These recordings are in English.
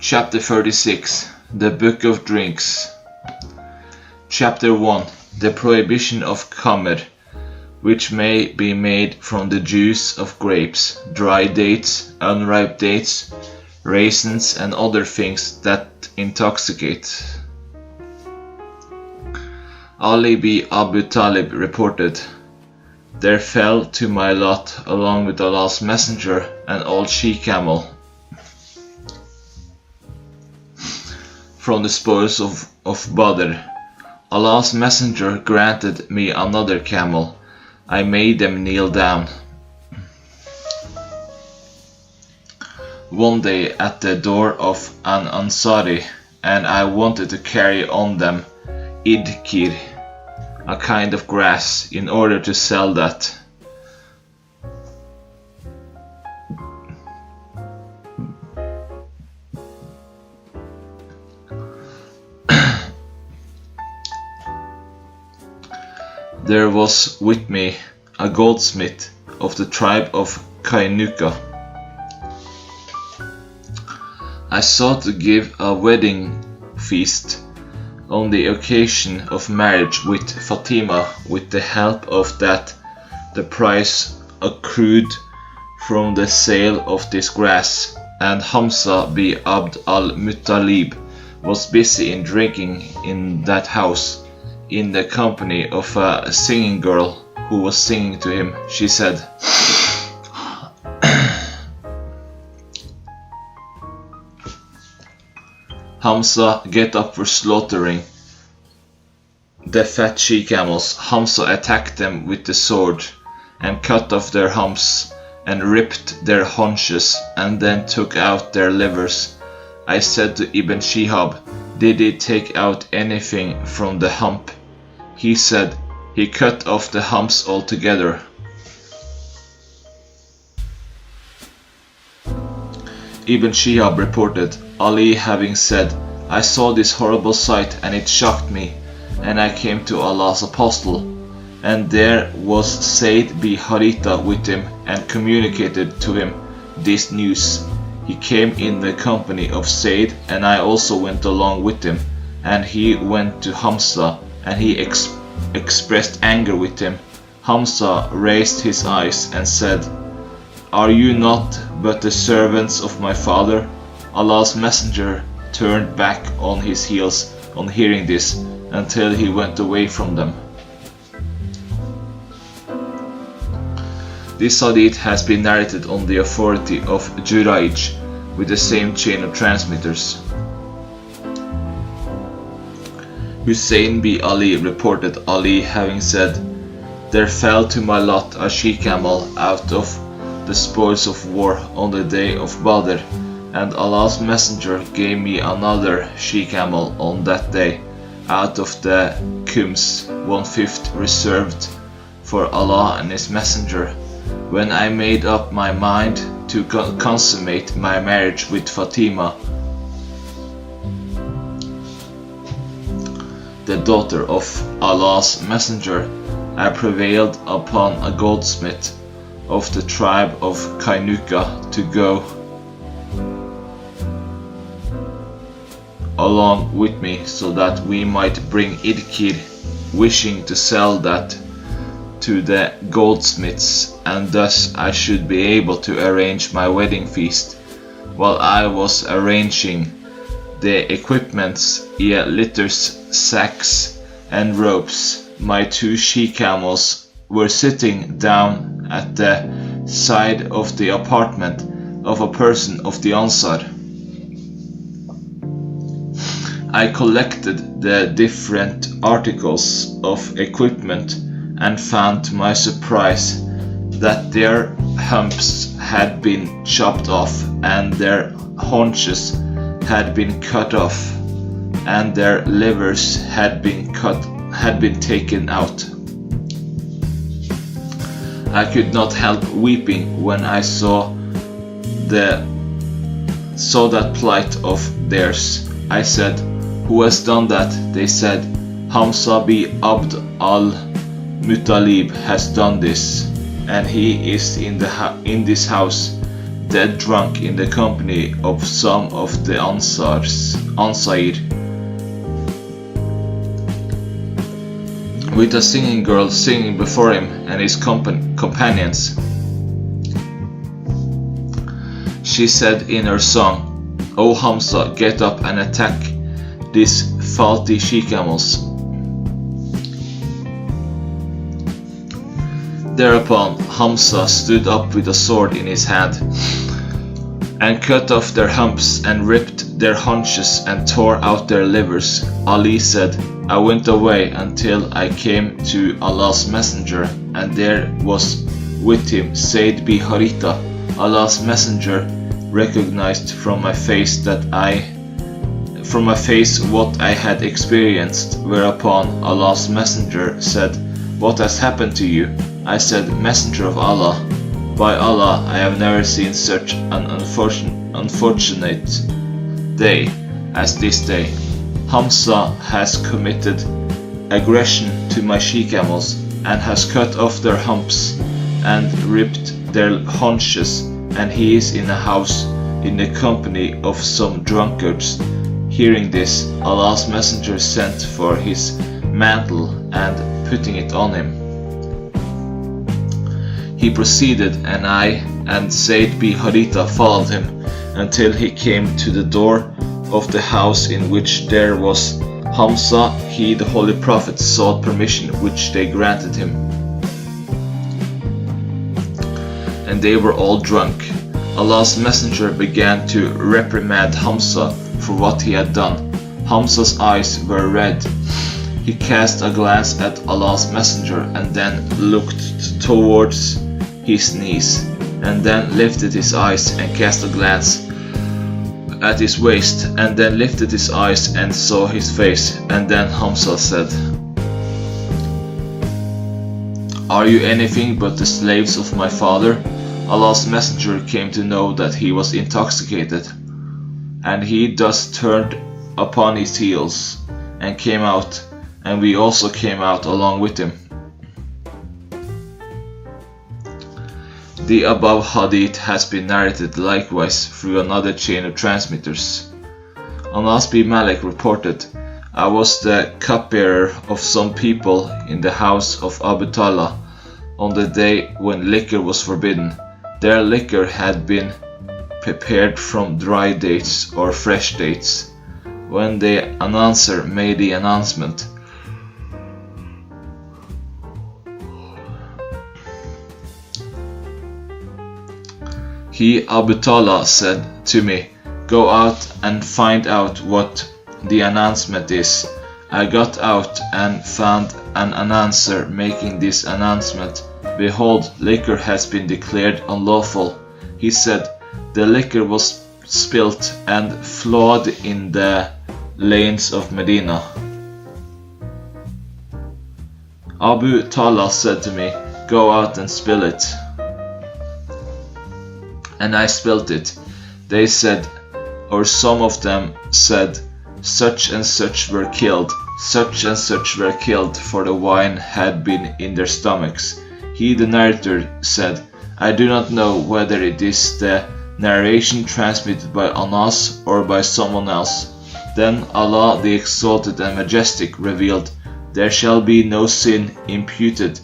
Chapter 36 The Book of Drinks. Chapter 1 The Prohibition of Khamr, which may be made from the juice of grapes, dry dates, unripe dates, raisins, and other things that intoxicate. Ali bin Abu Talib reported, "There fell to my lot, along with Allah's Messenger, an old she-camel from the spoils of Badr. Allah's Messenger granted me another camel. I made them kneel down. One day at the door of an Ansari, and I wanted to carry on them idkir, a kind of grass, in order to sell that. There was with me a goldsmith of the tribe of Kainuka. I sought to give a wedding feast on the occasion of marriage with Fatima with the help of that the price accrued from the sale of this grass, and Hamza bin Abd al-Muttalib was busy in drinking in that house in the company of a singing girl who was singing to him. She said, Hamza, get up for slaughtering the fat she-camels. Hamza attacked them with the sword and cut off their humps and ripped their haunches and then took out their livers. I said to Ibn Shihab, did he take out anything from the hump? He said, he cut off the humps altogether. Ibn Shihab reported, Ali having said, I saw this horrible sight and it shocked me, and I came to Allah's Apostle, and there was Zayd bin Haritha with him, and communicated to him this news. He came in the company of Zayd, and I also went along with him, and he went to Hamza, and he expressed anger with him. Hamza raised his eyes and said, Are you not but the servants of my father? Allah's Messenger turned back on his heels on hearing this, until he went away from them. This hadith has been narrated on the authority of Jurayj with the same chain of transmitters. Hussein bin Ali reported Ali having said, There fell to my lot a she-camel out of the spoils of war on the day of Badr, and Allah's Messenger gave me another she-camel on that day, out of the khums, 1/5 reserved for Allah and His Messenger, when I made up my mind to consummate my marriage with Fatima, the daughter of Allah's Messenger. I prevailed upon a goldsmith of the tribe of Kainuka to go along with me, so that we might bring idkir, wishing to sell that to the goldsmiths, and thus I should be able to arrange my wedding feast. While I was arranging the equipments, litters, sacks, and ropes, my 2 she-camels were sitting down at the side of the apartment of a person of the Ansar. I collected the different articles of equipment and found to my surprise that their humps had been chopped off, and their haunches had been cut off, and their livers had been taken out. I could not help weeping when I saw that plight of theirs. I said, Who has done that? They said, Hamza bin Abd al-Muttalib has done this, and he is in this house. dead drunk in the company of some of the Ansar, with a singing girl singing before him and his companions. She said in her song, "O Hamza, get up and attack these faulty she-camels." Thereupon Hamza stood up with a sword in his hand and cut off their humps and ripped their haunches and tore out their livers. Ali said, "I went away until I came to Allah's Messenger, and there was with him Zayd bin Haritha. Allah's Messenger recognized from my face what I had experienced, whereupon Allah's Messenger said, 'What has happened to you?' I said, 'Messenger of Allah, by Allah, I have never seen such an unfortunate day as this day. Hamza has committed aggression to my she-camels and has cut off their humps and ripped their haunches, and he is in a house in the company of some drunkards.' Hearing this, Allah's Messenger sent for his mantle and putting it on him, he proceeded, and I and Zayd bin Haritha followed him until he came to the door of the house in which there was Hamza. He, the Holy Prophet, sought permission, which they granted him, and they were all drunk. Allah's Messenger began to reprimand Hamza for what he had done. Hamza's eyes were red. He cast a glance at Allah's Messenger and then looked towards his knees, and then lifted his eyes and cast a glance at his waist, and then lifted his eyes and saw his face. And then Hamza said, "Are you anything but the slaves of my father?" Allah's Messenger came to know that he was intoxicated, and he thus turned upon his heels and came out, and we also came out along with him. The above hadith has been narrated likewise through another chain of transmitters. Anas bin Malik reported, "I was the cupbearer of some people in the house of Abu Talha on the day when liquor was forbidden. Their liquor had been prepared from dry dates or fresh dates. When the announcer made the announcement, he, Abu Talha, said to me, 'Go out and find out what the announcement is.' I got out and found an announcer making this announcement, 'Behold, liquor has been declared unlawful.' He said, 'The liquor was spilt and flowed in the lanes of Medina.' Abu Talha said to me, 'Go out and spill it.' And I spilt it. They said, or some of them said, 'Such and such were killed, such and such were killed, for the wine had been in their stomachs.' He, the narrator, said, 'I do not know whether it is the narration transmitted by Anas or by someone else.' Then Allah, the Exalted and Majestic, revealed, 'There shall be no sin imputed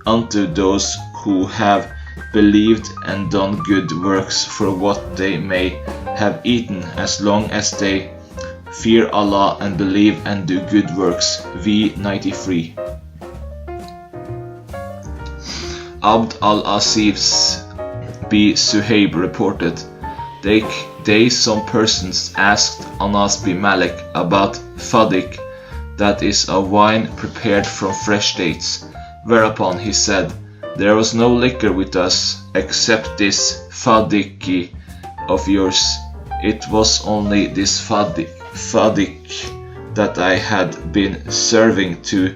unto those who have believed and done good works for what they may have eaten, as long as they fear Allah and believe and do good works.' V 93. Abd al-Asif's B. Suhaib reported, some persons asked Anas bin Malik about fadik, that is a wine prepared from fresh dates, whereupon he said, 'There was no liquor with us except this fadiki of yours. It was only this fadik that I had been serving to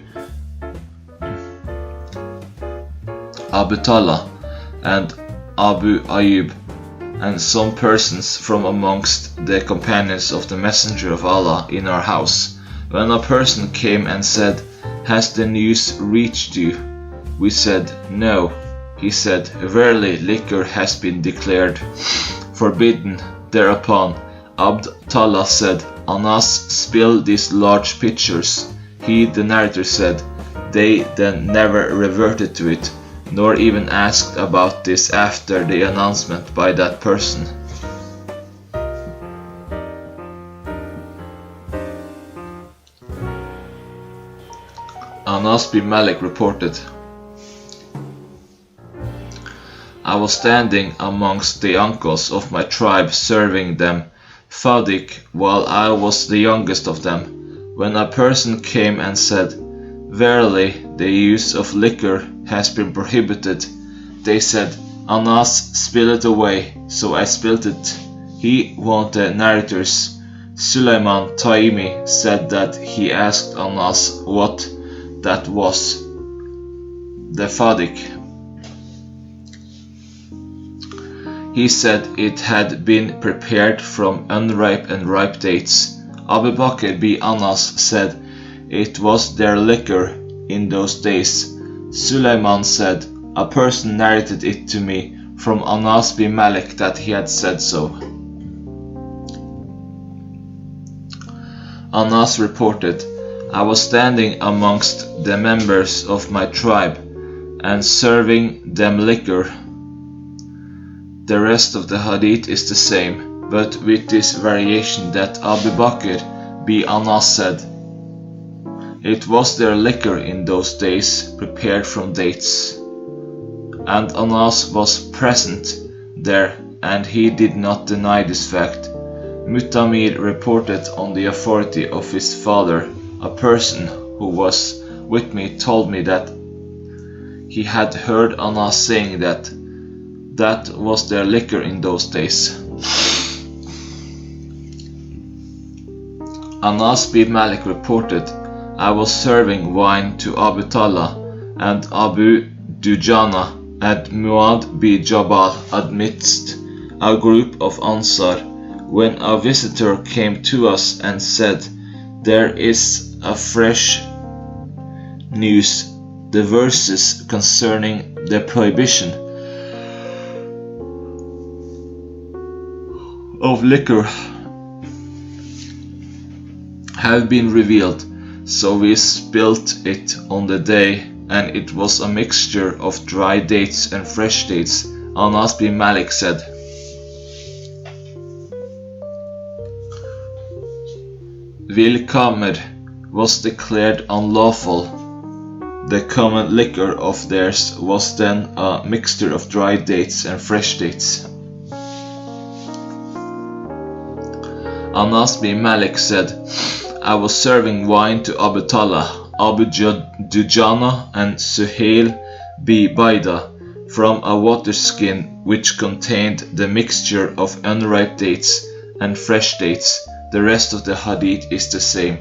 Abu Talha and Abu Ayyub and some persons from amongst the companions of the Messenger of Allah in our house. When a person came and said, "Has the news reached you?" We said, "No." he said, "Verily, liquor has been declared forbidden." Thereupon Abdallah said, "Anas, spill these large pitchers." He, the narrator, said, "They then never reverted to it, nor even asked about this after the announcement by that person." Anas bin Malik reported, "I was standing amongst the uncles of my tribe serving them Fadik while I was the youngest of them, when a person came and said, 'Verily, the use of liquor has been prohibited.' They said, 'Anas, spill it away.' So I spilled it." He, one of the narrators, Sulaiman Taimi, said that he asked Anas what that was, the Fadik. He said it had been prepared from unripe and ripe dates. Abu Bakr bin Anas said it was their liquor in those days. Sulaiman said, "A person narrated it to me from Anas bin Malik that he had said so." Anas reported, "I was standing amongst the members of my tribe and serving them liquor." The rest of the hadith is the same, but with this variation that Abu Bakr bin Anas said, "It was their liquor in those days, prepared from dates." And Anas was present there, and he did not deny this fact. Mutamir reported on the authority of his father, "A person who was with me told me that he had heard Anas saying that was their liquor in those days." Anas bin Malik reported, "I was serving wine to Abu Talha and Abu Dujana and Muad bin Jabal amidst a group of Ansar, when a visitor came to us and said, 'There is a fresh news, the verses concerning the prohibition of liquor have been revealed.' So we spilt it on the day, and it was a mixture of dry dates and fresh dates." Anas bin Malik said, "Vilkamer was declared unlawful. The common liquor of theirs was then a mixture of dry dates and fresh dates." Anas bin Malik said, "I was serving wine to Abu Talha, Abu Dujana and Suhail bin Baida from a waterskin which contained the mixture of unripe dates and fresh dates. The rest of the hadith is the same."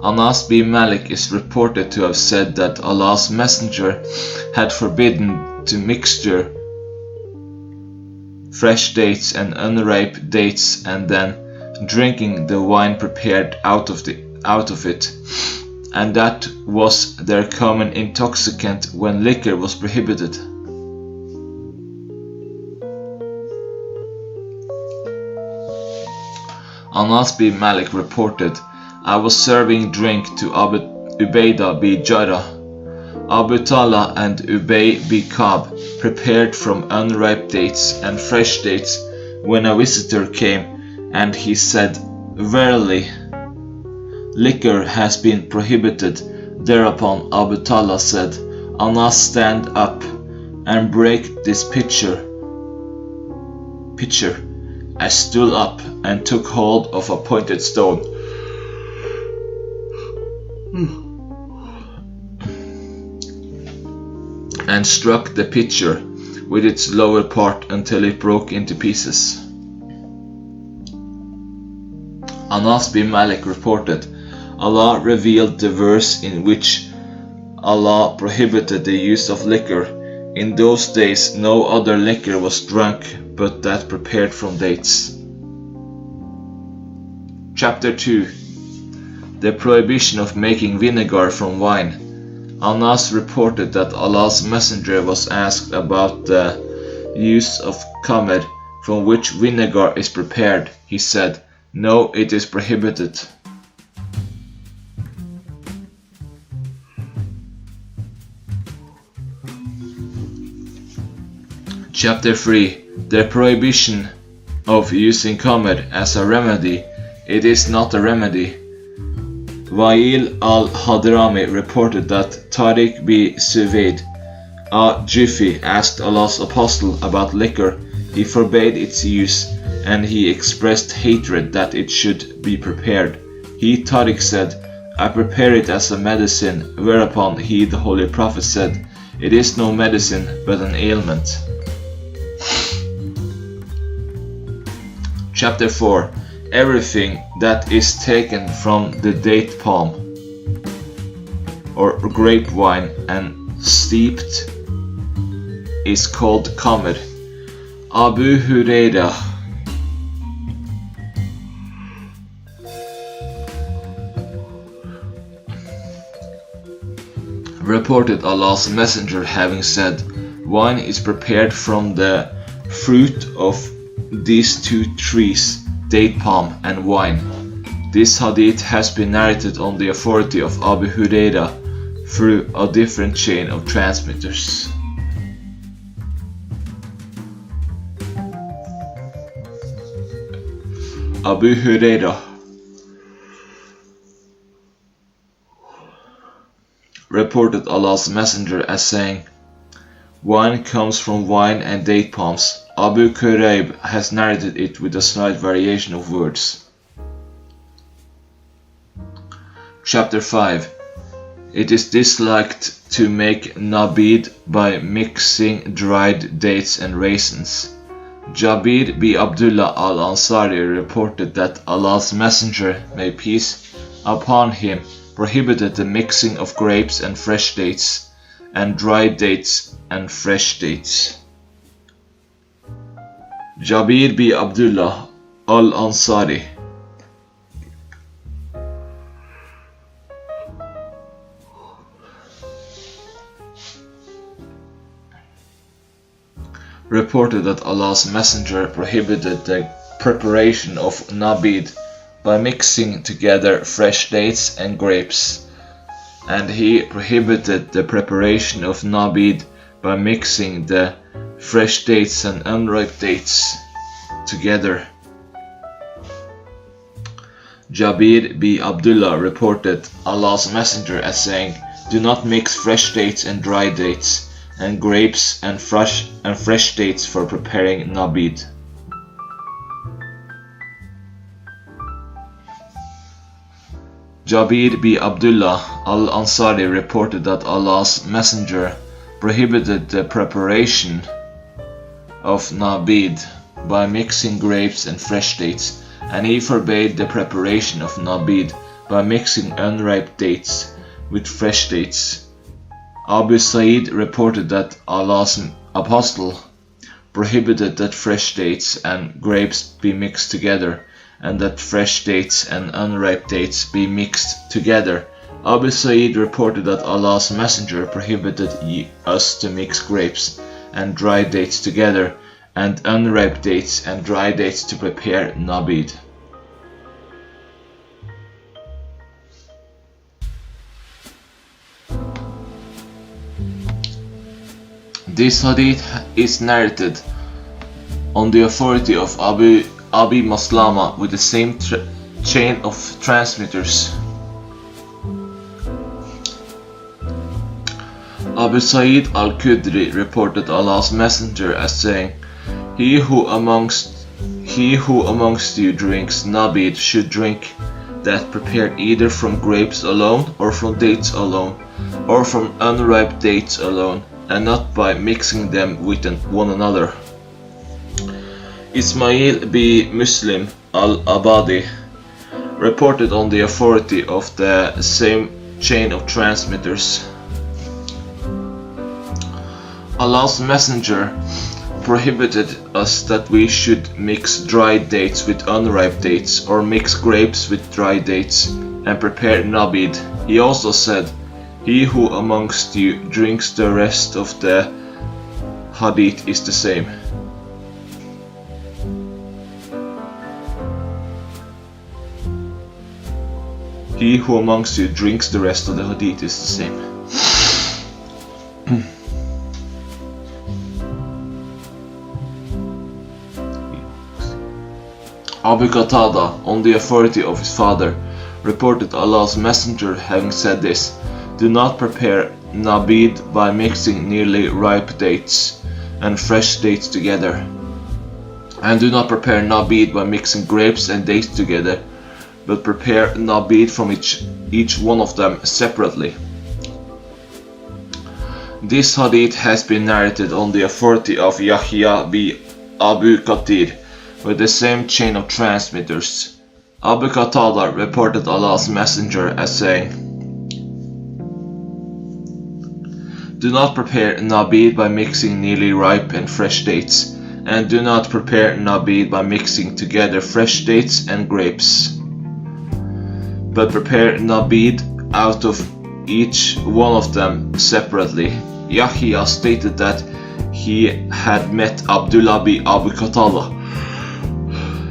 Anas bin Malik is reported to have said that Allah's Messenger had forbidden to mixture fresh dates and unripe dates and then drinking the wine prepared out of it, and that was their common intoxicant when liquor was prohibited. Anas bin Malik reported, "I was serving drink to Abu Ubaidah bin Jarrah. Abu Talha and Ubay bin Ka'b prepared from unripe dates and fresh dates when a visitor came, and he said, 'Verily, liquor has been prohibited.' Thereupon Abu Talha said, 'Anas, stand up and break this pitcher.' I stood up and took hold of a pointed stone and struck the pitcher with its lower part until it broke into pieces." Anas bin Malik reported, "Allah revealed the verse in which Allah prohibited the use of liquor. In those days no other liquor was drunk but that prepared from dates." Chapter 2. The prohibition of making vinegar from wine. Anas reported that Allah's Messenger was asked about the use of khamr, from which vinegar is prepared. He said, "No, it is prohibited." Chapter 3. The prohibition of using khamr as a remedy. It is not a remedy. Wa'il al-Hadrami reported that Tariq b. Suwaid Jufi asked Allah's Apostle about liquor. He forbade its use, and he expressed hatred that it should be prepared. He, Tariq, said, "I prepare it as a medicine," whereupon he, the Holy Prophet, said, "It is no medicine, but an ailment." Chapter 4. Everything that is taken from the date palm or grape wine and steeped is called khamr. Abu Hurairah reported Allah's Messenger having said, "Wine is prepared from the fruit of these two trees, date palm and wine." This hadith has been narrated on the authority of Abu Hurairah through a different chain of transmitters. Abu Hurairah reported Allah's Messenger as saying, "Wine comes from wine and date palms." Abu Kurayb has narrated it with a slight variation of words. Chapter 5. It is disliked to make nabid by mixing dried dates and raisins. Jabir b. Abdullah al-Ansari reported that Allah's Messenger, may peace upon him, prohibited the mixing of grapes and fresh dates, and dried dates and fresh dates. Jabir b. Abdullah al-Ansari reported that Allah's Messenger prohibited the preparation of nabid by mixing together fresh dates and grapes, and he prohibited the preparation of nabid by mixing the fresh dates and unripe dates together. Jabir b. Abdullah reported Allah's Messenger as saying, "Do not mix fresh dates and dry dates, and grapes and fresh dates for preparing nabid." Jabir b. Abdullah al-Ansari reported that Allah's Messenger prohibited the preparation of nabid by mixing grapes and fresh dates, and he forbade the preparation of nabid by mixing unripe dates with fresh dates. Abu Sa'id reported that Allah's Apostle prohibited that fresh dates and grapes be mixed together, and that fresh dates and unripe dates be mixed together. Abu Sa'id reported that Allah's Messenger prohibited us to mix grapes and dry dates together, and unripe dates and dry dates to prepare nabid. This hadith is narrated on the authority of Abi Maslama with the same chain of transmitters. Abu Sa'id al-Khudri reported Allah's Messenger as saying, He who amongst you drinks nabid should drink that prepared either from grapes alone, or from dates alone, or from unripe dates alone, and not by mixing them with one another." Ismail b. Muslim al-Abadi reported on the authority of the same chain of transmitters. Allah's Messenger prohibited us that we should mix dried dates with unripe dates, or mix grapes with dry dates, and prepare nabid. He also said, He who amongst you drinks the rest of the hadith is the same. He who amongst you drinks the rest of the hadith is the same. Abu Qatada, on the authority of his father, reported Allah's Messenger having said this: "Do not prepare nabid by mixing nearly ripe dates and fresh dates together, and do not prepare nabid by mixing grapes and dates together, but prepare nabid from each one of them separately." This hadith has been narrated on the authority of Yahya b Abu Kathir, with the same chain of transmitters. Abu Qatada reported Allah's Messenger as saying, "Do not prepare nabid by mixing nearly ripe and fresh dates, and do not prepare nabid by mixing together fresh dates and grapes, but prepare nabid out of each one of them separately." Yahya stated that he had met Abdullah bin Abu Qatada,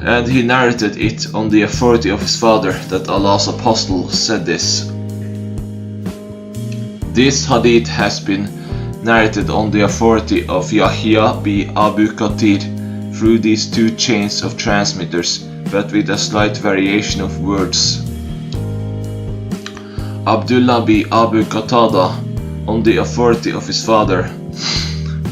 and he narrated it on the authority of his father that Allah's Apostle said this. This hadith has been narrated on the authority of Yahya bin Abu Kathir through these two chains of transmitters, but with a slight variation of words. Abdullah bin Abu Qatada, on the authority of his father,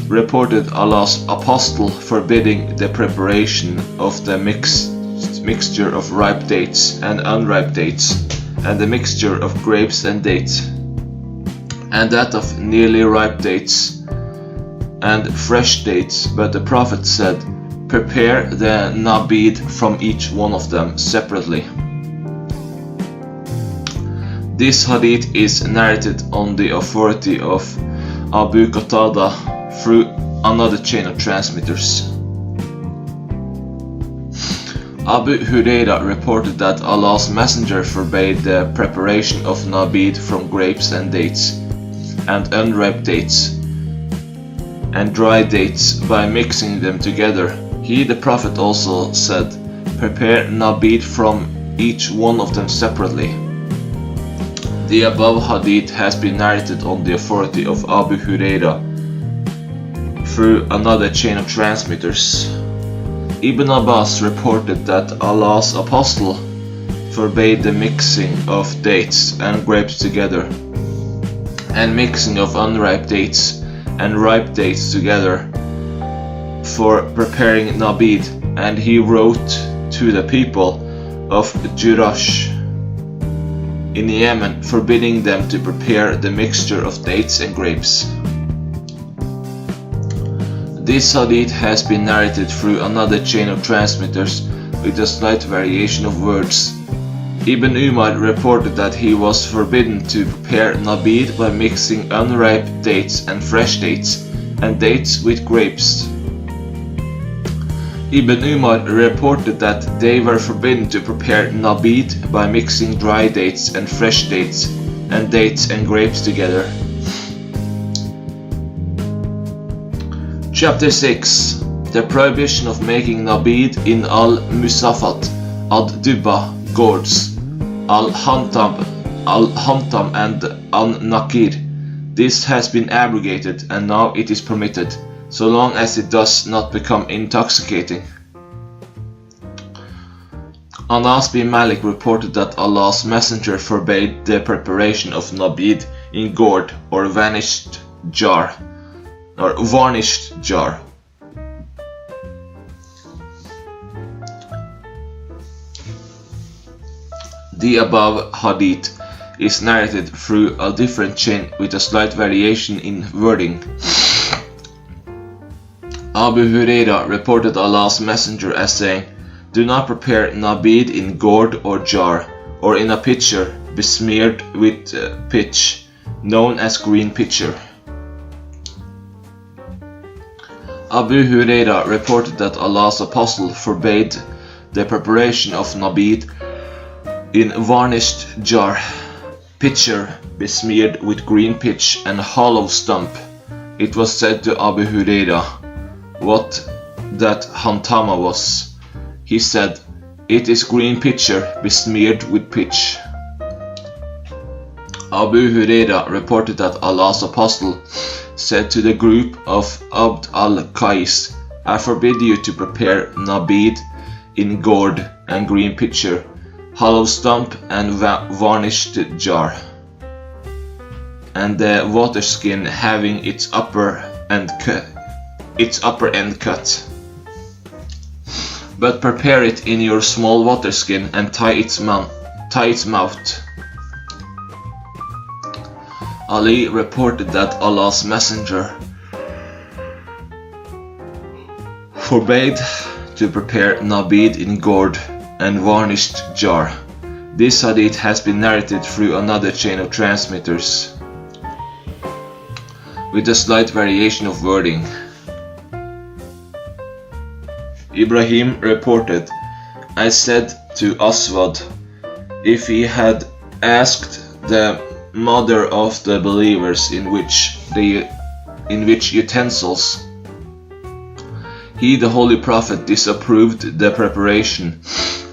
reported Allah's Apostle forbidding the preparation of the mixture of ripe dates and unripe dates, and the mixture of grapes and dates, and that of nearly ripe dates and fresh dates, but the Prophet said, "Prepare the nabid from each one of them separately." This hadith is narrated on the authority of Abu Qatada through another chain of transmitters. Abu Huraira reported that Allah's Messenger forbade the preparation of nabid from grapes and dates, and unripe dates, and dry dates by mixing them together. He, the Prophet, also said, "Prepare nabid from each one of them separately." The above hadith has been narrated on the authority of Abu Huraira through another chain of transmitters. Ibn Abbas reported that Allah's Apostle forbade the mixing of dates and grapes together, and mixing of unripe dates and ripe dates together for preparing nabid, and he wrote to the people of Jurash in Yemen, forbidding them to prepare the mixture of dates and grapes. This hadith has been narrated through another chain of transmitters with a slight variation of words. Ibn Umar reported that he was forbidden to prepare nabid by mixing unripe dates and fresh dates, and dates with grapes. Ibn Umar reported that they were forbidden to prepare nabid by mixing dry dates and fresh dates, and dates and grapes together. Chapter 6. The prohibition of making nabid in al-Musafat, ad-Dubba gourds, al-Hantam and al-Nakir. This has been abrogated, and now it is permitted, so long as it does not become intoxicating. Anas bin Malik reported that Allah's Messenger forbade the preparation of nabid in gourd or varnished jar. The above hadith is narrated through a different chain with a slight variation in wording. Abu Huraira reported Allah's Messenger as saying, "Do not prepare nabid in gourd or jar, or in a pitcher besmeared with pitch, known as green pitcher." Abu Huraira reported that Allah's Apostle forbade the preparation of nabid in varnished jar. pitcher besmeared with green pitch and hollow stump. It was said to Abu Huraira what that hantama was. He said, "It is green pitcher besmeared with pitch." Abu Huraira reported that Allah's apostle said to the group of Abd al-Qais, "I forbid you to prepare nabid in gourd and green pitcher, hollow stump and varnished jar, and the water skin having its upper end cut. But prepare it in your small water skin and tie its mouth." Ali reported that Allah's messenger forbade to prepare nabid in gourd and varnished jar. This hadith has been narrated through another chain of transmitters, with a slight variation of wording. Ibrahim reported, "I said to Aswad, if he had asked the mother of the believers in which utensils he, the Holy Prophet, disapproved the preparation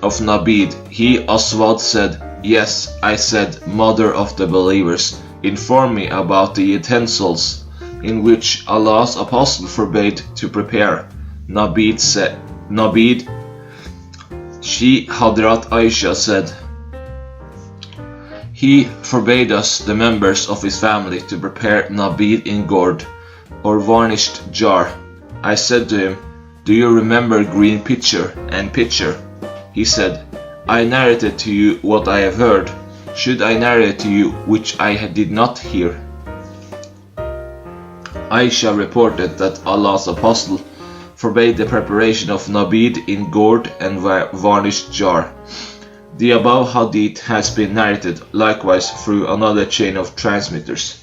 of nabid, he, Aswad, said, 'Yes,' I said, 'Mother of the believers, inform me about the utensils in which Allah's apostle forbade to prepare nabid.' She, Hadrat Aisha, said, 'He forbade us, the members of his family, to prepare nabid in gourd or varnished jar.' I said to him, 'Do you remember green pitcher and pitcher?' He said, 'I narrated to you what I have heard. Should I narrate to you which I did not hear?' Aisha reported that Allah's apostle forbade the preparation of nabid in gourd and varnished jar. The above hadith has been narrated likewise through another chain of transmitters.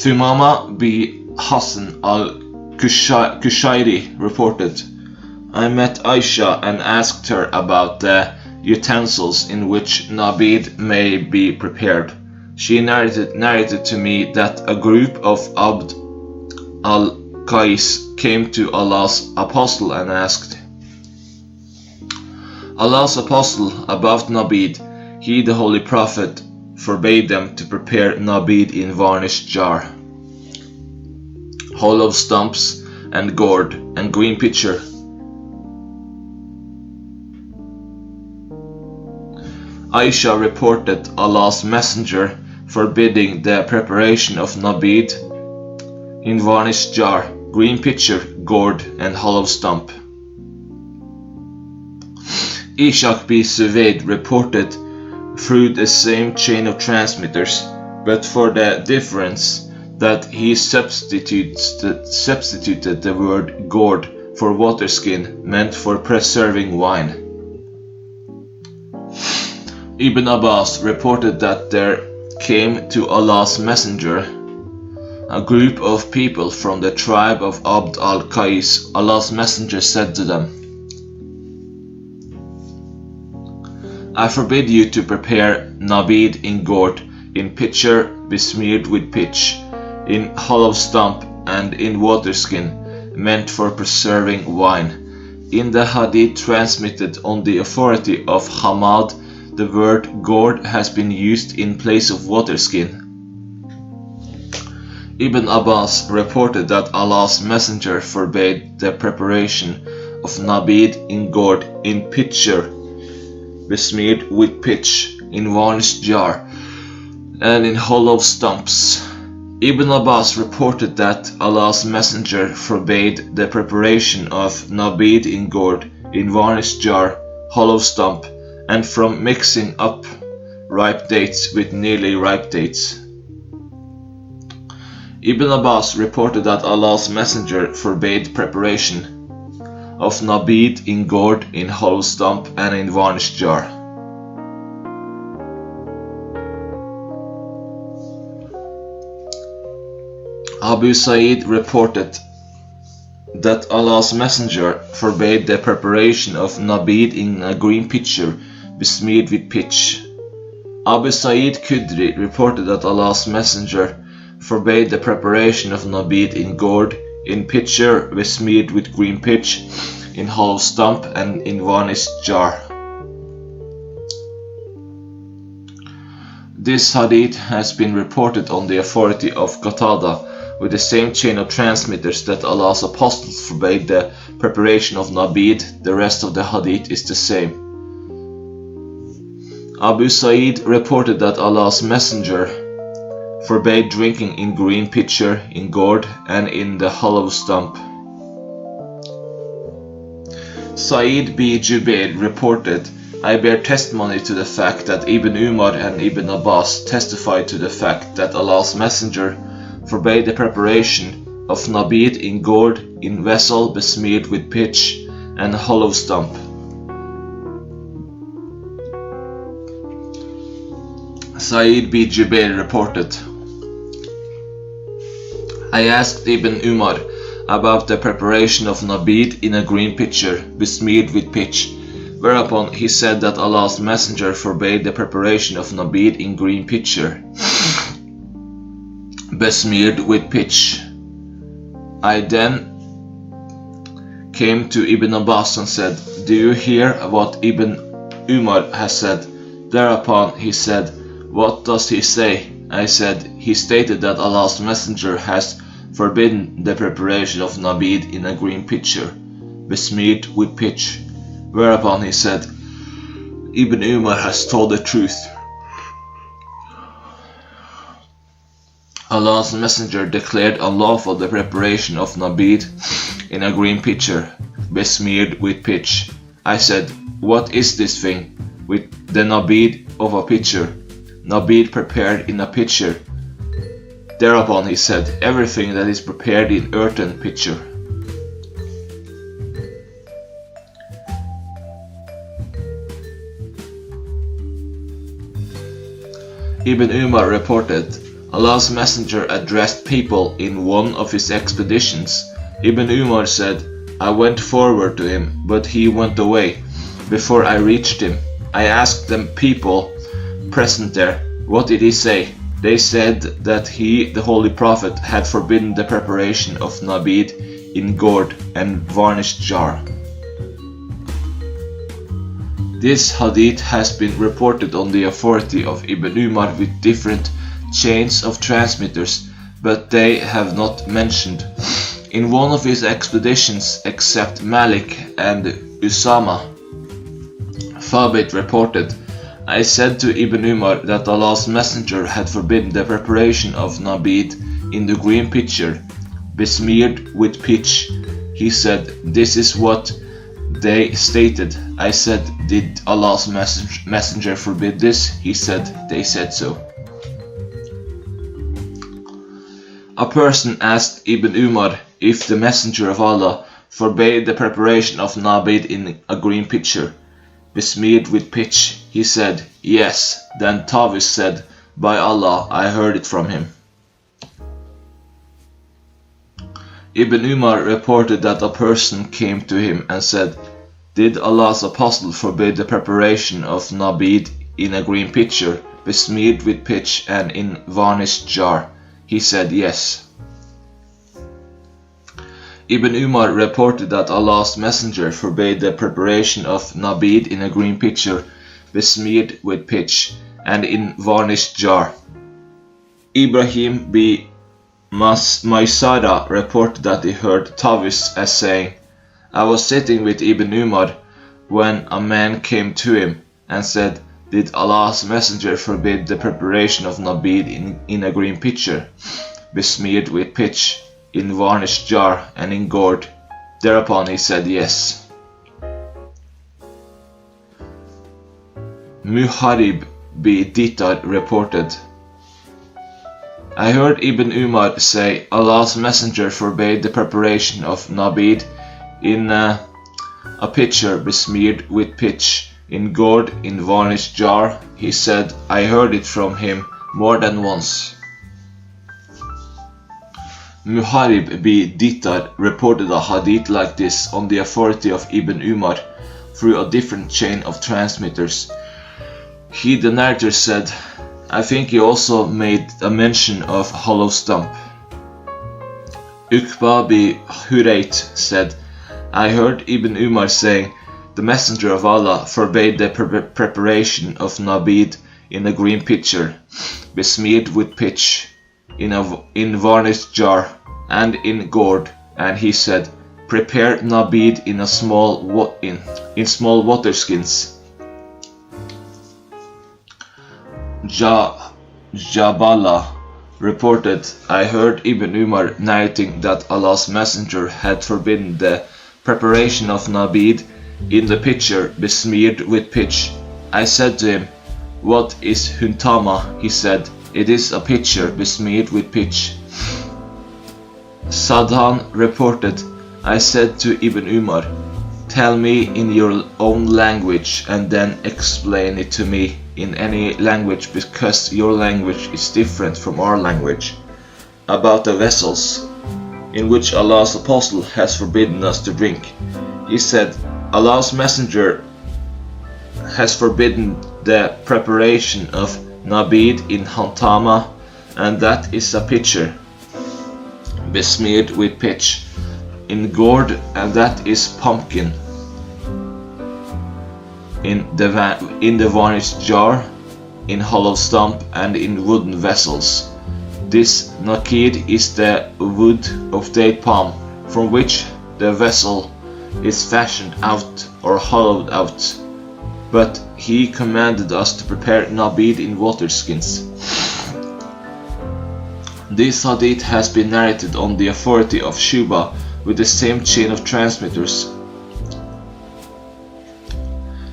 Thumama b. Hassan al-Kushairi reported, "I met Aisha and asked her about the utensils in which nabid may be prepared. She narrated to me that a group of Abd al-Qais came to Allah's apostle and asked, 'Allah's apostle, about nabid, he, the Holy Prophet, forbade them to prepare nabid in varnished jar, hollow stumps and gourd and green pitcher.' Aisha reported Allah's messenger forbidding the preparation of nabid in varnished jar, green pitcher, gourd and hollow stump. Ishaq b. Suwaid reported through the same chain of transmitters, but for the difference that he substituted the word gourd for water skin meant for preserving wine. Ibn Abbas reported that there came to Allah's messenger a group of people from the tribe of Abd al-Qais. Allah's messenger said to them, "I forbid you to prepare nabid in gourd, in pitcher besmeared with pitch, in hollow stump and in water skin, meant for preserving wine." In the hadith transmitted on the authority of Hamad, the word gourd has been used in place of water skin. Ibn Abbas reported that Allah's messenger forbade the preparation of nabid in gourd, in pitcher besmeared with pitch, in varnished jar, and in hollow stumps. Ibn Abbas reported that Allah's messenger forbade the preparation of nabid in gourd, in varnished jar, hollow stump, and from mixing up ripe dates with nearly ripe dates. Ibn Abbas reported that Allah's messenger forbade preparation of nabid in gourd, in hollow stump and in varnished jar. Abu Sa'id reported that Allah's Messenger forbade the preparation of nabid in a green pitcher besmeared with pitch. Abu Sa'id Khudri reported that Allah's Messenger forbade the preparation of nabid in gourd, in pitcher besmeared with green pitch, in hollow stump and in varnished jar. This hadith has been reported on the authority of Qatada with the same chain of transmitters that Allah's apostles forbade the preparation of nabid. The rest of the hadith is the same. Abu Sa'id reported that Allah's Messenger forbade drinking in green pitcher, in gourd, and in the hollow stump. Sa'id b. Jubair reported, I bear testimony to the fact that Ibn Umar and Ibn Abbas testified to the fact that Allah's Messenger forbade the preparation of nabid in gourd, in vessel besmeared with pitch and hollow stump. Sa'id b. Jubair reported, I asked Ibn Umar about the preparation of nabid in a green pitcher besmeared with pitch, whereupon he said that Allah's Messenger forbade the preparation of nabid in green pitcher besmeared with pitch. I then came to Ibn Abbas and said, do you hear what Ibn Umar has said? Thereupon he said, what does he say? I said, he stated that Allah's Messenger has forbidden the preparation of nabid in a green pitcher besmeared with pitch. Whereupon he said, Ibn Umar has told the truth. Allah's Messenger declared unlawful the preparation of nabid in a green pitcher besmeared with pitch. I said, what is this thing with the nabid of a pitcher, nabid prepared in a pitcher? Thereupon he said, everything that is prepared in earthen pitcher. Ibn Umar reported, Allah's Messenger addressed people in one of his expeditions. Ibn Umar said, I went forward to him, but he went away. Before I reached him, I asked the people present there, what did he say? They said that he, the Holy Prophet, had forbidden the preparation of nabid in gourd and varnished jar. This hadith has been reported on the authority of Ibn Umar with different chains of transmitters, but they have not mentioned in one of his expeditions except Malik and Usama. Thabit reported, I said to Ibn Umar that Allah's Messenger had forbidden the preparation of nabid in the green pitcher besmeared with pitch. He said, this is what they stated. I said, did Allah's Messenger forbid this? He said, they said so. A person asked Ibn Umar if the Messenger of Allah forbade the preparation of nabid in a green pitcher besmeared with pitch. He said, yes. Then Tavis said, by Allah, I heard it from him. Ibn Umar reported that a person came to him and said, did Allah's Apostle forbid the preparation of nabid in a green pitcher besmeared with pitch and in varnished jar? He said, yes. Ibn Umar reported that Allah's Messenger forbade the preparation of nabid in a green pitcher besmeared with pitch and in varnished jar. Ibrahim b. Maysara reported that he heard Tavis as saying, I was sitting with Ibn Umar when a man came to him and said, did Allah's Messenger forbid the preparation of nabid in a green pitcher besmeared with pitch, in varnished jar and in gourd? Thereupon he said, yes. Muharib b. Ditar reported, I heard Ibn Umar say, Allah's Messenger forbade the preparation of nabid in a pitcher besmeared with pitch, in gourd, in varnished jar. He said, I heard it from him more than once. Muharib b. Dittar reported a hadith like this on the authority of Ibn Umar through a different chain of transmitters. He, the narrator, said, I think he also made a mention of hollow stump. Uqba b. Hurayt said, I heard Ibn Umar saying, the Messenger of Allah forbade the preparation of nabid in a green pitcher, besmeared with pitch, in varnished jar, and in gourd, and he said, prepare nabid in small water skins. Jabala reported, I heard Ibn Umar narrating that Allah's Messenger had forbidden the preparation of nabid in the pitcher besmeared with pitch. I said to him, what is huntama? He said, it is a pitcher besmeared with pitch. Sadhan reported, I said to Ibn Umar, tell me in your own language and then explain it to me in any language, because your language is different from our language, about the vessels in which Allah's Apostle has forbidden us to drink. He said, Allah's Messenger has forbidden the preparation of nabid in hantama, and that is a pitcher besmeared with pitch, in gourd, and that is pumpkin, in the varnished jar, in hollow stump, and in wooden vessels. This nakid is the wood of date palm, from which the vessel is fashioned out or hollowed out. But he commanded us to prepare nabid in water skins. This hadith has been narrated on the authority of Shuba with the same chain of transmitters.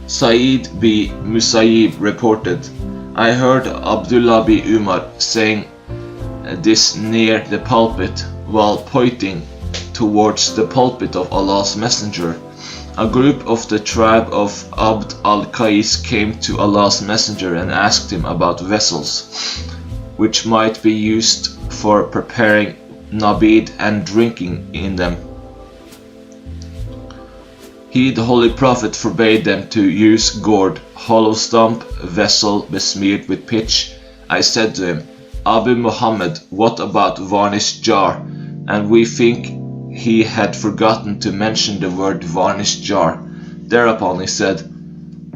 Sa'id b. Musayyib reported, I heard Abdullah b. Umar saying this near the pulpit while pointing towards the pulpit of Allah's Messenger. A group of the tribe of Abd al-Qais came to Allah's Messenger and asked him about vessels which might be used for preparing nabid and drinking in them. He, the Holy Prophet, forbade them to use gourd, hollow stump, vessel besmeared with pitch. I said to him, Abu Muhammad, what about varnished jar? And we think he had forgotten to mention the word varnished jar. Thereupon he said,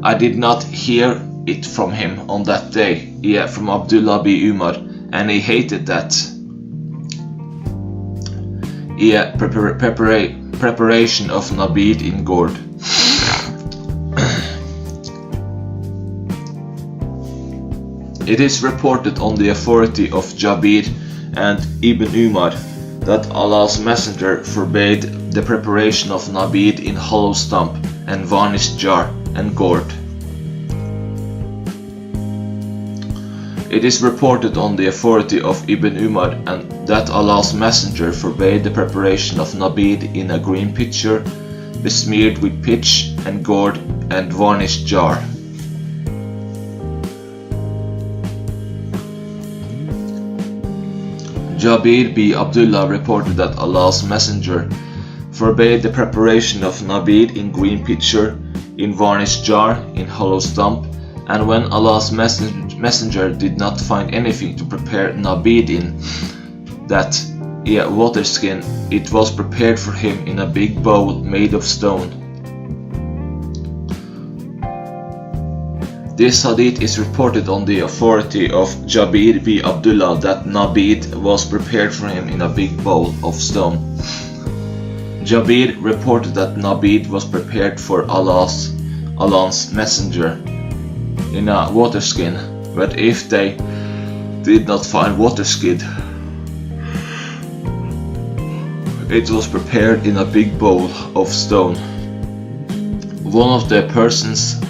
I did not hear it from him on that day, yet from Abdullah b. Umar, and he hated that. Preparation of nabid in gourd. It is reported on the authority of Jabir and Ibn Umar that Allah's Messenger forbade the preparation of nabid in hollow stump and varnished jar and gourd. It is reported on the authority of Ibn Umar and that Allah's Messenger forbade the preparation of nabid in a green pitcher besmeared with pitch and gourd and varnished jar. Jabir b. Abdullah reported that Allah's Messenger forbade the preparation of nabid in green pitcher, in varnished jar, in hollow stump, and when Allah's Messenger did not find anything to prepare nabid in, that water skin, it was prepared for him in a big bowl made of stone. This hadith is reported on the authority of Jabir b. Abdullah that nabid was prepared for him in a big bowl of stone. Jabir reported that nabid was prepared for Allah's Messenger in a water skin, but if they did not find water skin, it was prepared in a big bowl of stone. One of the persons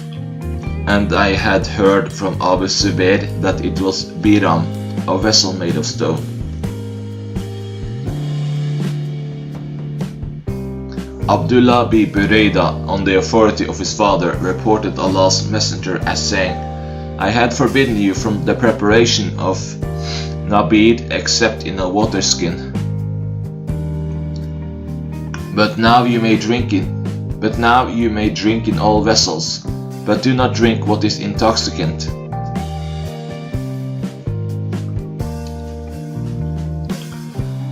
and I had heard from Abu Zubair that it was biram, a vessel made of stone. Abdullah b. Burayda, on the authority of his father, reported Allah's Messenger as saying, I had forbidden you from the preparation of nabid except in a water skin. But now you may drink in all vessels, but do not drink what is intoxicant.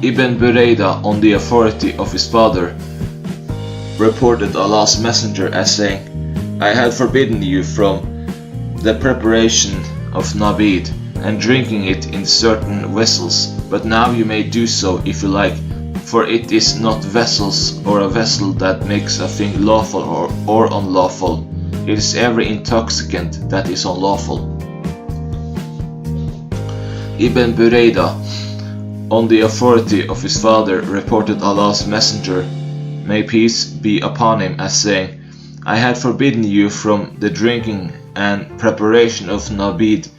Ibn Burayda, on the authority of his father, reported Allah's messenger as saying, I had forbidden you from the preparation of nabid and drinking it in certain vessels, but now you may do so if you like, for it is not vessels or a vessel that makes a thing lawful or unlawful. It is every intoxicant that is unlawful. Ibn Burayda, on the authority of his father, reported Allah's messenger, may peace be upon him, as saying, I had forbidden you from the drinking and preparation of nabid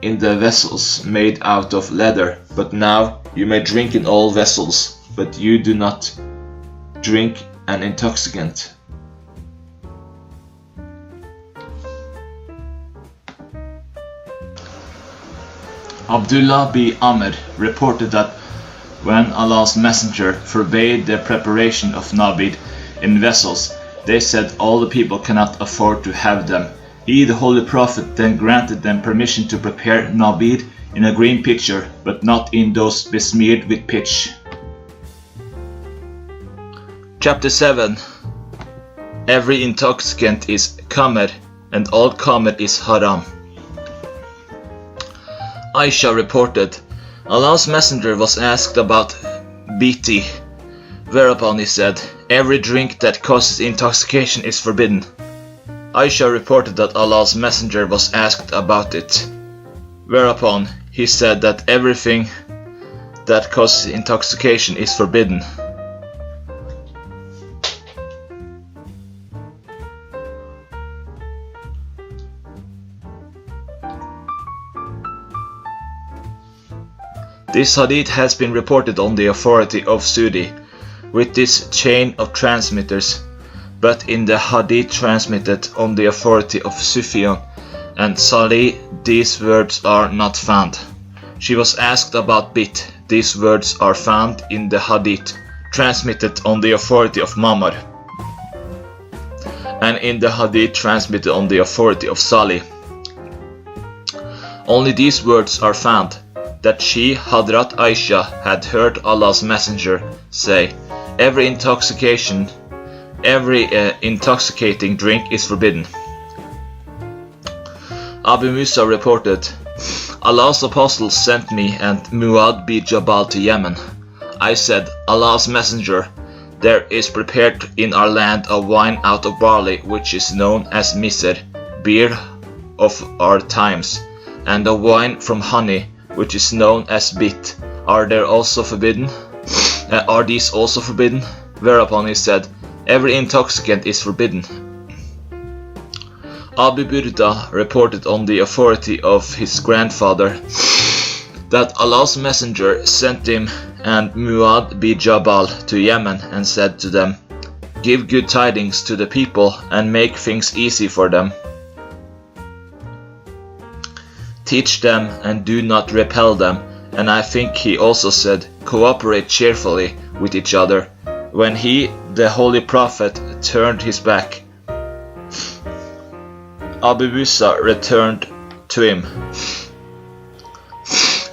in the vessels made out of leather, but now you may drink in all vessels, but you do not drink an intoxicant. Abdullah bin Amr reported that when Allah's messenger forbade the preparation of nabid in vessels, they said all the people cannot afford to have them. He, the Holy Prophet, then granted them permission to prepare nabid in a green pitcher, but not in those besmeared with pitch. Chapter 7. Every intoxicant is khamr, and all khamr is haram. Aisha reported, Allah's messenger was asked about biti, whereupon he said, every drink that causes intoxication is forbidden. Aisha reported that Allah's messenger was asked about it, whereupon he said that everything that causes intoxication is forbidden. This hadith has been reported on the authority of Sudi, with this chain of transmitters, but in the hadith transmitted on the authority of Sufyan and Salih, these words are not found. She was asked about bit. These words are found in the hadith transmitted on the authority of Mamar, and in the hadith transmitted on the authority of Salih. Only these words are found, that she, Hadrat Aisha, had heard Allah's messenger say, every intoxicating drink is forbidden. Abu Musa reported, Allah's apostle sent me and Muad bin Jabal to Yemen. I said, Allah's messenger, there is prepared in our land a wine out of barley which is known as misr, beer of our times, and a wine from honey which is known as bit. Are these also forbidden? Whereupon he said, every intoxicant is forbidden. Abu Burda reported on the authority of his grandfather that Allah's messenger sent him and Muad bin Jabal to Yemen and said to them, give good tidings to the people and make things easy for them. Teach them and do not repel them. And I think he also said, cooperate cheerfully with each other. When he, the Holy Prophet, turned his back, Abu Musa returned to him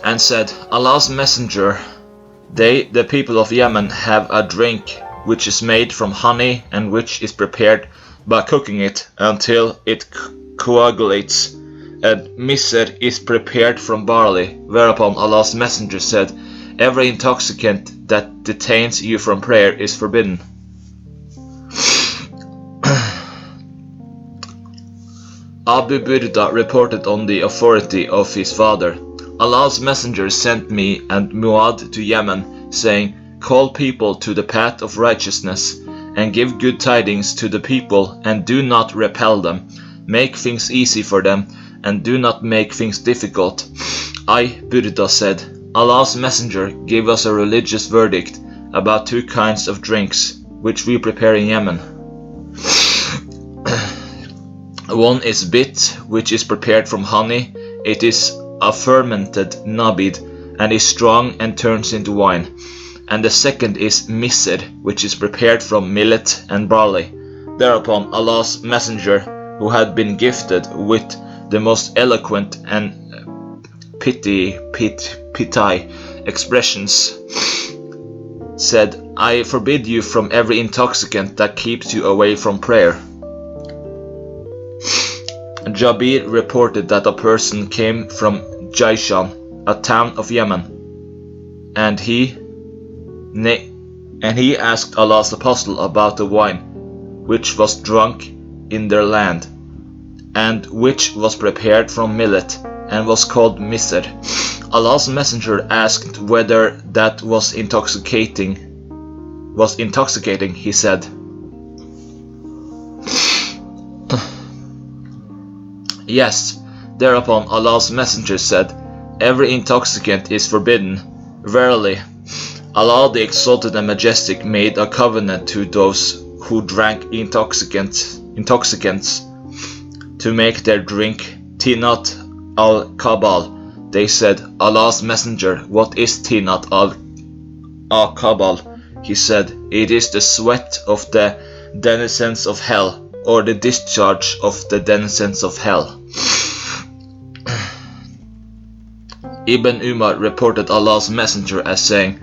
and said, Allah's messenger, they, the people of Yemen, have a drink which is made from honey and which is prepared by cooking it until it coagulates, and misr is prepared from barley. Whereupon Allah's messenger said, every intoxicant that detains you from prayer is forbidden. Abu Burda reported on the authority of his father, Allah's messenger sent me and Muad to Yemen, saying, call people to the path of righteousness, and give good tidings to the people, and do not repel them. Make things easy for them, and do not make things difficult. I, Burda, said, Allah's messenger gave us a religious verdict about two kinds of drinks, which we prepare in Yemen. One is bit, which is prepared from honey. It is a fermented nabid, and is strong and turns into wine. and the second is misr, which is prepared from millet and barley. Thereupon Allah's messenger, who had been gifted with the most eloquent and pithy expressions, said, I forbid you from every intoxicant that keeps you away from prayer. Jabir reported that a person came from Jaishan, a town of Yemen, and he asked Allah's apostle about the wine which was drunk in their land, and which was prepared from millet and was called misr. Allah's messenger asked whether that was intoxicating. He said, Yes. Thereupon Allah's messenger said, Every intoxicant is forbidden. Verily, Allah the Exalted and Majestic made a covenant to those who drank intoxicants to make their drink tinat al-kabal. They said, Allah's messenger, what is tinat al-kabal? He said, it is the sweat of the denizens of hell, or the discharge of the denizens of hell. Ibn Umar reported Allah's messenger as saying,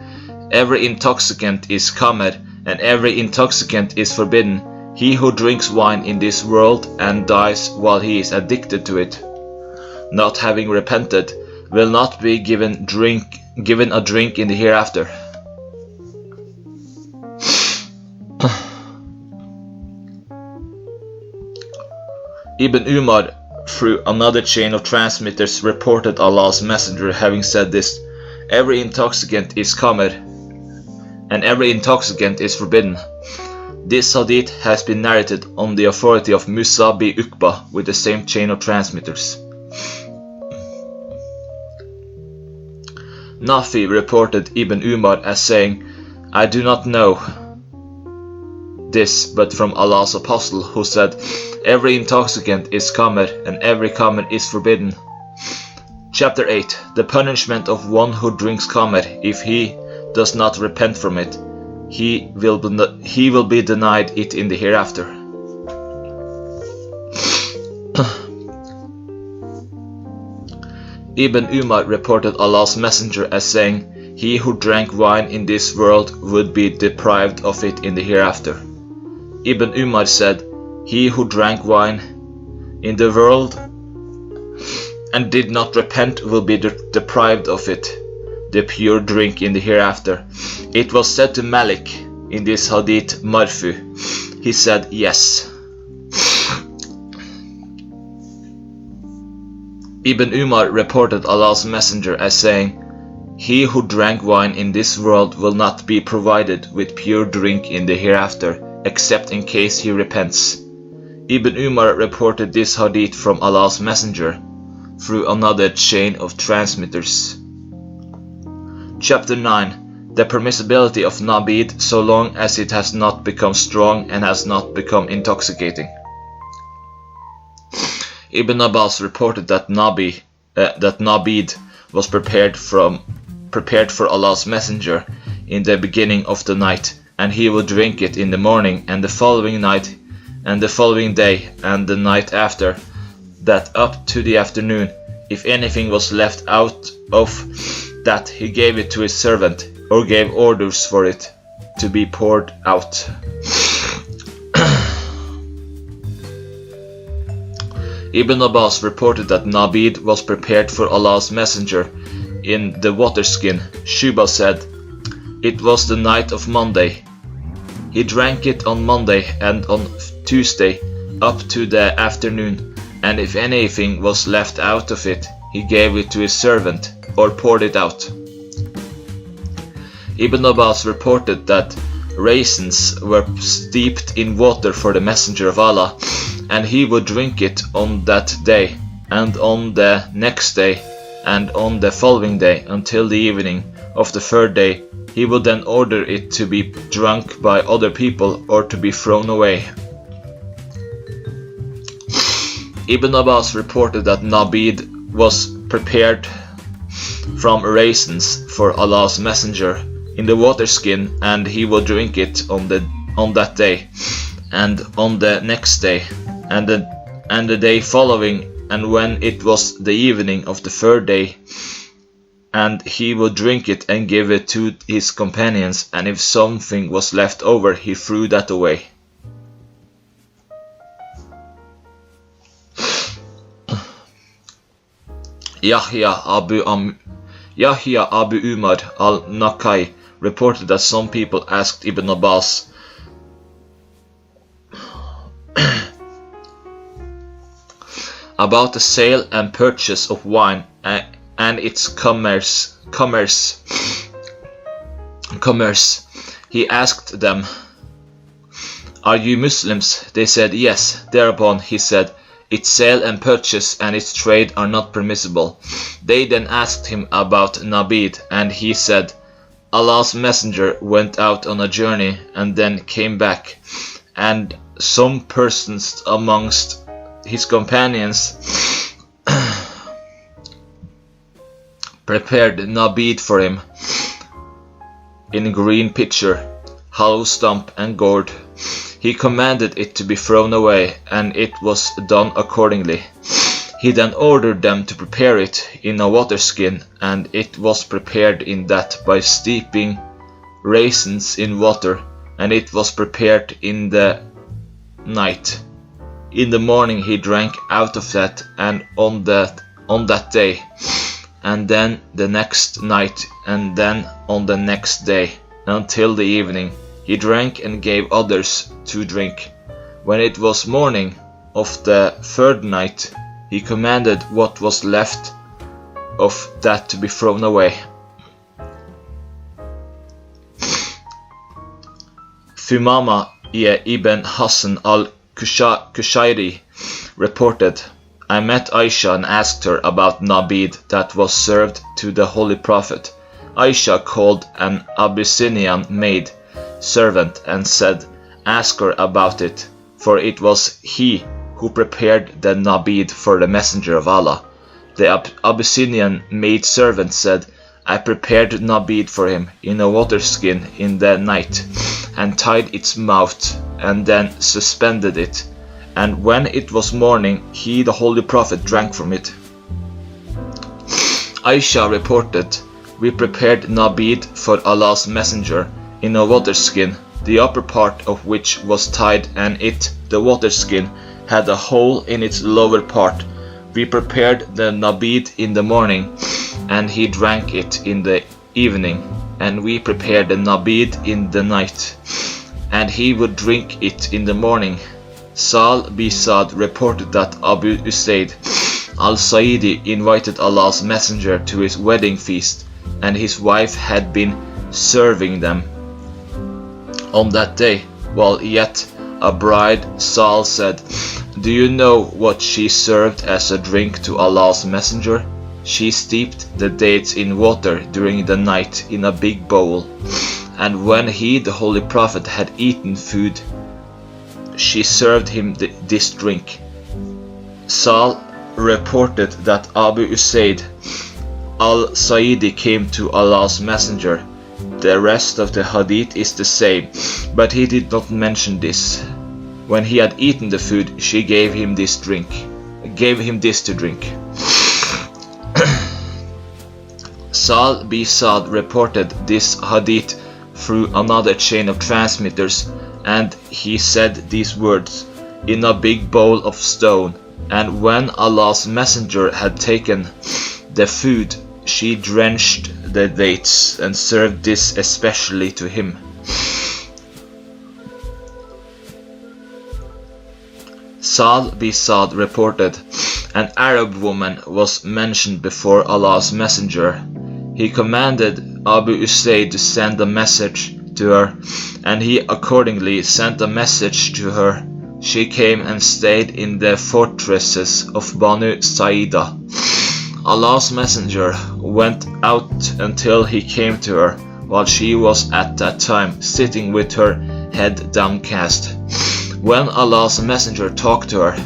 Every intoxicant is khamr, and every intoxicant is forbidden. He who drinks wine in this world and dies while he is addicted to it, not having repented, will not be given a drink in the hereafter. Ibn Umar, through another chain of transmitters, reported Allah's messenger having said this, Every intoxicant is khamr, and every intoxicant is forbidden. This hadith has been narrated on the authority of Musa bi Uqba with the same chain of transmitters. Nafi reported Ibn Umar as saying, I do not know this but from Allah's apostle, who said, Every intoxicant is khamr, and every khamr is forbidden. Chapter 8. The punishment of one who drinks khamr, if he does not repent from it, he will be denied it in the hereafter. Ibn Umar reported Allah's messenger as saying, He who drank wine in this world would be deprived of it in the hereafter. Ibn Umar said, He who drank wine in the world and did not repent will be deprived of it, the pure drink in the hereafter. It was said to Malik in this hadith marfu. He said, yes. Ibn Umar reported Allah's messenger as saying, He who drank wine in this world will not be provided with pure drink in the hereafter, except in case he repents. Ibn Umar reported this hadith from Allah's messenger through another chain of transmitters. Chapter 9. The permissibility of nabid so long as it has not become strong and has not become intoxicating. Ibn Abbas reported that nabid was prepared for Allah's messenger in the beginning of the night, and he would drink it in the morning and the following night and the following day and the night after that up to the afternoon. If anything was left out of that, he gave it to his servant or gave orders for it to be poured out. Ibn Abbas reported that nabid was prepared for Allah's messenger in the waterskin. Shuba said, it was the night of Monday. He drank it on Monday and on Tuesday up to the afternoon, and if anything was left out of it, he gave it to his servant or poured it out. Ibn Abbas reported that raisins were steeped in water for the messenger of Allah, and he would drink it on that day, and on the next day, and on the following day, until the evening of the third day. He would then order it to be drunk by other people or to be thrown away. Ibn Abbas reported that nabid was prepared from raisins for Allah's messenger in the water skin, and he would drink it on that day, and on the next day, and the day following, and when it was the evening of the third day, and he would drink it and give it to his companions, and if something was left over, he threw that away. Yahya Abu Umar al-Nakai reported that some people asked Ibn Abbas about the sale and purchase of wine and its commerce. He asked them, "Are you Muslims?" They said yes. Thereupon he said, "Its sale and purchase and its trade are not permissible." They then asked him about Nabid, and he said, "Allah's messenger went out on a journey and then came back, and some persons amongst his companions prepared Nabid for him in green pitcher, hollow stump and gourd. He commanded it to be thrown away, and it was done accordingly. He then ordered them to prepare it in a water skin, and it was prepared in that by steeping raisins in water, and it was prepared in the night. In the morning he drank out of that, and on that day, and then the next night, and then on the next day, until the evening. He drank and gave others to drink. When it was morning of the third night, he commanded what was left of that to be thrown away. Thumama ibn Hassan al-Kushairi reported, "I met Aisha and asked her about Nabid that was served to the Holy Prophet. Aisha called an Abyssinian maid servant and said, 'Ask her about it, for it was he who prepared the Nabid for the Messenger of Allah.' The Abyssinian maid servant said, 'I prepared Nabid for him in a water skin in the night, and tied its mouth, and then suspended it. And when it was morning, he, the Holy Prophet, drank from it.' Aisha reported, 'We prepared Nabid for Allah's Messenger in a water skin, the upper part of which was tied, and it, the water skin, had a hole in its lower part. We prepared the Nabid in the morning, and he drank it in the evening, and we prepared the Nabid in the night, and he would drink it in the morning.' Sal B. Sa'd reported that Abu Usaid al-Sa'idi invited Allah's Messenger to his wedding feast, and his wife had been serving them. On that day, while yet a bride, Sal said, 'Do you know what she served as a drink to Allah's Messenger? She steeped the dates in water during the night in a big bowl, and when he, the Holy Prophet, had eaten food, she served him this drink.' Sal reported that Abu Usaid al-Sa'idi came to Allah's Messenger. The rest of the hadith is the same, but he did not mention this. When he had eaten the food, she gave him this to drink. Sal B. Sa'd reported this hadith through another chain of transmitters, and he said these words, 'In a big bowl of stone, and when Allah's Messenger had taken the food, she drenched the dates and served this especially to him.' Sal B. Sa'd reported, an Arab woman was mentioned before Allah's Messenger. He commanded Abu Usaid to send a message to her, and he accordingly sent a message to her. She came and stayed in the fortresses of Banu Sa'idah. Allah's Messenger went out until he came to her, while she was at that time sitting with her head downcast. When Allah's Messenger talked to her,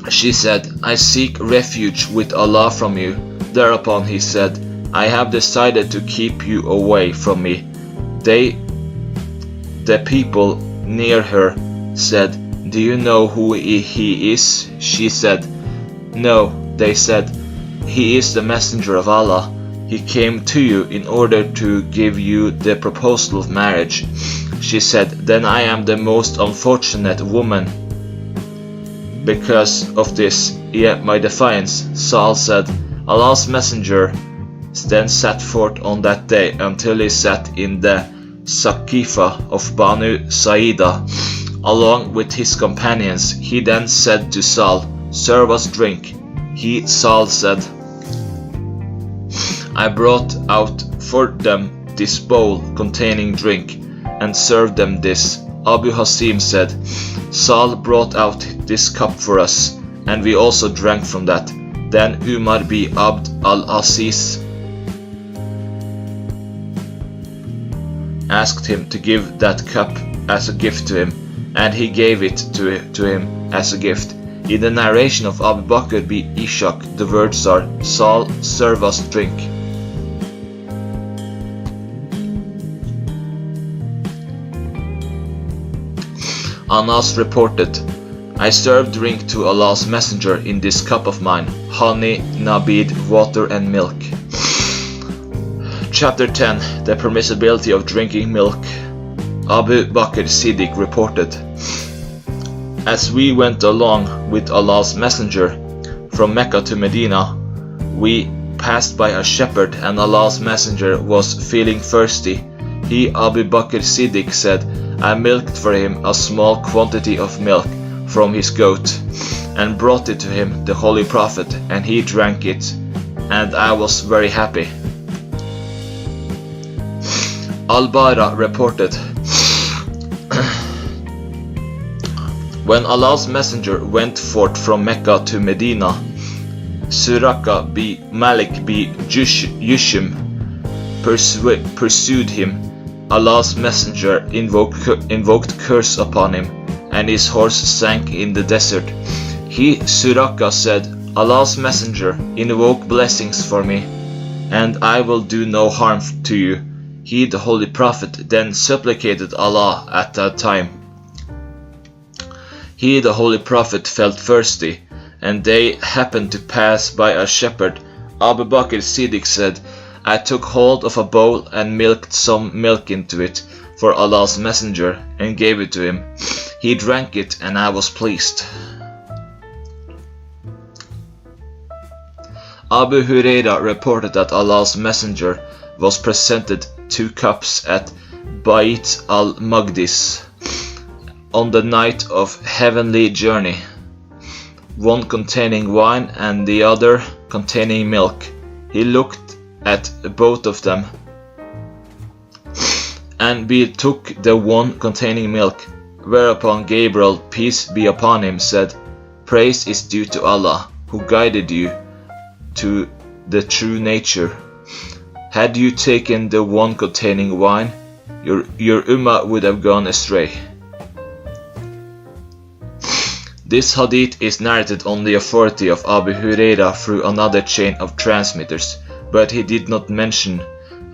she said, 'I seek refuge with Allah from you.' Thereupon he said, I have decided to keep you away from me. The people near her said, Do you know who he is? She said, No. They said, He is the messenger of Allah. He came to you in order to give you the proposal of marriage. She said, Then I am the most unfortunate woman because of this, yet my defiance. Saul said, Allah's messenger then set forth on that day until he sat in the Saqifa of Banu Saida along with his companions. He then said to Saul, Serve us drink. Saul said, I brought out for them this bowl containing drink and served them this. Abu Hasim said, Saul brought out this cup for us, and we also drank from that. Then Umar bin Abd al-Aziz asked him to give that cup as a gift to him, and he gave it to him as a gift. In the narration of Abu Bakr bin Ishaq, the words are, Saul, serve us drink. Anas reported, I served drink to Allah's messenger in this cup of mine, honey, nabid, water and milk. Chapter 10. The permissibility of drinking milk. Abu Bakr Siddiq reported, As we went along with Allah's messenger from Mecca to Medina, we passed by a shepherd and Allah's messenger was feeling thirsty. He, Abu Bakr Siddiq, said, I milked for him a small quantity of milk from his goat and brought it to him, the Holy Prophet, and he drank it, and I was very happy. Al-Bara reported, When Allah's messenger went forth from Mecca to Medina, Suraka bin Malik bin Yushim pursued him. Allah's messenger invoked curse upon him, and his horse sank in the desert. Suraka said, Allah's messenger, invoke blessings for me, and I will do no harm to you. He, the Holy Prophet, then supplicated Allah at that time. He, the Holy Prophet, felt thirsty, and they happened to pass by a shepherd. Abu Bakr Siddiq said, I took hold of a bowl and milked some milk into it for Allah's messenger and gave it to him. He drank it and I was pleased. Abu Huraira reported that Allah's messenger was presented 2 cups at Bait al-Maqdis on the night of heavenly journey, one containing wine and the other containing milk. He looked at both of them and took the one containing milk, whereupon Gabriel, peace be upon him, said, Praise is due to Allah, who guided you to the true nature. Had you taken the one containing wine, your ummah would have gone astray. This hadith is narrated on the authority of Abu Huraira through another chain of transmitters, but he did not mention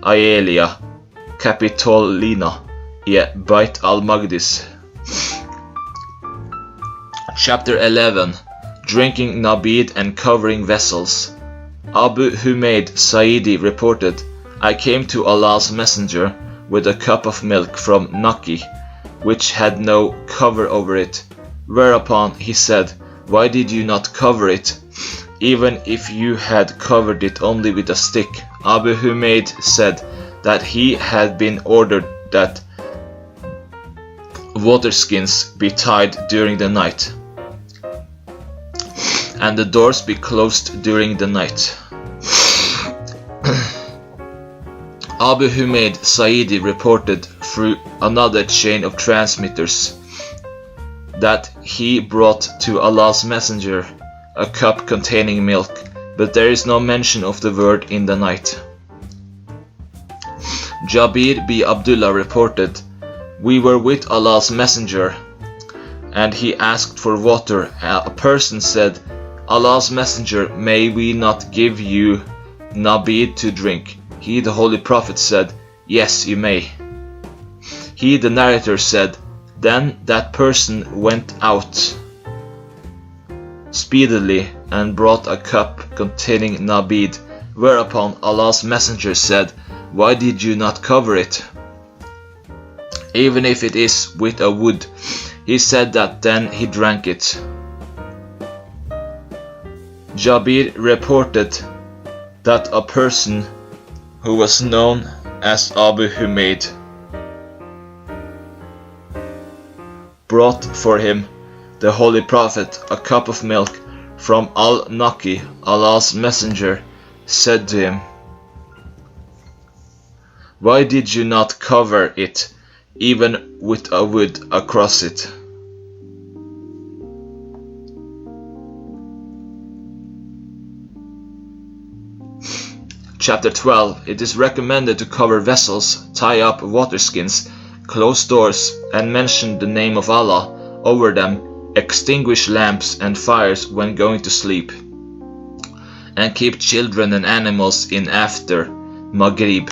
Aelia Capitolina yet Bait al-Maqdis. Chapter 11. Drinking nabid and covering vessels. Abu Humayd Sa'idi reported, I came to Allah's messenger with a cup of milk from Naki, which had no cover over it. Whereupon he said, Why did you not cover it, even if you had covered it only with a stick? Abu Humayd said that he had been ordered that waterskins be tied during the night, and the doors be closed during the night. Abu Humayd Sa'idi reported through another chain of transmitters that he brought to Allah's messenger a cup containing milk, but there is no mention of the word in the night. Jabir bin Abdullah reported, We were with Allah's messenger, and he asked for water. A person said, Allah's messenger, may we not give you Nabid to drink. He, the Holy Prophet, said, "Yes, you may." He, the narrator, said, "Then that person went out speedily and brought a cup containing Nabid, whereupon Allah's messenger said, 'Why did you not cover it, even if it is with a wood?' He said that then he drank it." Jabir reported that a person who was known as Abu Humayd brought for him, the Holy Prophet, a cup of milk from al-Naqi. Allah's messenger said to him, "Why did you not cover it, even with a wood across it?" Chapter 12. It is recommended to cover vessels, tie up water skins, close doors, and mention the name of Allah over them, extinguish lamps and fires when going to sleep, and keep children and animals in after Maghrib.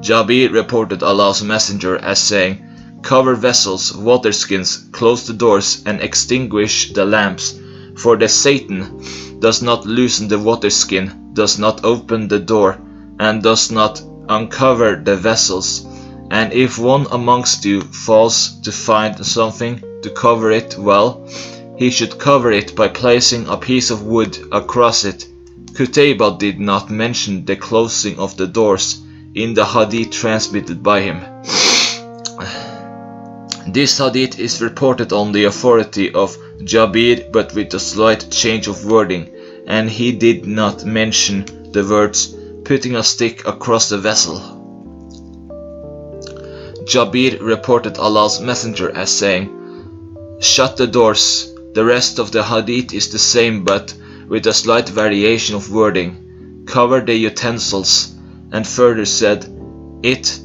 Jabir reported Allah's messenger as saying, "Cover vessels, water skins, close the doors, and extinguish the lamps, for the Satan does not loosen the water skin, does not open the door, and does not uncover the vessels. And if one amongst you falls to find something to cover it well, he should cover it by placing a piece of wood across it." Qutayba did not mention the closing of the doors in the hadith transmitted by him. This hadith is reported on the authority of Jabir, but with a slight change of wording, and he did not mention the words "putting a stick across the vessel." Jabir reported Allah's messenger as saying, "Shut the doors." The rest of the hadith is the same, but with a slight variation of wording. "Cover the utensils," and further said,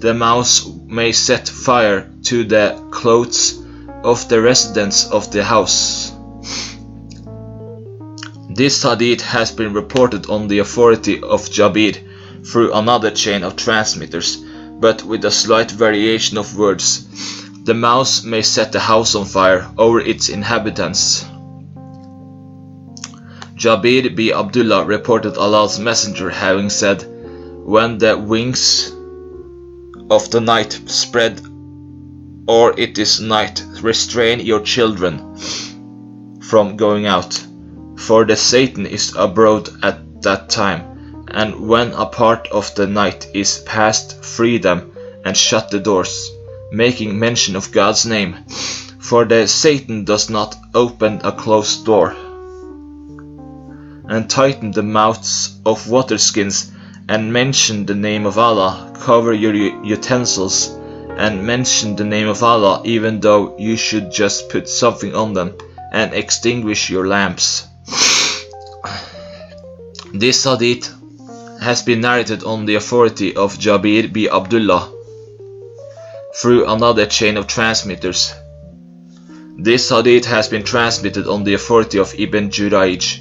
the mouse may set fire to the clothes of the residents of the house." This hadith has been reported on the authority of Jabir through another chain of transmitters, but with a slight variation of words. The mouse may set the house on fire over its inhabitants. Jabir bin Abdullah reported Allah's messenger having said, "When the wings of the night spread, or it is night, restrain your children from going out, for the Satan is abroad at that time, and when a part of the night is past, free them and shut the doors, making mention of God's name, for the Satan does not open a closed door. And tighten the mouths of water skins, and mention the name of Allah. Cover your utensils, and mention the name of Allah, even though you should just put something on them, and extinguish your lamps." This hadith has been narrated on the authority of Jabir bin Abdullah through another chain of transmitters. This hadith has been transmitted on the authority of Ibn Jurayj.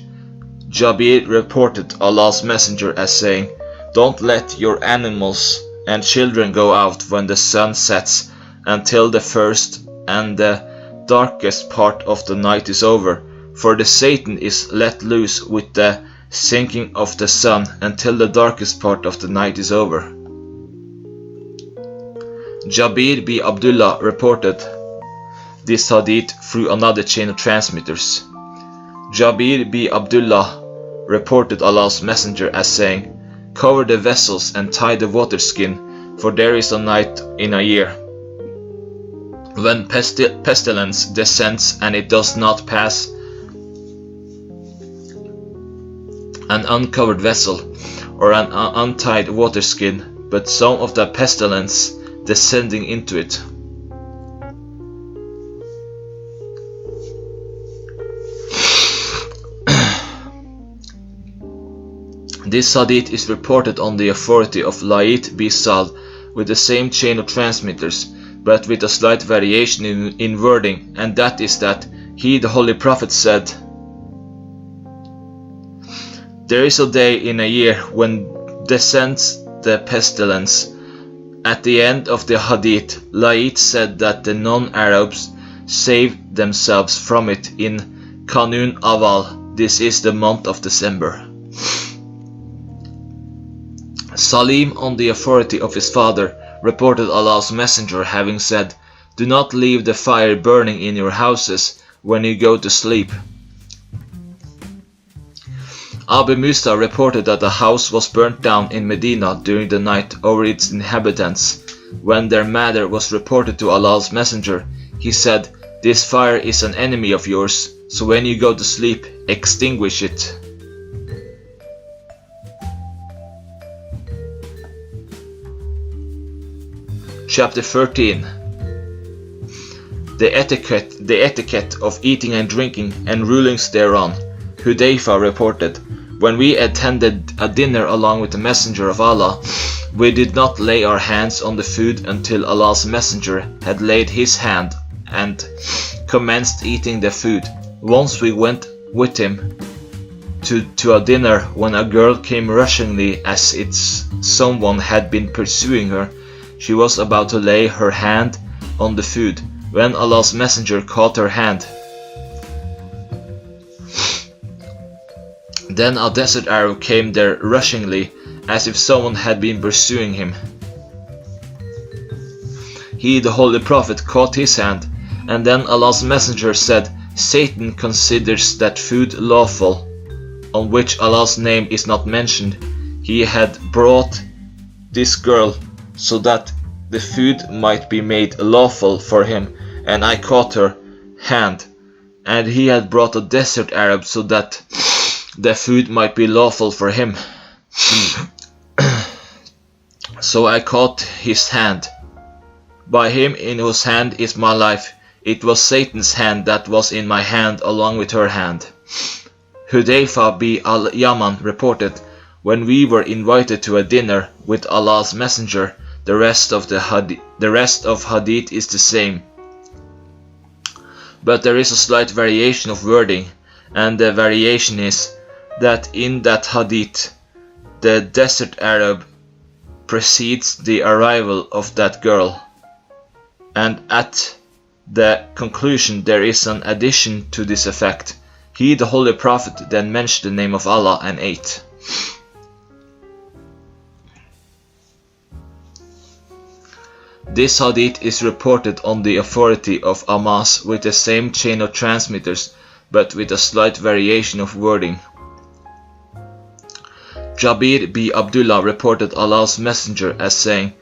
Jabir reported Allah's messenger as saying, "Don't let your animals and children go out when the sun sets until the first and the darkest part of the night is over, for the Satan is let loose with the sinking of the sun until the darkest part of the night is over." Jabir bin Abdullah reported this hadith through another chain of transmitters. Jabir bin Abdullah reported Allah's messenger as saying, "Cover the vessels and tie the water skin, for there is a night in a year when pestilence descends, and it does not pass an uncovered vessel or an untied water skin, but some of the pestilence descending into it." This hadith is reported on the authority of Layth bin Sa'd with the same chain of transmitters, but with a slight variation in wording, and that is that he, the Holy Prophet, said, "There is a day in a year when descends the pestilence. At the end of the hadith, Laith said that the non-Arabs saved themselves from it in Kanun Awal. This is the month of December. Salim, on the authority of his father, reported Allah's Messenger having said, "Do not leave the fire burning in your houses when you go to sleep." Abu Musa reported that a house was burnt down in Medina during the night over its inhabitants. When their matter was reported to Allah's Messenger, he said, "This fire is an enemy of yours, so when you go to sleep, extinguish it." Chapter 13. The etiquette of eating and drinking and rulings thereon. Hudayfa reported, "When we attended a dinner along with the Messenger of Allah, we did not lay our hands on the food until Allah's Messenger had laid his hand and commenced eating the food. Once we went with him to a dinner when a girl came rushingly as if someone had been pursuing her. She was about to lay her hand on the food when Allah's Messenger caught her hand. Then a desert Arab came there rushingly, as if someone had been pursuing him. He, the Holy Prophet, caught his hand, and then Allah's Messenger said, "Satan considers that food lawful, on which Allah's name is not mentioned. He had brought this girl so that the food might be made lawful for him, and I caught her hand, and he had brought a desert Arab so that the food might be lawful for him. So I caught his hand. By him in whose hand is my life, it was Satan's hand that was in my hand along with her hand." Hudayfa bin al-Yaman reported, "When we were invited to a dinner with Allah's Messenger, the rest of hadith is the same, but there is a slight variation of wording, and the variation is that in that hadith, the desert Arab precedes the arrival of that girl, and at the conclusion there is an addition to this effect. He, the Holy Prophet, then mentioned the name of Allah and ate." This hadith is reported on the authority of Amas with the same chain of transmitters, but with a slight variation of wording. Jabir bin Abdullah reported Allah's Messenger as saying,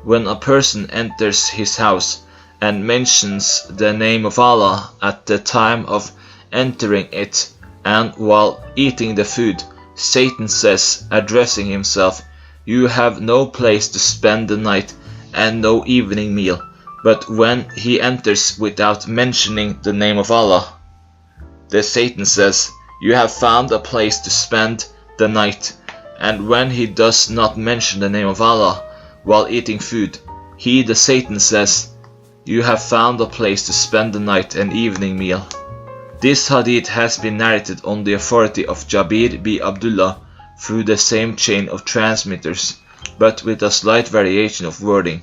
"When a person enters his house and mentions the name of Allah at the time of entering it and while eating the food, Satan says, addressing himself, 'You have no place to spend the night and no evening meal.' But when he enters without mentioning the name of Allah, the Satan says, 'You have found a place to spend the night.' And when he does not mention the name of Allah while eating food, he, the Satan, says, 'You have found a place to spend the night and evening meal.' This hadith has been narrated on the authority of Jabir bin Abdullah through the same chain of transmitters, but with a slight variation of wording.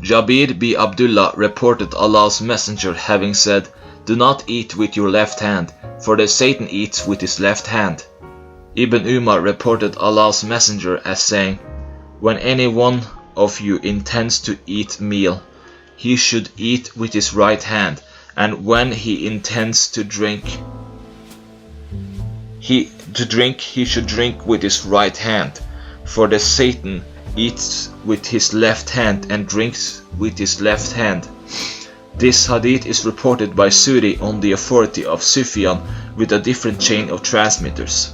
Jabir bin Abdullah reported Allah's Messenger having said, "Do not eat with your left hand, for the Satan eats with his left hand." Ibn Umar reported Allah's Messenger as saying, "When any one of you intends to eat meal, he should eat with his right hand, and when he intends to drink, he should drink with his right hand, for the Satan eats with his left hand and drinks with his left hand." This hadith is reported by Suri on the authority of Sufyan with a different chain of transmitters.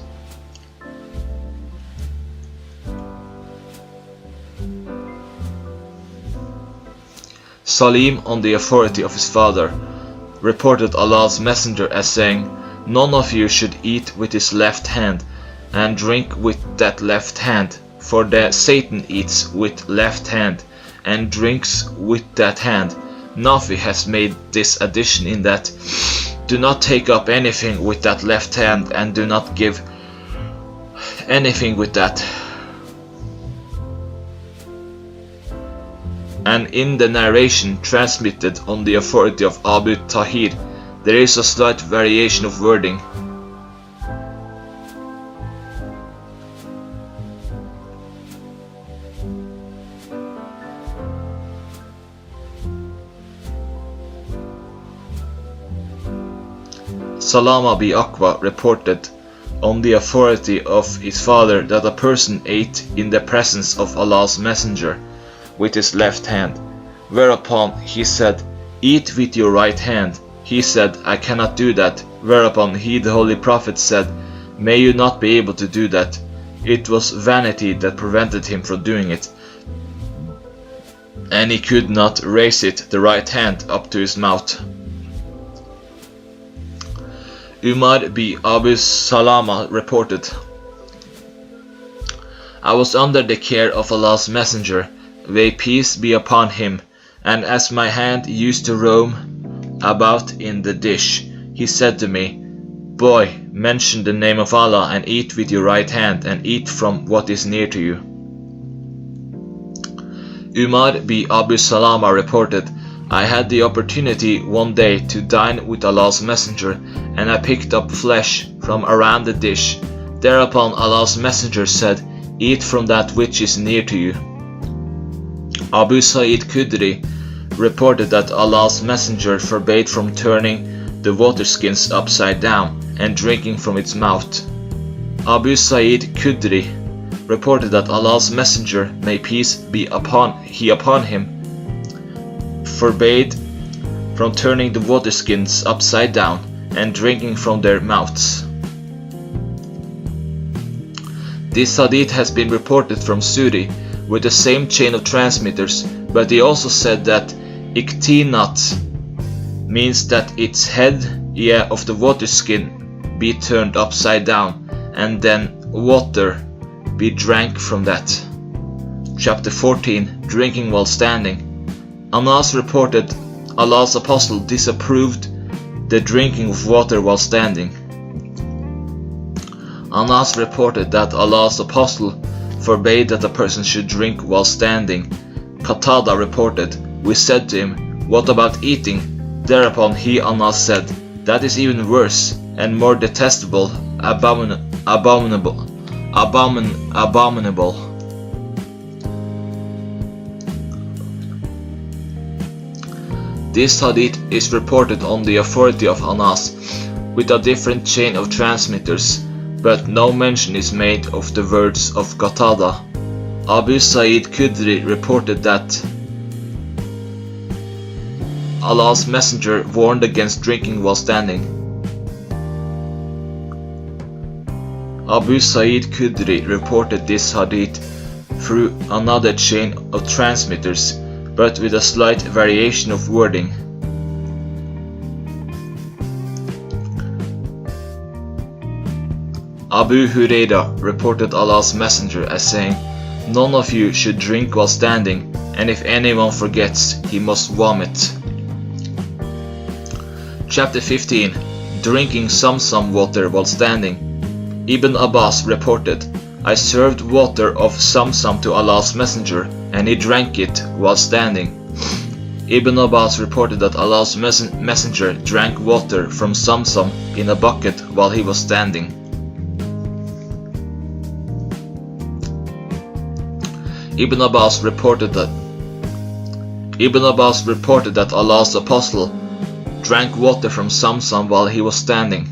Salim, on the authority of his father, reported Allah's Messenger as saying, "None of you should eat with his left hand and drink with that left hand, for the Satan eats with left hand and drinks with that hand." Nafi has made this addition in that, "Do not take up anything with that left hand and do not give anything with that. And in the narration transmitted on the authority of Abu Tahir, there is a slight variation of wording. Salama bi Aqwa reported on the authority of his father that a person ate in the presence of Allah's messenger with his left hand, whereupon he said, "Eat with your right hand." He said, "I cannot do that," whereupon he, the Holy Prophet, said, "May you not be able to do that." It was vanity that prevented him from doing it, and he could not raise it, the right hand, up to his mouth. Umar bin Abu Salama reported, "I was under the care of Allah's messenger, may peace be upon him, and as my hand used to roam about in the dish, he said to me, 'Boy, mention the name of Allah and eat with your right hand, and eat from what is near to you.'" Umar bin Abu Salama reported, "I had the opportunity one day to dine with Allah's messenger, and I picked up flesh from around the dish. Thereupon Allah's messenger said, 'Eat from that which is near to you.'" Abu Sa'id Khudri reported that Allah's messenger forbade from turning the water skins upside down and drinking from its mouth. Abu Sa'id Khudri reported that Allah's messenger, may peace be upon him, forbade from turning the water skins upside down and drinking from their mouths. This hadith has been reported from Suri with the same chain of transmitters, but he also said that iktinat means that its head of the water skin be turned upside down and then water be drank from that. Chapter 14, Drinking while standing. Anas reported Allah's apostle disapproved the drinking of water while standing. Anas reported that Allah's apostle forbade that a person should drink while standing. Qatada reported, "We said to him, 'What about eating?' Thereupon he, Anas, said, 'That is even worse and more detestable, abominable. This hadith is reported on the authority of Anas with a different chain of transmitters, but no mention is made of the words of Qatada. Abu Sa'id Khudri reported that Allah's messenger warned against drinking while standing. Abu Sa'id Khudri reported this hadith through another chain of transmitters, but with a slight variation of wording. Abu Huraira reported Allah's messenger as saying, "None of you should drink while standing, and if anyone forgets, he must vomit." Chapter 15, Drinking Zamzam water while standing. Ibn Abbas reported, "I served water of Zamzam to Allah's messenger, and he drank it while standing." Ibn Abbas reported that Allah's messenger drank water from Zamzam in a bucket while he was standing. Ibn Abbas reported that Allah's apostle drank water from Zamzam while he was standing.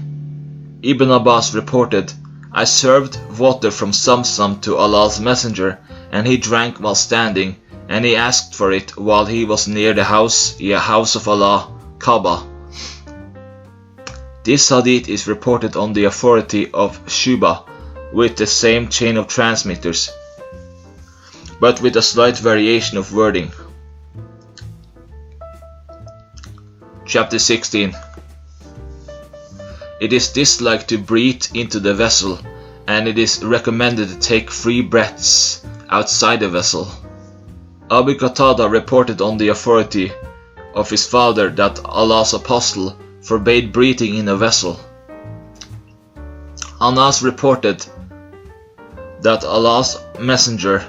Ibn Abbas reported, "I served water from Zamzam to Allah's messenger, and he drank while standing, and he asked for it while he was near the house of Allah, Kaaba." This hadith is reported on the authority of Shuba with the same chain of transmitters, but with a slight variation of wording. Chapter 16. It is disliked to breathe into the vessel, and it is recommended to take 3 breaths outside the vessel. Abu Qatada reported on the authority of his father that Allah's apostle forbade breathing in a vessel. Anas reported that Allah's messenger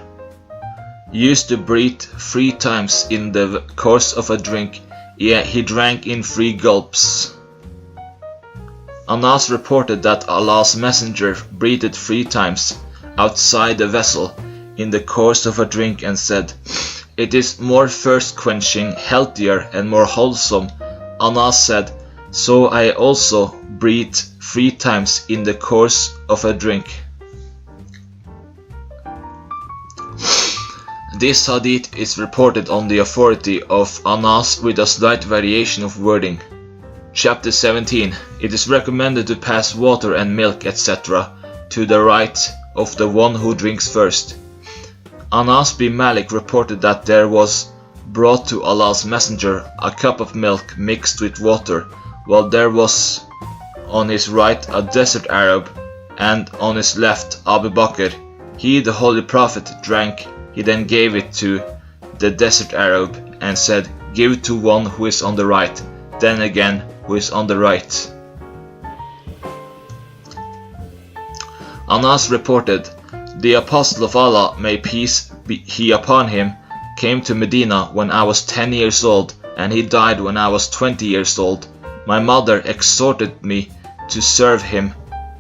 used to breathe 3 times in the course of a drink. Yeah, he drank in 3 gulps. Anas reported that Allah's messenger breathed 3 times outside the vessel in the course of a drink and said, "It is more thirst-quenching, healthier and more wholesome." Anas said, "So I also breathed 3 times in the course of a drink." This hadith is reported on the authority of Anas with a slight variation of wording. Chapter 17. It is recommended to pass water and milk, etc. to the right of the one who drinks first. Anas bin Malik reported that there was brought to Allah's messenger a cup of milk mixed with water, while there was on his right a desert Arab, and on his left Abu Bakr. He, the Holy Prophet, drank. He then gave it to the desert Arab and said, "Give it to one who is on the right," then again, "who is on the right." Anas reported, "The Apostle of Allah, may peace be upon him, came to Medina when I was 10 years old, and he died when I was 20 years old. My mother exhorted me to serve him.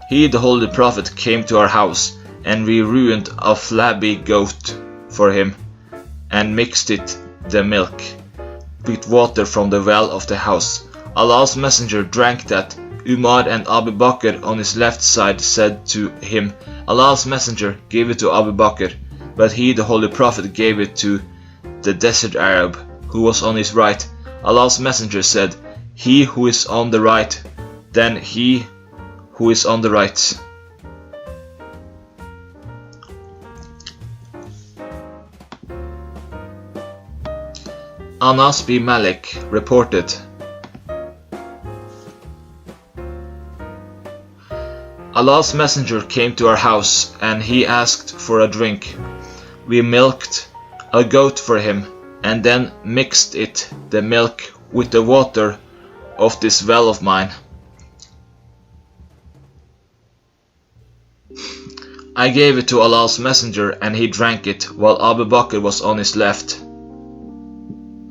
He, the Holy Prophet, came to our house, and we ruined a flabby goat for him, and mixed the milk with water from the well of the house. Allah's messenger drank that. Umar and Abu Bakr on his left side said to him, Allah's messenger, give it to Abu Bakr. But he, the Holy Prophet, gave it to the desert Arab, who was on his right. Allah's messenger said, he who is on the right, then he who is on the right. Anas bin Malik reported, Allah's messenger came to our house and he asked for a drink. We milked a goat for him and then mixed the milk with the water of this well of mine. I gave it to Allah's messenger and he drank it while Abu Bakr was on his left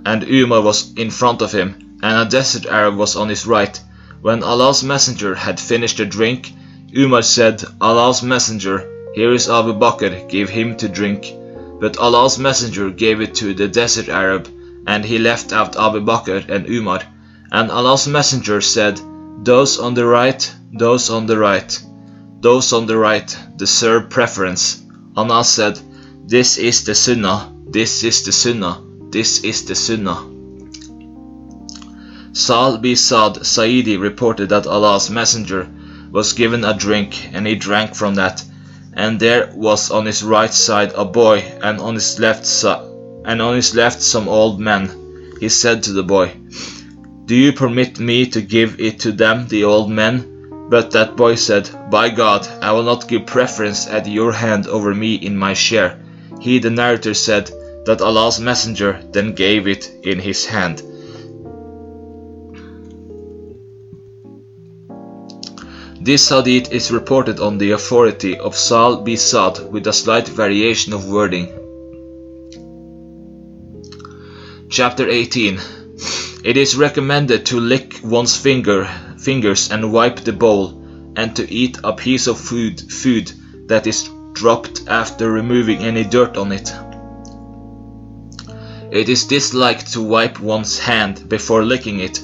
and Umar was in front of him and a desert Arab was on his right. When Allah's messenger had finished the drink, Umar said, Allah's messenger, here is Abu Bakr, give him to drink. But Allah's messenger gave it to the desert Arab and he left out Abu Bakr and Umar. And Allah's messenger said, those on the right, those on the right, those on the right, deserve preference. Anas said, this is the sunnah, this is the sunnah, this is the sunnah. Sa'al bin Sa'idi reported that Allah's messenger was given a drink and he drank from that, and there was on his right side a boy and on his left some old men. He said to the boy, do you permit me to give it to them, the old men? But that boy said, by God, I will not give preference at your hand over me in my share. He, the narrator, said that Allah's messenger then gave it in his hand. This hadith is reported on the authority of Sa'al bin Sa'd with a slight variation of wording. Chapter 18. It is recommended to lick one's fingers and wipe the bowl, and to eat a piece of food that is dropped after removing any dirt on it. It is disliked to wipe one's hand before licking it,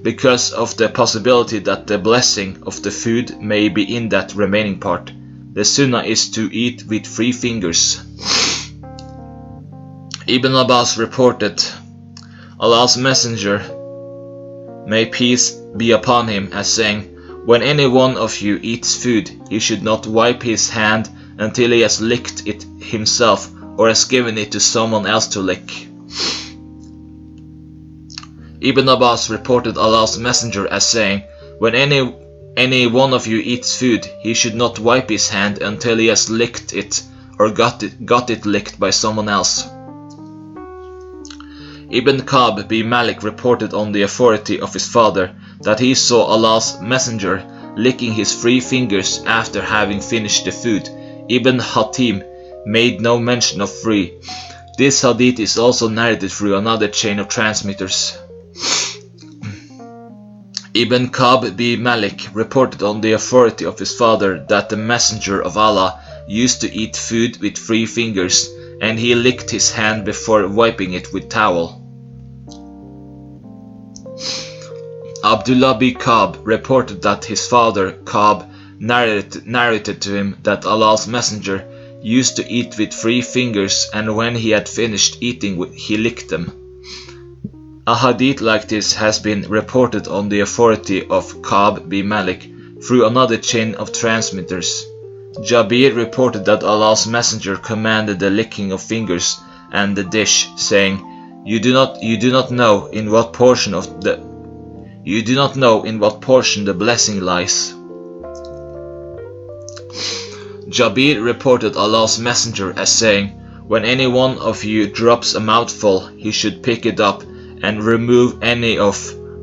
because of the possibility that the blessing of the food may be in that remaining part. The sunnah is to eat with 3 fingers. Ibn Abbas reported, Allah's messenger, may peace be upon him, as saying, when any one of you eats food, he should not wipe his hand until he has licked it himself or has given it to someone else to lick. Ibn Abbas reported Allah's messenger as saying, when any one of you eats food, he should not wipe his hand until he has licked it or got it licked by someone else. Ibn Ka'b bin Malik reported on the authority of his father that he saw Allah's messenger licking his 3 fingers after having finished the food. Ibn Hatim made no mention of 3. This hadith is also narrated through another chain of transmitters. Ibn Ka'b bin Malik reported on the authority of his father that the Messenger of Allah used to eat food with 3 fingers, and he licked his hand before wiping it with towel. Abdullah bin Ka'b reported that his father, Ka'b, narrated to him that Allah's Messenger used to eat with 3 fingers, and when he had finished eating, he licked them. A hadith like this has been reported on the authority of Ka'b bin Malik through another chain of transmitters. Jabir reported that Allah's Messenger commanded the licking of fingers and the dish, saying, You do not know in what portion the blessing lies. Jabir reported Allah's Messenger as saying, When any one of you drops a mouthful, he should pick it up and remove any of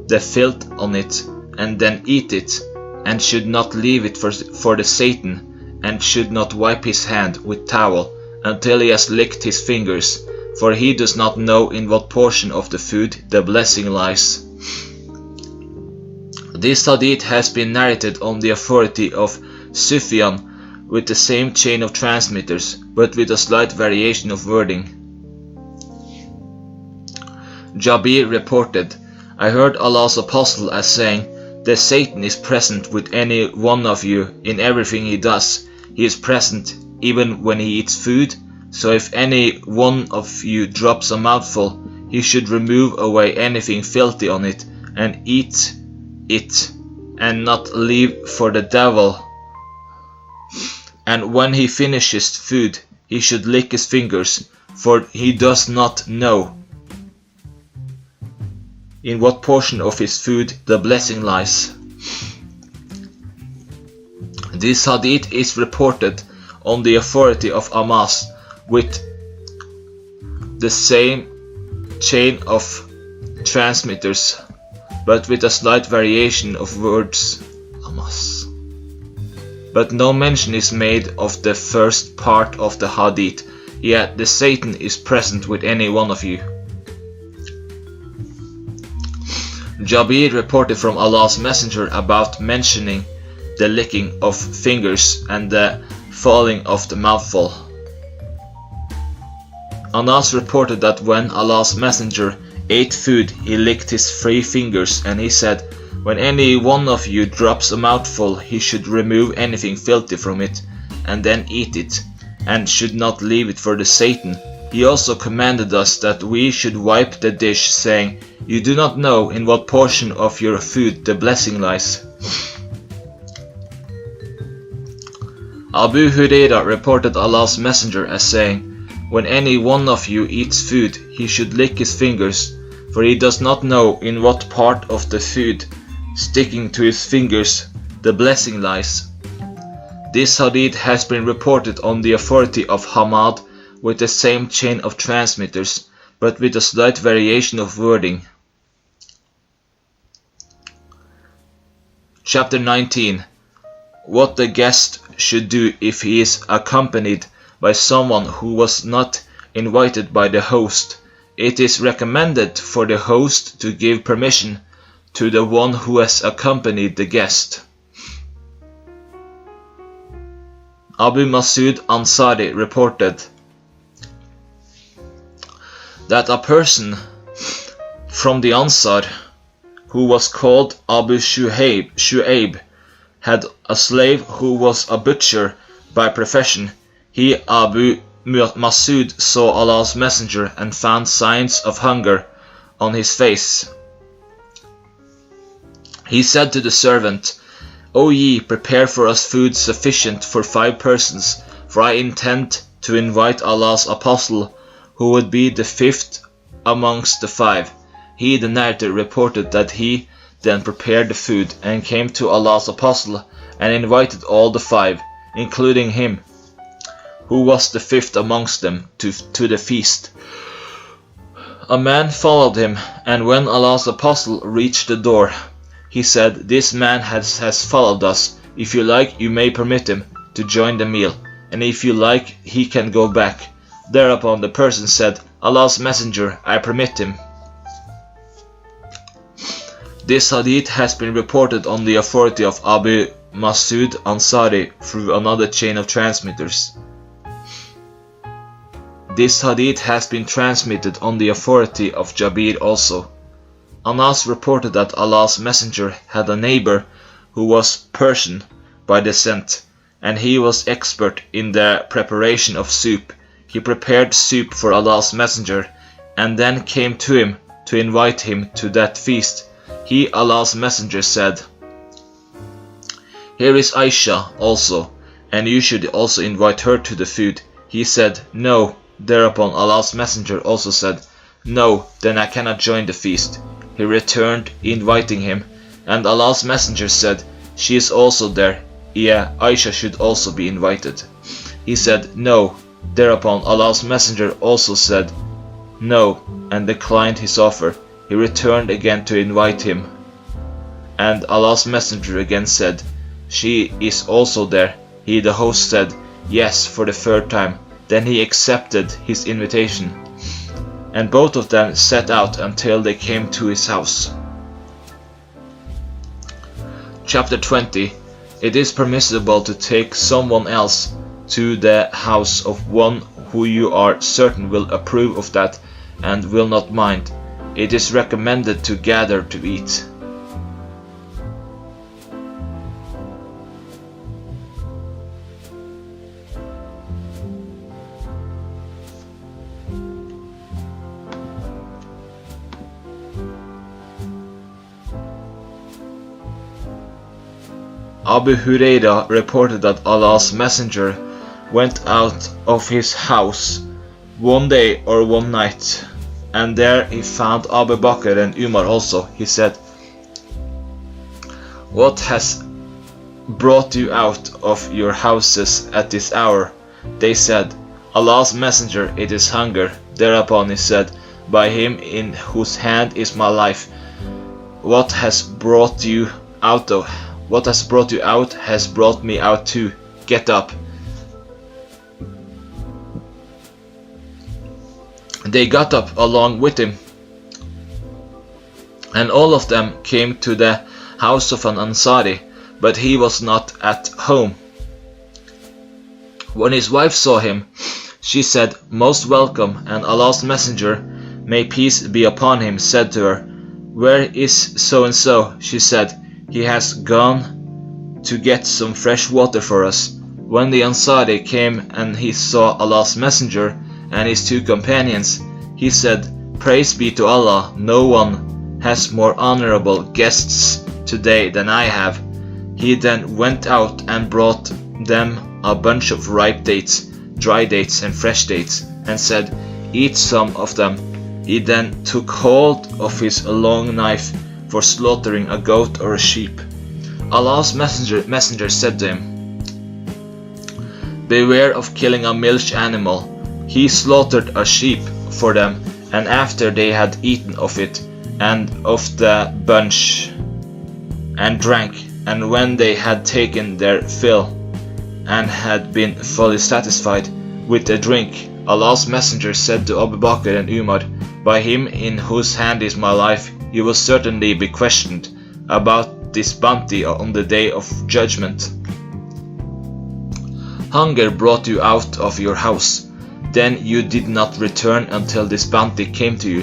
the filth on it, and then eat it, and should not leave it for the Satan, and should not wipe his hand with towel until he has licked his fingers, for he does not know in what portion of the food the blessing lies. This hadith has been narrated on the authority of Sufyan with the same chain of transmitters, but with a slight variation of wording. Jabir reported, I heard Allah's Apostle as saying, The Satan is present with any one of you in everything he does. He is present even when he eats food, so if any one of you drops a mouthful, he should remove away anything filthy on it and eat it, and not leave for the devil. And when he finishes food, he should lick his fingers, for he does not know in what portion of his food the blessing lies. This hadith is reported on the authority of Amas with the same chain of transmitters, but with a slight variation of words. Amas. But no mention is made of the first part of the hadith, yet the Satan is present with any one of you. Jabir reported from Allah's Messenger about mentioning the licking of fingers and the falling of the mouthful. Anas reported that when Allah's Messenger ate food, he licked his 3 fingers, and he said, When any one of you drops a mouthful, he should remove anything filthy from it, and then eat it, and should not leave it for the Satan. He also commanded us that we should wipe the dish, saying, You do not know in what portion of your food the blessing lies. Abu Hurairah reported Allah's Messenger as saying, When any one of you eats food, he should lick his fingers, for he does not know in what part of the food sticking to his fingers the blessing lies. This hadith has been reported on the authority of Hamad with the same chain of transmitters, but with a slight variation of wording. Chapter 19. What the guest should do if he is accompanied by someone who was not invited by the host. It is recommended for the host to give permission to the one who has accompanied the guest. Abu Masud Ansari reported that a person from the Ansar who was called Abu Shu'aib had a slave who was a butcher by profession. He, Abu Masud, saw Allah's Messenger and found signs of hunger on his face. He said to the servant, O ye, prepare for us food sufficient for 5 persons, for I intend to invite Allah's Apostle, who would be the 5th amongst the 5. He, the narrator, reported that he then prepared the food and came to Allah's Apostle and invited all the 5, including him, who was the 5th amongst them, to the feast. A man followed him, and when Allah's Apostle reached the door, he said, This man has followed us. If you like, you may permit him to join the meal. and if you like, he can go back. Thereupon the person said, Allah's Messenger, I permit him. This hadith has been reported on the authority of Abu Masud Ansari through another chain of transmitters. This hadith has been transmitted on the authority of Jabir also. Anas reported that Allah's Messenger had a neighbor who was Persian by descent, and he was expert in the preparation of soup. He prepared soup for Allah's Messenger, and then came to him to invite him to that feast. He, Allah's Messenger, said, Here is Aisha also, and you should also invite her to the food. He said, No. Thereupon Allah's Messenger also said, No, then I cannot join the feast. He returned, inviting him, and Allah's Messenger said, She is also there. Yeah, Aisha should also be invited. He said, No. Thereupon Allah's Messenger also said, No, and declined his offer. He returned again to invite him, and Allah's Messenger again said, She is also there. He, the host, said, Yes, for the third time. Then he accepted his invitation, and both of them set out until they came to his house. Chapter 20. It is permissible to take someone else to the house of one who you are certain will approve of that and will not mind. It is recommended to gather to eat. Abu Huraira reported that Allah's Messenger went out of his house one day or one night, and there he found Abu Bakr and Umar also. He said, What has brought you out of your houses at this hour? They said, Allah's Messenger, it is hunger. Thereupon he said, By him in whose hand is my life, what has brought you out has brought me out too. Get up. They got up along with him, and all of them came to the house of an Ansari, but he was not at home. When his wife saw him, she said, Most welcome, and Allah's Messenger, may peace be upon him, said to her, Where is so-and-so? She said, He has gone to get some fresh water for us. When the Ansari came and he saw Allah's Messenger and his two companions, he said, Praise be to Allah, no one has more honorable guests today than I have. He then went out and brought them a bunch of ripe dates, dry dates and fresh dates, and said, Eat some of them. He then took hold of his long knife for slaughtering a goat or a sheep. Allah's messenger said to him, Beware of killing a milch animal. He slaughtered a sheep for them, and after they had eaten of it and of the bunch, and drank, and when they had taken their fill and had been fully satisfied with the drink, Allah's Messenger said to Abu Bakr and Umar, By him in whose hand is my life, you will certainly be questioned about this bounty on the day of judgment. Hunger brought you out of your house. Then you did not return until this bounty came to you.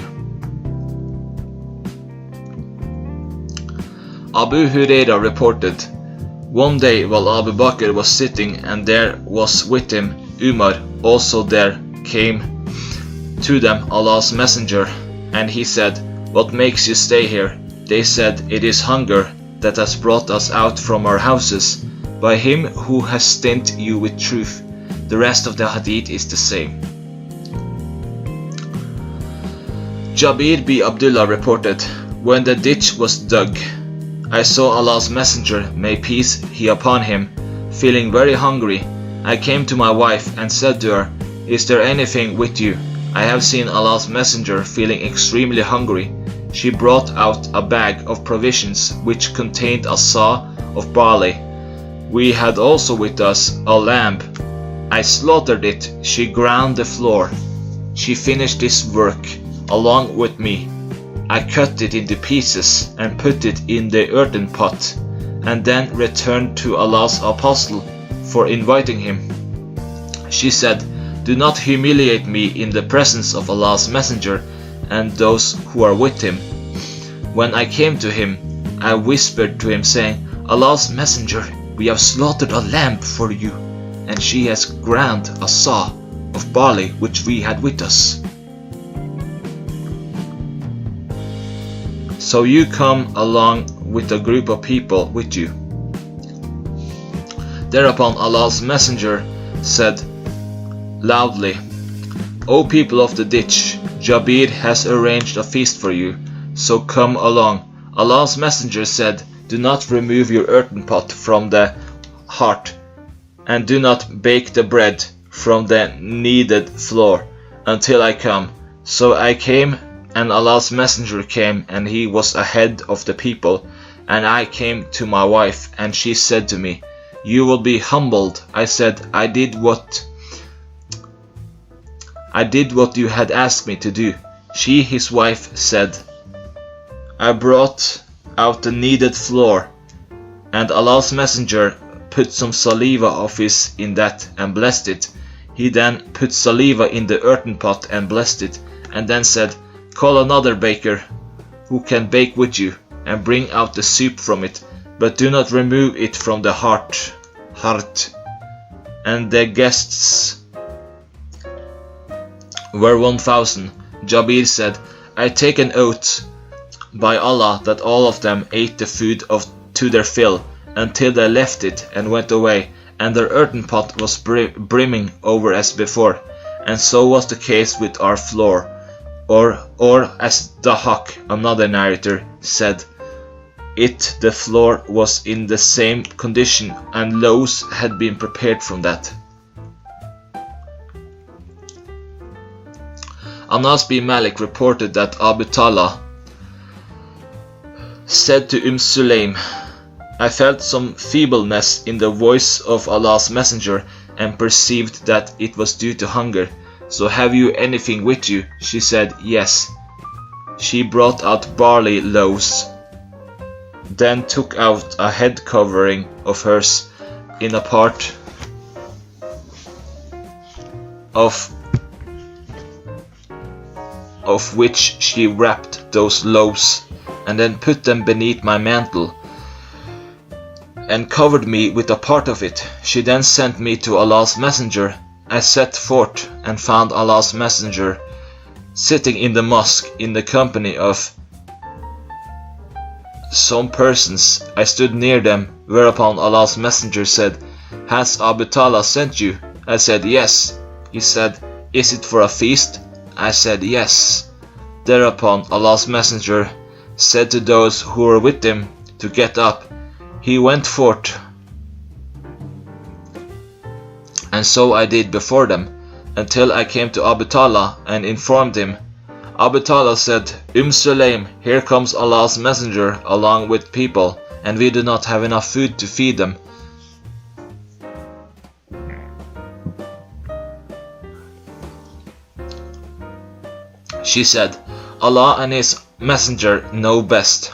Abu Huraira reported, One day while Abu Bakr was sitting and there was with him Umar, also there came to them Allah's Messenger, and he said, What makes you stay here? They said, It is hunger that has brought us out from our houses, by him who has stint you with truth. The rest of the hadith is the same. Jabir bin Abdullah reported, When the ditch was dug, I saw Allah's Messenger, may peace be upon him, feeling very hungry. I came to my wife and said to her, Is there anything with you? I have seen Allah's Messenger feeling extremely hungry. She brought out a bag of provisions which contained a saw of barley. We had also with us a lamb I slaughtered it. She ground the floor. She finished this work along with me. I cut it into pieces and put it in the earthen pot, and then returned to Allah's apostle for inviting him. She said, "Do not humiliate me in the presence of Allah's messenger and those who are with him." When I came to him, I whispered to him, saying, "Allah's messenger, we have slaughtered a lamb for you, and she has ground a saw of barley which we had with us. So you come along with a group of people with you." Thereupon Allah's messenger said loudly, "O people of the ditch, Jabir has arranged a feast for you, so come along." Allah's messenger said, "Do not remove your earthen pot from the hearth, and do not bake the bread from the kneaded flour until I come." So I came, and Allah's messenger came, and he was ahead of the people. And I came to my wife, and she said to me, "You will be humbled." I said, I did what you had asked me to do." She, his wife, said, "I brought out the kneaded flour, and Allah's messenger put some saliva of his in that and blessed it. He then put saliva in the earthen pot and blessed it, and then said, 'Call another baker who can bake with you, and bring out the soup from it, but do not remove it from the hearth.' And the guests were 1,000. Jabir said, "I take an oath by Allah that all of them ate the food to their fill, until they left it and went away, and their earthen pot was brimming over as before. And so was the case with our flour." Or as Dahak, another narrator, said, the flour was in the same condition, and loaves had been prepared from that. Anas bin Malik reported that Abu Talha said to Sulaym, "I felt some feebleness in the voice of Allah's messenger, and perceived that it was due to hunger. So have you anything with you?" She said, "Yes." She brought out barley loaves, then took out a head covering of hers in a part of which she wrapped those loaves, and then put them beneath my mantle, and covered me with a part of it. She then sent me to Allah's messenger. I set forth and found Allah's messenger sitting in the mosque in the company of some persons. I stood near them, whereupon Allah's messenger said, "Has Abu Talha sent you?" I said, "Yes." He said, "Is it for a feast?" I said, "Yes." Thereupon Allah's messenger said to those who were with him to get up. He went forth, and so I did before them, until I came to Abu Talha and informed him. Abu Talha said, Sulaym, here comes Allah's messenger along with people, and we do not have enough food to feed them." She said, "Allah and his messenger know best."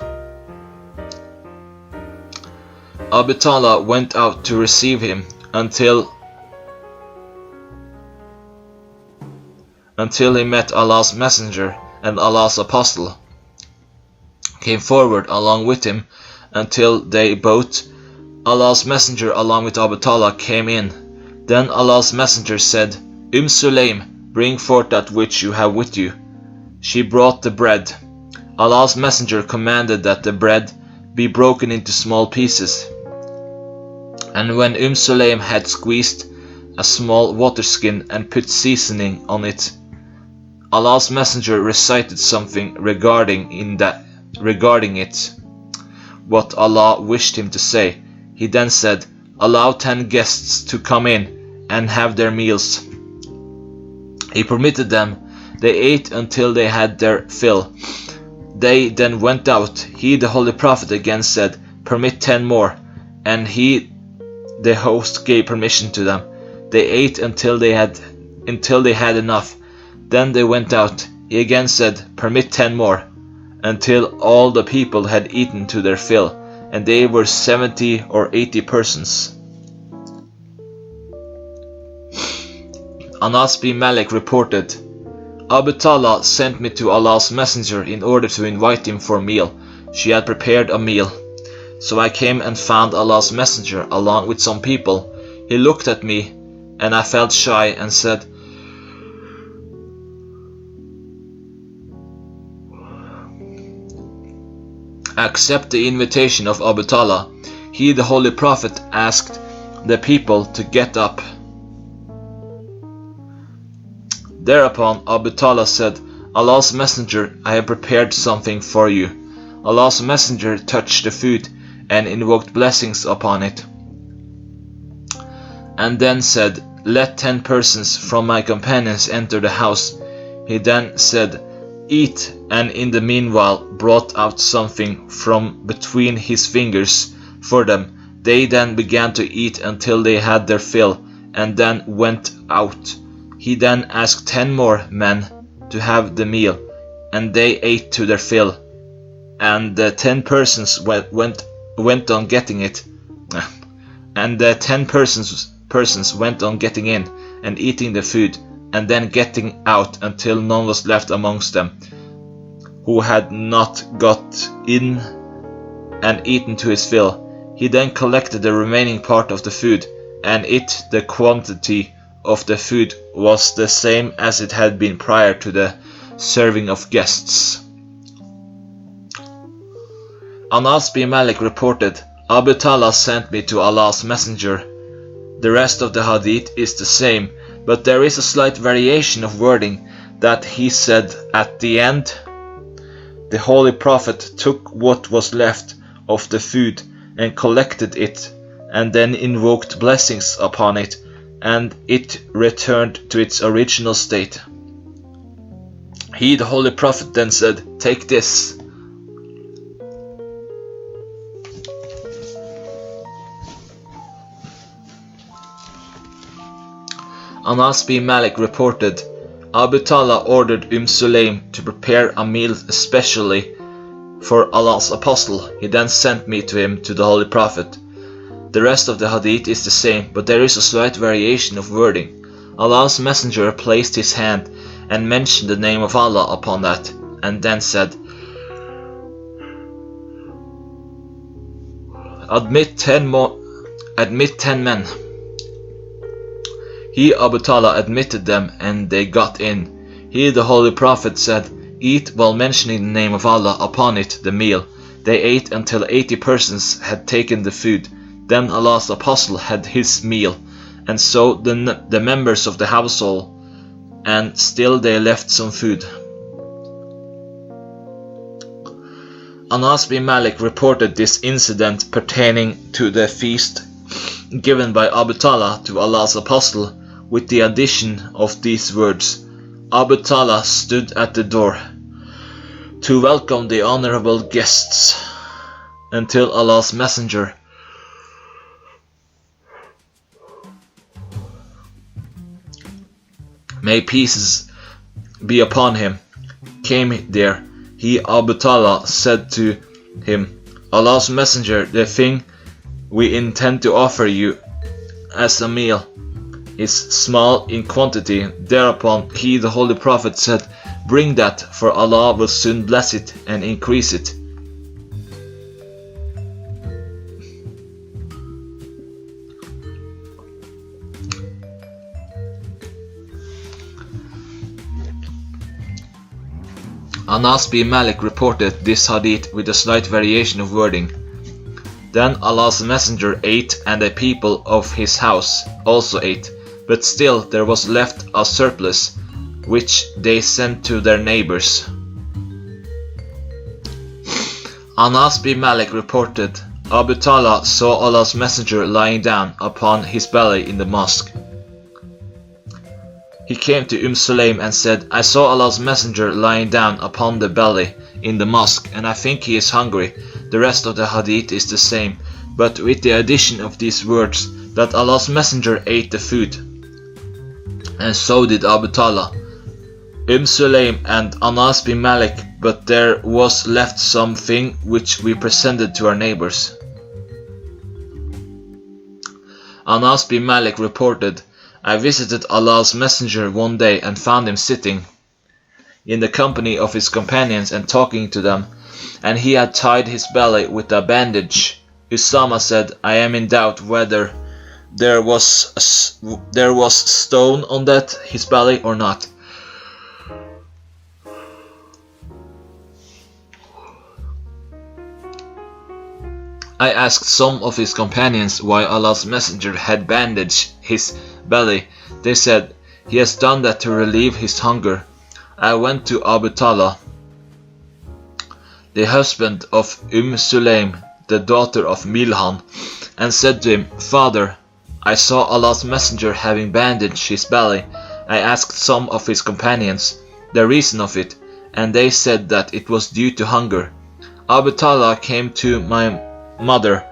Abu Talha went out to receive him until he met Allah's messenger, and Allah's apostle came forward along with him until they both, Allah's messenger along with Abu Talha, came in. Then Allah's messenger said, Sulaym, bring forth that which you have with you." She brought the bread. Allah's messenger commanded that the bread be broken into small pieces. And when Sulaym had squeezed a small waterskin and put seasoning on it, Allah's messenger recited something regarding it, what Allah wished him to say. He then said, "Allow 10 guests to come in and have their meals." He permitted them. They ate until they had their fill. They then went out. He, the Holy Prophet, again said, "Permit 10 more." And the host, gave permission to them. They ate until they had enough. Then they went out. He again said, "Permit 10 more," until all the people had eaten to their fill, and they were 70 or 80 persons. Anas bin Malik reported, Abu Talha sent me to Allah's Messenger in order to invite him for a meal. She had prepared a meal. So I came and found Allah's Messenger along with some people. He looked at me, and I felt shy and said, "Accept the invitation of Abu Talha." He, the Holy Prophet, asked the people to get up. Thereupon Abu Talha said, "Allah's Messenger, I have prepared something for you." Allah's Messenger touched the food and invoked blessings upon it, and then said, "Let 10 persons from my companions enter the house." He then said, "Eat," and in the meanwhile brought out something from between his fingers for them. They then began to eat until they had their fill, and then went out. He then asked 10 more men to have the meal, and they ate to their fill, and the 10 persons went on getting it, and the 10 persons went on getting in and eating the food, and then getting out until none was left amongst them who had not got in and eaten to his fill. He then collected the remaining part of the food, and the quantity of the food was the same as it had been prior to the serving of guests. Anas bin Malik reported, Abu Talha sent me to Allah's Messenger. The rest of the hadith is the same, but there is a slight variation of wording that he said at the end. The Holy Prophet took what was left of the food and collected it, and then invoked blessings upon it, and it returned to its original state. He, the Holy Prophet, then said, "Take this." Anas bin Malik reported, Abu Talha ordered Sulaym to prepare a meal especially for Allah's Apostle. He then sent me to him to the Holy Prophet. The rest of the hadith is the same, but there is a slight variation of wording. Allah's Messenger placed his hand and mentioned the name of Allah upon that, and then said, Admit 10 men. He, Abu Talha, admitted them, and they got in. He, the Holy Prophet, said, Eat while mentioning the name of Allah upon it, the meal. They ate until 80 persons had taken the food. Then Allah's Apostle had his meal, and so the members of the household, and still they left some food. Anas bin Malik reported this incident pertaining to the feast given by Abu Talha to Allah's Apostle, with the addition of these words, Abu Talha stood at the door to welcome the honorable guests until Allah's Messenger, may peace be upon him, came there. He, Abu Talha, said to him, Allah's Messenger, the thing we intend to offer you as a meal is small in quantity. Thereupon he, the Holy Prophet, said, Bring that, for Allah will soon bless it and increase it. Anas bin Malik reported this hadith with a slight variation of wording. Then Allah's Messenger ate, and the people of his house also ate, but still there was left a surplus, which they sent to their neighbors. Anas bin Malik reported, Abu Talha saw Allah's Messenger lying down upon his belly in the mosque. He came to Sulaym and said, I saw Allah's Messenger lying down upon the belly in the mosque, and I think he is hungry. The rest of the hadith is the same, but with the addition of these words, that Allah's Messenger ate the food. and so did Abu Talha, Sulaim and Anas bin Malik, but there was left something which we presented to our neighbors. Anas bin Malik reported, I visited Allah's Messenger one day and found him sitting in the company of his companions and talking to them, and he had tied his belly with a bandage. Usama said, I am in doubt whether there was stone on that his belly or not. I asked some of his companions why Allah's Messenger had bandaged his belly. They said, he has done that to relieve his hunger. I went to Abu Talha, the husband of Sulaim, the daughter of Milhan, and said to him, Father, I saw Allah's Messenger having bandaged his belly. I asked some of his companions the reason of it, and they said that it was due to hunger. Abu Talha came to my mother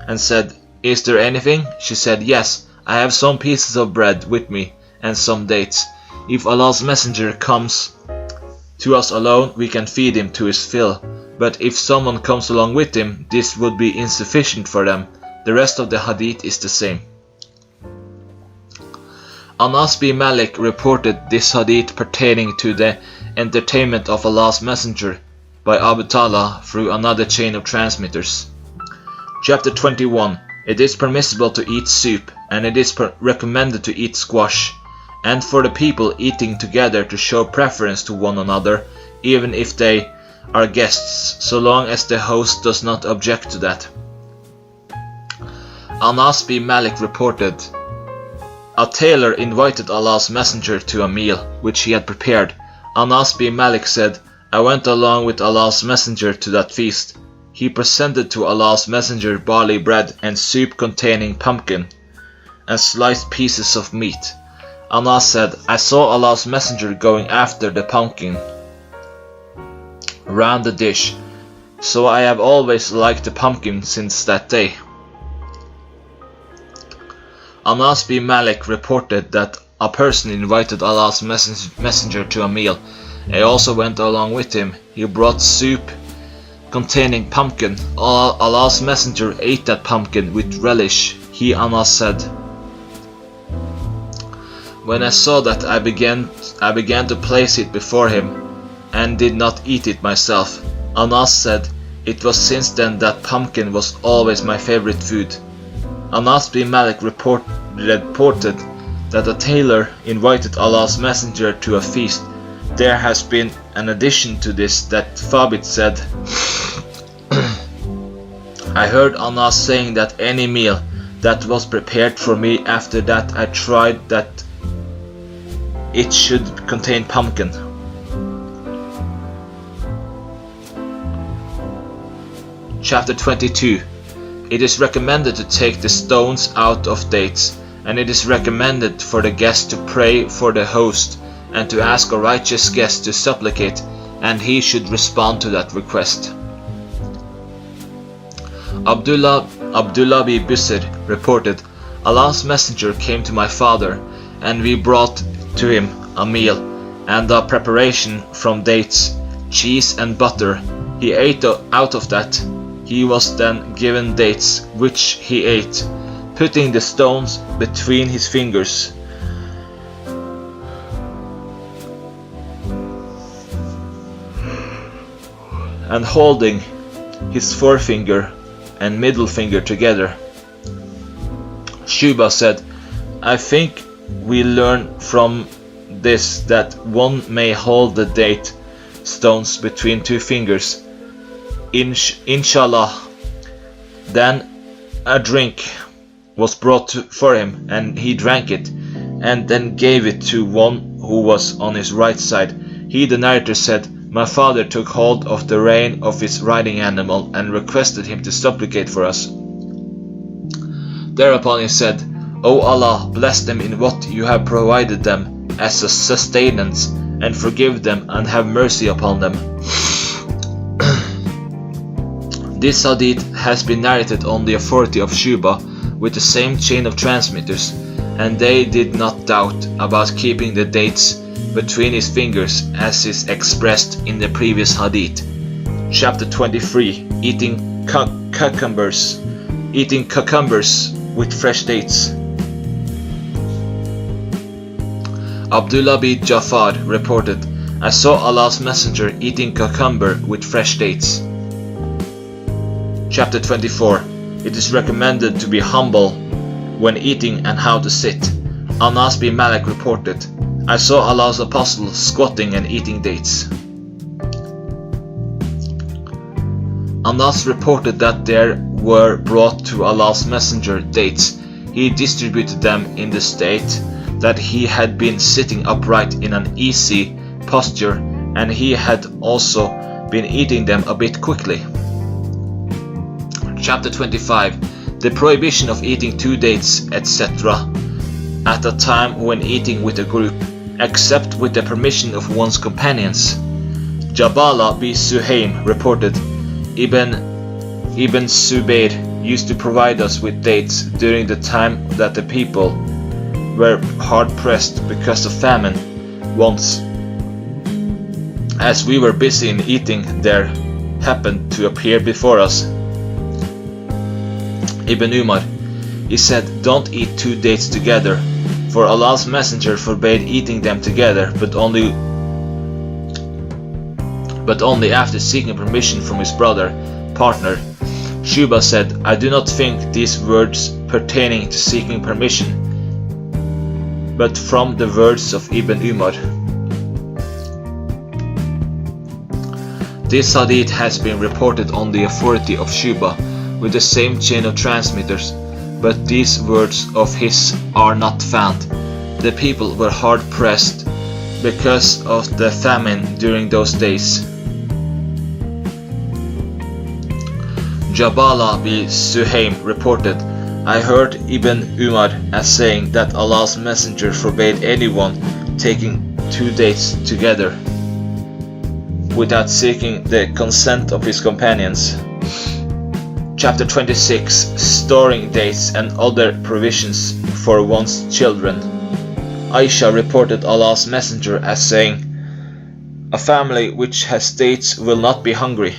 and said, Is there anything? She said, Yes, I have some pieces of bread with me and some dates. If Allah's Messenger comes to us alone, we can feed him to his fill, but if someone comes along with him, this would be insufficient for them. The rest of the hadith is the same. Anas bin Malik reported this hadith pertaining to the entertainment of Allah's Messenger by Abu Talha through another chain of transmitters. Chapter 21. It is permissible to eat soup, and it is recommended to eat squash, and for the people eating together to show preference to one another, even if they are guests, so long as the host does not object to that. Anas bin Malik reported, a tailor invited Allah's Messenger to a meal, which he had prepared. Anas bin Malik said, I went along with Allah's Messenger to that feast. He presented to Allah's Messenger barley bread and soup containing pumpkin and sliced pieces of meat. Anas said, I saw Allah's Messenger going after the pumpkin round the dish, so I have always liked the pumpkin since that day. Anas bin Malik reported that a person invited Allah's Messenger to a meal. I also went along with him. He brought soup containing pumpkin. Allah's Messenger ate that pumpkin with relish. He, Anas, said, when I saw that, I began to place it before him and did not eat it myself. Anas said, it was since then that pumpkin was always my favorite food. Anas bin Malik reported that a tailor invited Allah's Messenger to a feast. There has been an addition to this that Thabit said, I heard Anas saying that any meal that was prepared for me after that I tried that it should contain pumpkin. Chapter 22. It is recommended to take the stones out of dates, and it is recommended for the guest to pray for the host and to ask a righteous guest to supplicate, and he should respond to that request. Abdullah bin Busr reported, Allah's Messenger came to my father, and we brought to him a meal and a preparation from dates, cheese and butter. He ate out of that. He was then given dates, which he ate, putting the stones between his fingers. And holding his forefinger and middle finger together. Shuba said, I think we learn from this that one may hold the date stones between two fingers. Inshallah. Then a drink was brought for him, and he drank it, and then gave it to one who was on his right side. He, the narrator, said, my father took hold of the rein of his riding animal and requested him to supplicate for us. Thereupon he said, O Allah, bless them in what you have provided them as a sustenance, and forgive them and have mercy upon them. This hadith has been narrated on the authority of Shuba with the same chain of transmitters, and they did not doubt about keeping the dates between his fingers as is expressed in the previous hadith. Chapter 23. Eating cucumbers with fresh dates. Abdullah bin Jafar reported, I saw Allah's Messenger eating cucumber with fresh dates. Chapter 24. It is recommended to be humble when eating and how to sit. Anas bin Malik reported, I saw Allah's Apostle squatting and eating dates. Anas reported that there were brought to Allah's Messenger dates. He distributed them in the state that he had been sitting upright in an easy posture, and he had also been eating them a bit quickly. Chapter 25. The prohibition of eating 2 dates, etc. at a time when eating with a group, except with the permission of one's companions. Jabala bin Suhaim reported, Ibn Zubayr used to provide us with dates during the time that the people were hard-pressed because of famine. Once, as we were busy in eating, there happened to appear before us Ibn Umar. He said, don't eat 2 dates together, for Allah's Messenger forbade eating them together, but only after seeking permission from his partner. Shuba said, I do not think these words pertaining to seeking permission, but from the words of Ibn Umar. This hadith has been reported on the authority of Shuba with the same chain of transmitters, but these words of his are not found. The people were hard pressed because of the famine during those days. Jabala bin Suhaim reported, I heard Ibn Umar as saying that Allah's Messenger forbade anyone taking 2 dates together without seeking the consent of his companions. Chapter 26. Storing dates and other provisions for one's children. Aisha reported Allah's Messenger as saying, a family which has dates will not be hungry.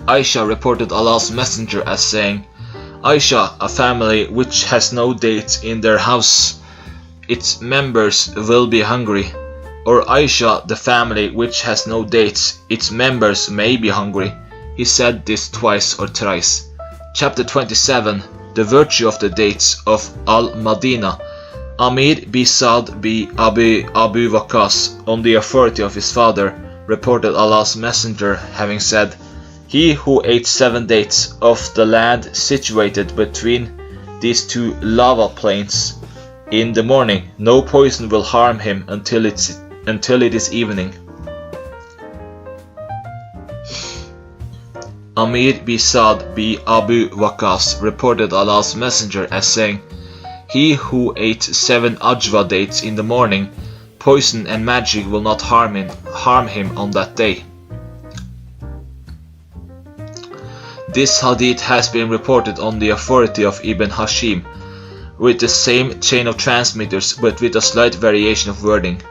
Aisha reported Allah's Messenger as saying, Aisha, a family which has no dates in their house, its members will be hungry. Or Aisha, the family which has no dates, its members may be hungry. He said this twice or thrice. Chapter 27. The virtue of the dates of Al-Madinah. Amir bin Sa'd bin Abu Waqqas, on the authority of his father, reported Allah's Messenger having said, he who ate 7 dates of the land situated between these 2 lava plains in the morning, no poison will harm him until it is evening. Amir bin Sa'd bin Abu Waqqas reported Allah's Messenger as saying, he who ate 7 ajwa dates in the morning, poison and magic will not harm him on that day. This hadith has been reported on the authority of Ibn Hashim, with the same chain of transmitters but with a slight variation of wording.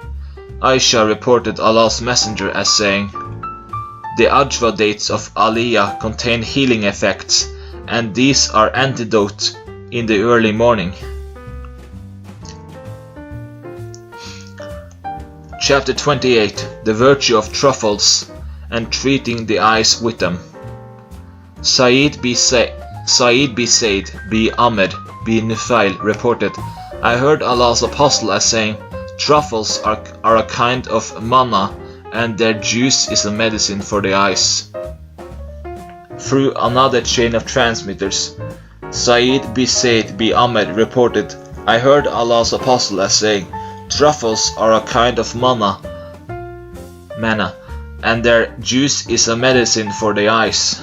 Aisha reported Allah's Messenger as saying, the ajwa dates of Aliyah contain healing effects, and these are antidote in the early morning. Chapter 28. The virtue of truffles and treating the eyes with them. Sa'id bin Zayd bin Amr bin Nufail reported, I heard Allah's Apostle as saying, truffles are a kind of manna, and their juice is a medicine for the eyes. Through another chain of transmitters, Sa'id bin Zayd bin Amr reported, I heard Allah's Apostle as saying, truffles are a kind of manna, and their juice is a medicine for the eyes.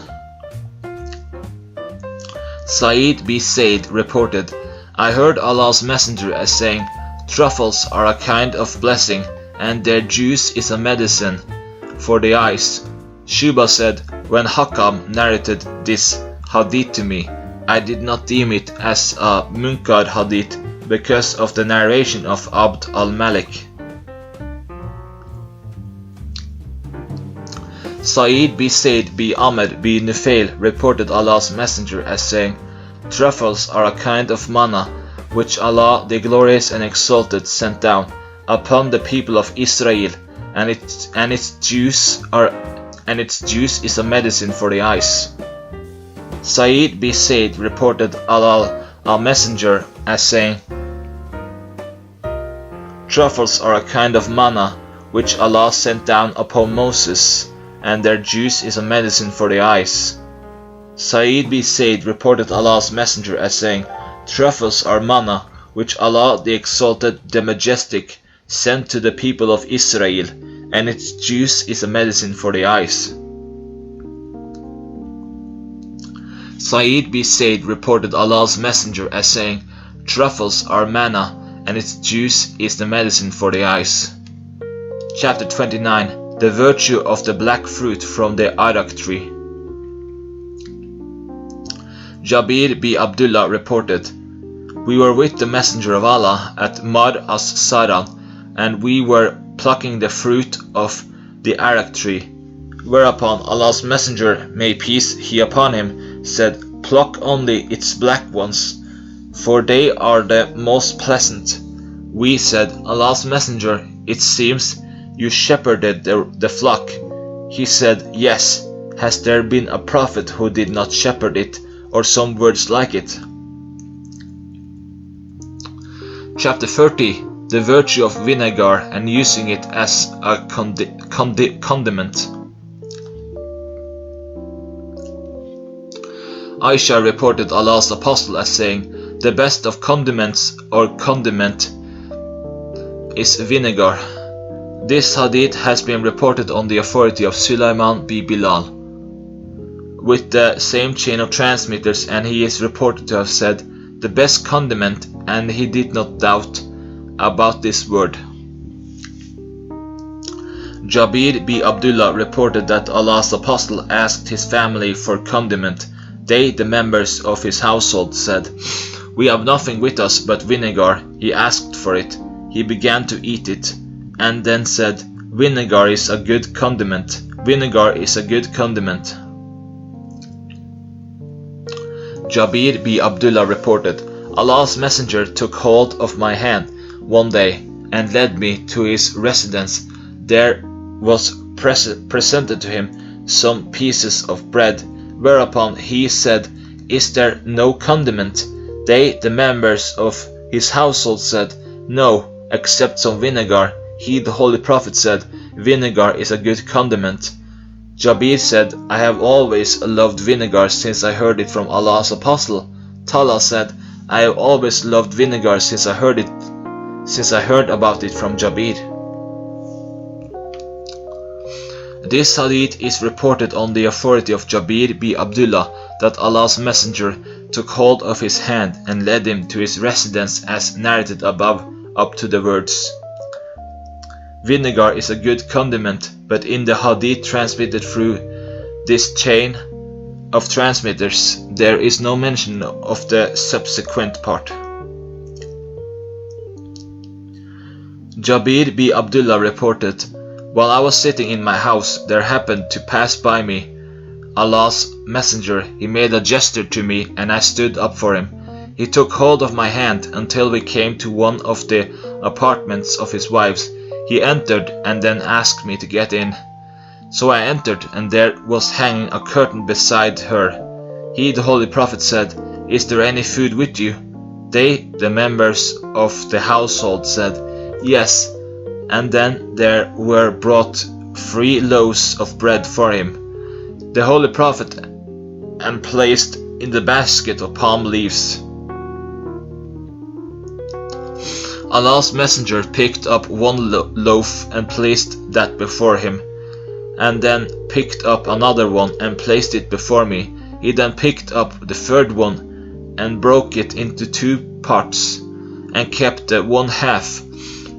Sa'id bin Zayd reported, I heard Allah's Messenger as saying, truffles are a kind of blessing, and their juice is a medicine for the eyes. Shuba said, when Hakam narrated this hadith to me, I did not deem it as a munkar hadith because of the narration of Abd al-Malik. Sa'id b. Said b. Amr b. Nufail reported Allah's Messenger as saying, "Truffles are a kind of manna which Allah the Glorious and Exalted sent down upon the people of Israel, and its juice is a medicine for the eyes." Sa'id b. Said reported Allah, our Messenger, as saying, "Truffles are a kind of manna which Allah sent down upon Moses, and their juice is a medicine for the eyes." Sa'id b. Said reported Allah's Messenger as saying, "Truffles are manna which Allah the Exalted, the Majestic, sent to the people of Israel, and its juice is a medicine for the eyes." Sa'id b. Said reported Allah's Messenger as saying, "Truffles are manna, and its juice is the medicine for the eyes." Chapter 29. The virtue of the black fruit from the arak tree. Jabir b. Abdullah reported, "We were with the Messenger of Allah at Mar as-Saran, and we were plucking the fruit of the arak tree. Whereupon Allah's Messenger, may peace be upon him, said, 'Pluck only its black ones, for they are the most pleasant.' We said, 'Allah's Messenger, it seems you shepherded the flock.' He said, 'Yes. Has there been a prophet who did not shepherd it?' or some words like it." Chapter 30. The virtue of vinegar and using it as a condiment. Aisha reported Allah's Apostle as saying, "The best of condiments or condiment is vinegar." This hadith has been reported on the authority of Sulaiman b. Bilal, with the same chain of transmitters, and he is reported to have said, "The best condiment," and he did not doubt about this word. Jabir b. Abdullah reported that Allah's Apostle asked his family for condiment. They, the members of his household, said, "We have nothing with us but vinegar." He asked for it. He began to eat it, and then said, "Vinegar is a good condiment. Vinegar is a good condiment." Jabir b. Abdullah reported, Allah's Messenger took hold of my hand one day and led me to his residence. There was presented to him some pieces of bread, whereupon he said, "Is there no condiment?" They, the members of his household, said, "No, except some vinegar." He, the Holy Prophet, said, "Vinegar is a good condiment." Jabir said, "I have always loved vinegar since I heard it from Allah's Apostle." Talha said, "I have always loved vinegar since I heard about it from Jabir." This hadith is reported on the authority of Jabir b. Abdullah that Allah's Messenger took hold of his hand and led him to his residence as narrated above, up to the words, "Vinegar is a good condiment," but in the hadith transmitted through this chain of transmitters, there is no mention of the subsequent part. Jabir b. Abdullah reported, "While I was sitting in my house, there happened to pass by me Allah's Messenger. He made a gesture to me, and I stood up for him. He took hold of my hand until we came to one of the apartments of his wives. He entered and then asked me to get in. So I entered, and there was hanging a curtain beside her. He, the Holy Prophet, said, 'Is there any food with you?' They, the members of the household, said, 'Yes.' And then there were brought 3 loaves of bread for him, the Holy Prophet, and placed in the basket of palm leaves. Allah's Messenger picked up 1 loaf and placed that before him, and then picked up another one and placed it before me. He then picked up the 3rd one and broke it into 2 parts, and kept the 1/2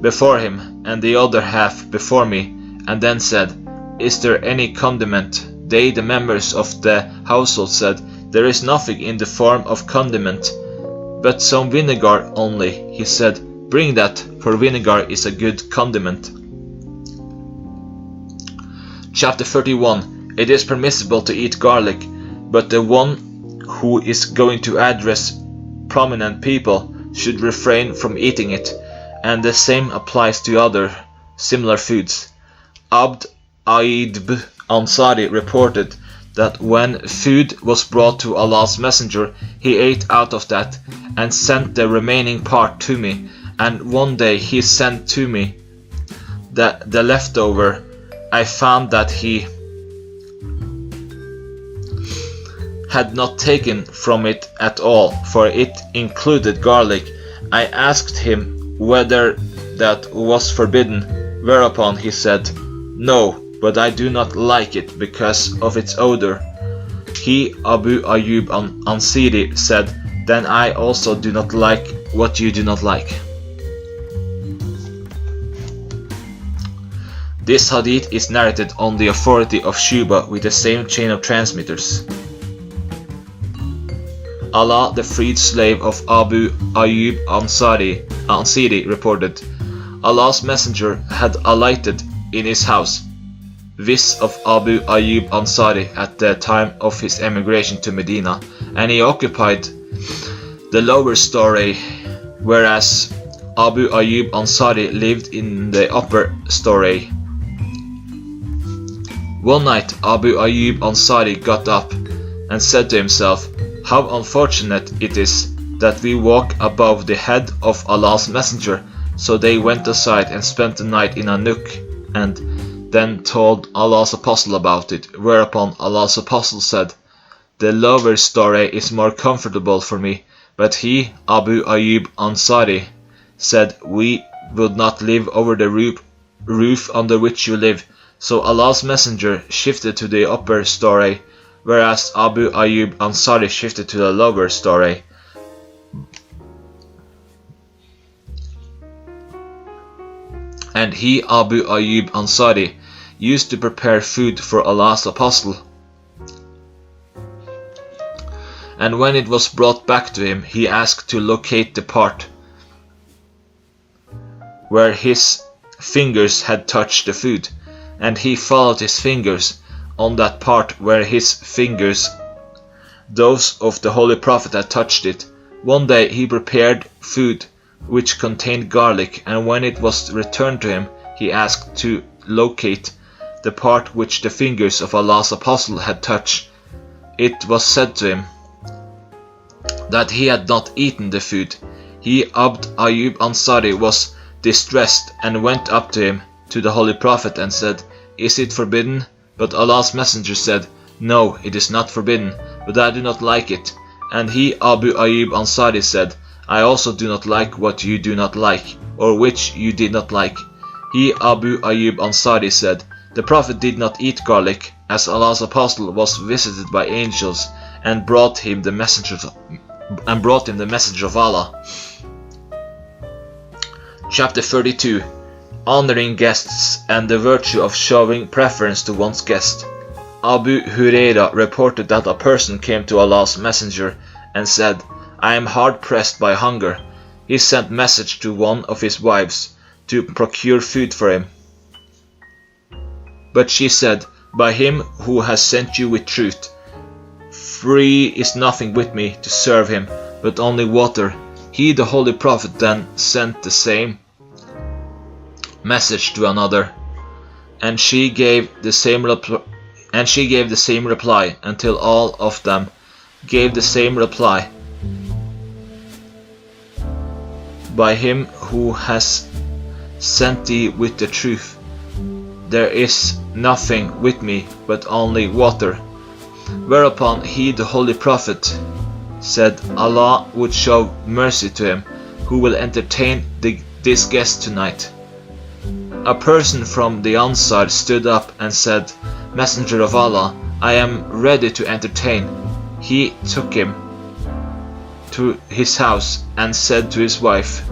before him and the other half before me, and then said, 'Is there any condiment?' They, the members of the household, said, "There is nothing in the form of condiment, but some vinegar only." He said, "Bring that, for vinegar is a good condiment." Chapter 31. It is permissible to eat garlic, but the one who is going to address prominent people should refrain from eating it, and the same applies to other similar foods. Abd Aidb Ansari reported that when food was brought to Allah's Messenger, he ate out of that and sent the remaining part to me, and one day he sent to me the leftover. I found that he had not taken from it at all, for it included garlic. I asked him whether that was forbidden, whereupon he said, "No, but I do not like it because of its odor." He, Abu Ayyub Ansari, said, "Then I also do not like what you do not like." This hadith is narrated on the authority of Shuba with the same chain of transmitters. Allah, the freed slave of Abu Ayyub Ansari, reported, Allah's Messenger had alighted in his house, this of Abu Ayyub Ansari, at the time of his emigration to Medina, and he occupied the lower story, whereas Abu Ayyub Ansari lived in the upper story. One night Abu Ayyub Ansari got up and said to himself, "How unfortunate it is that we walk above the head of Allah's Messenger." So they went aside and spent the night in a nook, and then told Allah's Apostle about it, whereupon Allah's Apostle said, "The lower story is more comfortable for me." But he, Abu Ayyub Ansari, said, "We would not live over the roof under which you live." So Allah's Messenger shifted to the upper story, whereas Abu Ayyub Ansari shifted to the lower story. And he, Abu Ayyub Ansari, used to prepare food for Allah's Apostle. And when it was brought back to him, he asked to locate the part where his fingers had touched the food, and he followed his fingers on that part where his fingers, those of the Holy Prophet, had touched it. One day he prepared food which contained garlic, and when it was returned to him, he asked to locate the part which the fingers of Allah's Apostle had touched. It was said to him that he had not eaten the food. He, Abd Ayyub Ansari, was distressed and went up to him, to the Holy Prophet, and said, "Is it forbidden?" But Allah's Messenger said, "No, it is not forbidden, but I do not like it." And he, Abu Ayyub Ansari, said, "I also do not like what you do not like, or which you did not like." He, Abu Ayyub Ansari, said, "The Prophet did not eat garlic, as Allah's Apostle was visited by angels and brought him the message of Allah. Chapter 32. Honoring guests and the virtue of showing preference to one's guest. Abu Huraira reported that a person came to Allah's Messenger and said, "I am hard pressed by hunger." He sent message to one of his wives to procure food for him. But she said, "By him who has sent you with truth, free is nothing with me to serve him, but only water." He, the Holy Prophet, then sent the same message to another, and she gave the same reply until all of them gave the same reply. "By him who has sent thee with the truth, there is nothing with me but only water." Whereupon he, the Holy Prophet, said, "Allah would show mercy to him who will entertain this guest tonight." A person from the Ansar stood up and said, "Messenger of Allah, I am ready to entertain." He took him to his house and said to his wife,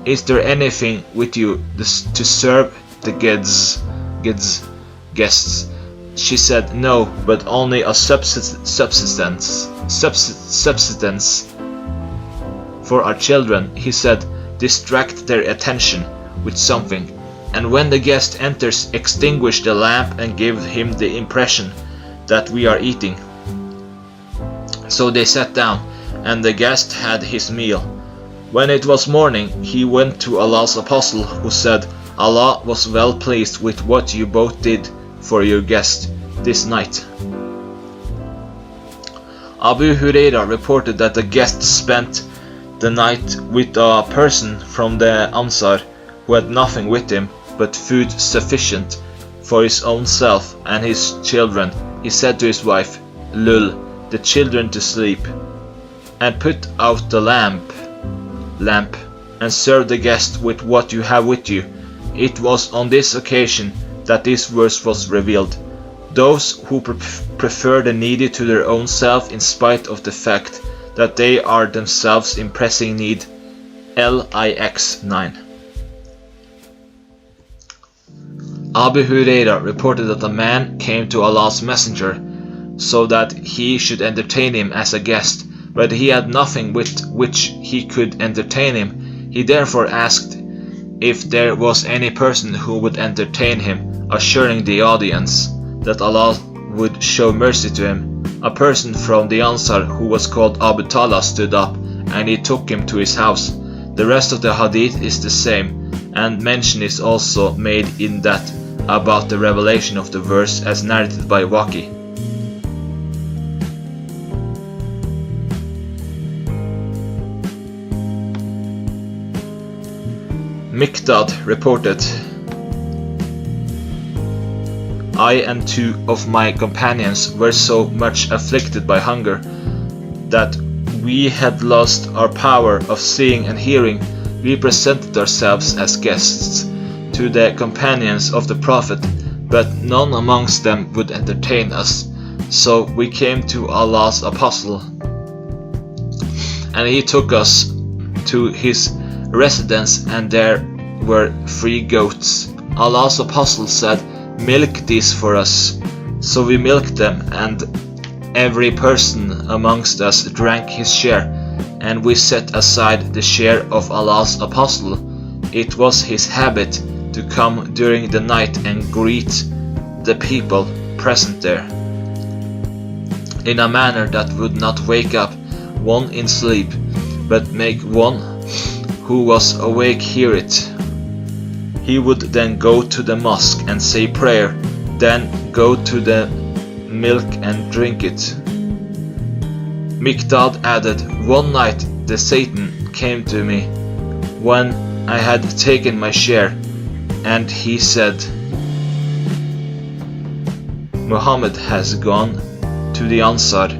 "Is there anything with you to serve the guests?" She said, "No, but only a subsistence for our children." He said, "Distract their attention with something, and when the guest enters, extinguish the lamp and give him the impression that we are eating." So they sat down, and the guest had his meal. When it was morning, he went to Allah's apostle, who said, "Allah was well pleased with what you both did for your guest this night." Abu Huraira reported that the guest spent the night with a person from the Ansar who had nothing with him but food sufficient for his own self and his children. He said to his wife, "Lull the children to sleep, and put out the lamp, and serve the guest with what you have with you." It was on this occasion that this verse was revealed. Those who prefer the needy to their own self in spite of the fact that they are themselves in pressing need. LIX 9. Abu Huraira reported that a man came to Allah's Messenger so that he should entertain him as a guest, but he had nothing with which he could entertain him. He therefore asked if there was any person who would entertain him, assuring the audience that Allah would show mercy to him. A person from the Ansar who was called Abu Talha stood up, and he took him to his house. The rest of the hadith is the same, and mention is also made in that about the revelation of the verse as narrated by Waqi. Miqdad reported, "I and two of my companions were so much afflicted by hunger that we had lost our power of seeing and hearing. We presented ourselves as guests to the companions of the Prophet, but none amongst them would entertain us. So we came to Allah's Apostle, and he took us to his residence, and there were 3 goats. Allah's Apostle said, 'Milk these for us.' So we milked them, and every person amongst us drank his share, and we set aside the share of Allah's Apostle. It was his habit to come during the night and greet the people present there, in a manner that would not wake up one in sleep, but make one who was awake hear it. He would then go to the mosque and say prayer, then go to the milk and drink it." Miqdad added, "One night the Satan came to me when I had taken my share, and he said, 'Muhammad has gone to the Ansar,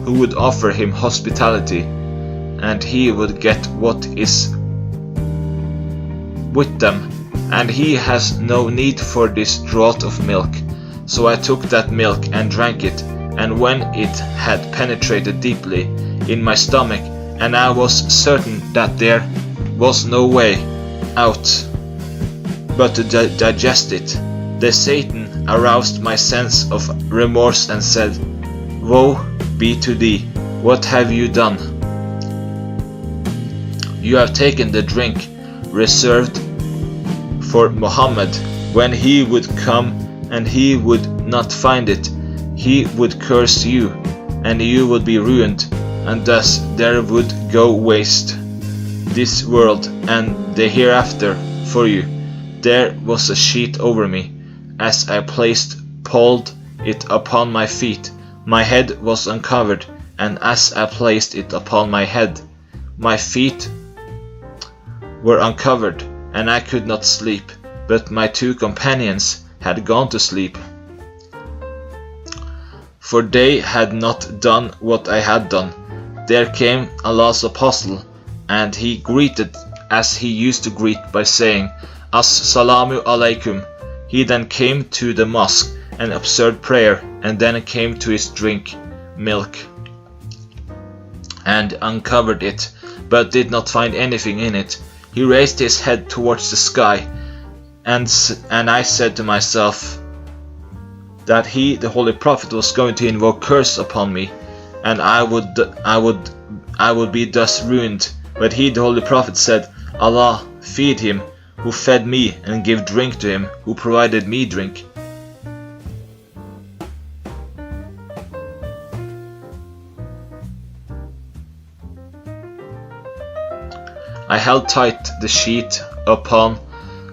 who would offer him hospitality, and he would get what is with them, and he has no need for this draught of milk.' So I took that milk and drank it, and when it had penetrated deeply in my stomach, and I was certain that there was no way out but to digest it, the Satan aroused my sense of remorse and said, 'Woe be to thee, what have you done? You have taken the drink reserved for Muhammad. When he would come and he would not find it, he would curse you, and you would be ruined, and thus there would go waste this world and the hereafter for you. There was a sheet over me. As I pulled it upon my feet, my head was uncovered, and as I placed it upon my head, my feet were uncovered, and I could not sleep, but my 2 companions had gone to sleep, for they had not done what I had done. There came Allah's Apostle, and he greeted as he used to greet by saying, 'As-salamu alaykum.' He then came to the mosque and observed prayer, and then came to his drink, milk, and uncovered it, but did not find anything in it. He raised his head towards the sky, and I said to myself that he, the Holy Prophet, was going to invoke curse upon me, and I would be thus ruined. But he, the Holy Prophet, said, Allah feed him who fed me, and give drink to him who provided me drink. I held tight the sheet upon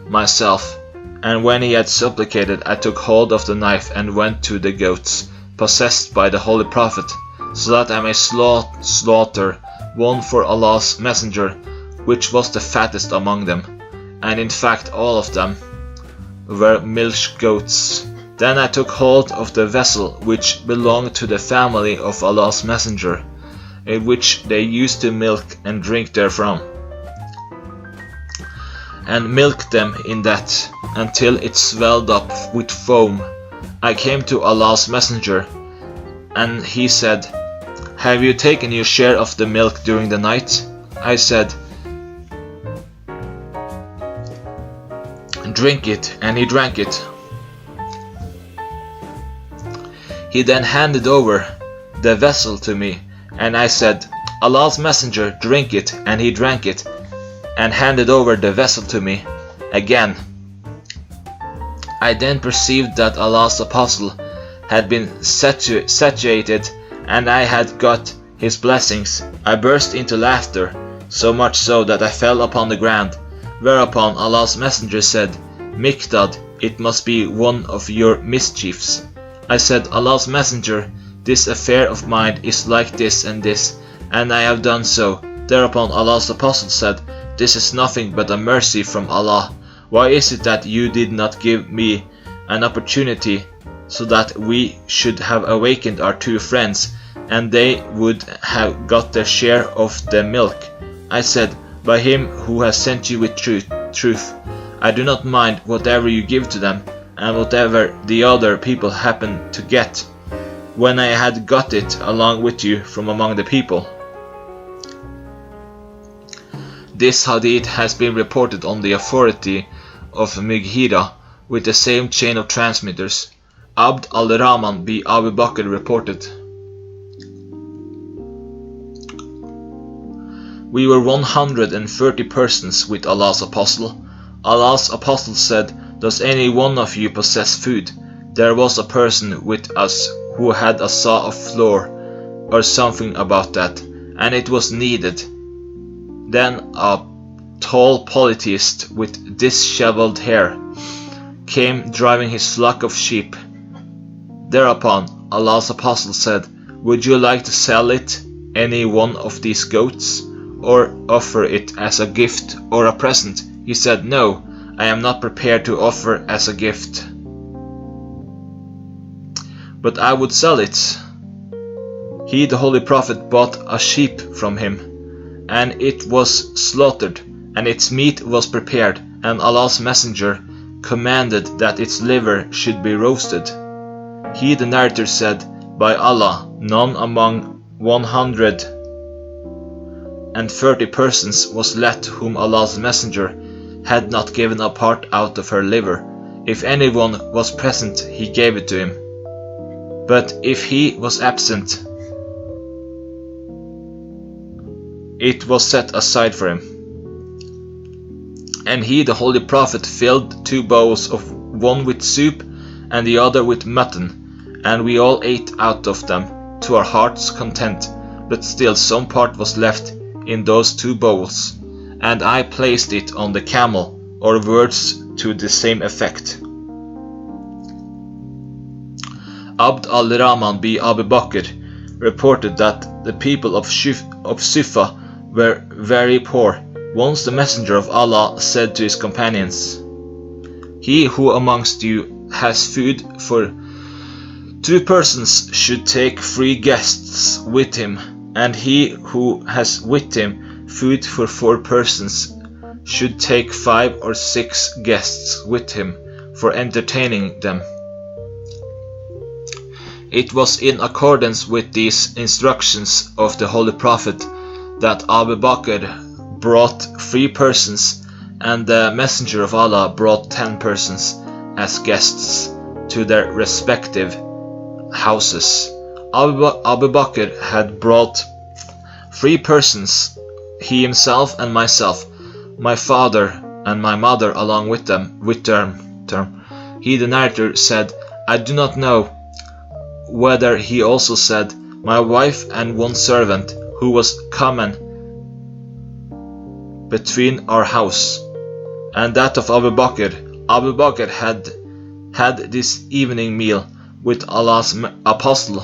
myself, and when he had supplicated, I took hold of the knife and went to the goats, possessed by the Holy Prophet, so that I may slaughter one for Allah's Messenger, which was the fattest among them, and in fact all of them were milch goats. Then I took hold of the vessel which belonged to the family of Allah's Messenger, in which they used to milk and drink therefrom, and milked them in that, until it swelled up with foam. I came to Allah's Messenger, and he said, Have you taken your share of the milk during the night? I said, Drink it, and he drank it. He then handed over the vessel to me, and I said, Allah's Messenger, drink it, and he drank it, and handed over the vessel to me again. I then perceived that Allah's Apostle had been satiated, and I had got his blessings. I burst into laughter, so much so that I fell upon the ground, whereupon Allah's Messenger said, Miqdad, it must be one of your mischiefs. I said, Allah's Messenger, this affair of mine is like this, and I have done so. Thereupon Allah's Apostle said, This is nothing but a mercy from Allah. Why is it that you did not give me an opportunity, so that we should have awakened our two friends, and they would have got their share of the milk? I said, By him who has sent you with truth, I do not mind whatever you give to them, and whatever the other people happen to get, when I had got it along with you from among the people. This hadith has been reported on the authority of Mughira with the same chain of transmitters. Abd al-Rahman bin Abu Bakr reported, We were 130 persons with Allah's Apostle. Allah's Apostle said, Does any one of you possess food? There was a person with us who had a saw of flour, or something about that, and it was needed. Then a tall polytheist with disheveled hair came driving his flock of sheep. Thereupon Allah's Apostle said, Would you like to sell it, any one of these goats, or offer it as a gift or a present? He said, No, I am not prepared to offer as a gift, but I would sell it. He, the Holy Prophet, bought a sheep from him, and it was slaughtered, and its meat was prepared, and Allah's Messenger commanded that its liver should be roasted. He, the narrator, said, By Allah, none among 130 persons was left whom Allah's Messenger had not given a part out of her liver. If anyone was present, he gave it to him, but if he was absent, it was set aside for him. And he, the Holy Prophet, filled 2 bowls, of one with soup and the other with mutton, and we all ate out of them to our heart's content, but still some part was left in those 2 bowls, and I placed it on the camel, or words to the same effect. Abd al-Rahman bin Abu Bakr reported that the people of Sufa were very poor. Once the Messenger of Allah said to his companions, He who amongst you has food for 2 persons should take 3 guests with him, and he who has with him food for 4 persons should take 5 or 6 guests with him for entertaining them. It was in accordance with these instructions of the Holy Prophet that Abu Bakr brought 3 persons, and the messenger of Allah brought 10 persons as guests to their respective houses. Abu Bakr had brought 3 persons, he himself and myself, my father and my mother along with them, He, the narrator, said, I do not know whether he also said, my wife and 1 servant who was common between our house and that of Abu Bakr. Abu Bakr had this evening meal with Allah's apostle.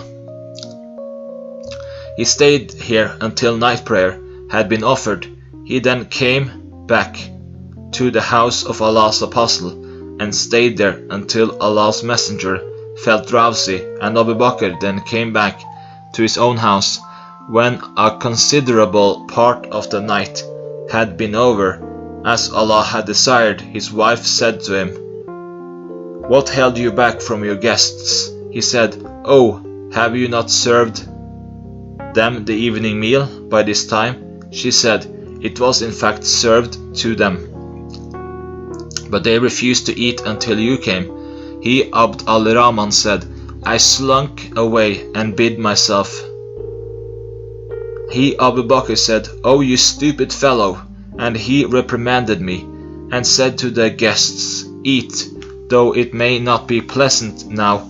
He stayed here until night prayer had been offered. He then came back to the house of Allah's apostle and stayed there until Allah's messenger felt drowsy, and Abu Bakr then came back to his own house. When a considerable part of the night had been over, as Allah had desired, his wife said to him, What held you back from your guests? He said, Oh, have you not served them the evening meal by this time? She said, It was in fact served to them, but they refused to eat until you came. He, Abd al-Rahman, said, I slunk away and bid myself. He, Abu Bakr, said, Oh, you stupid fellow, and he reprimanded me, and said to the guests, Eat, though it may not be pleasant now.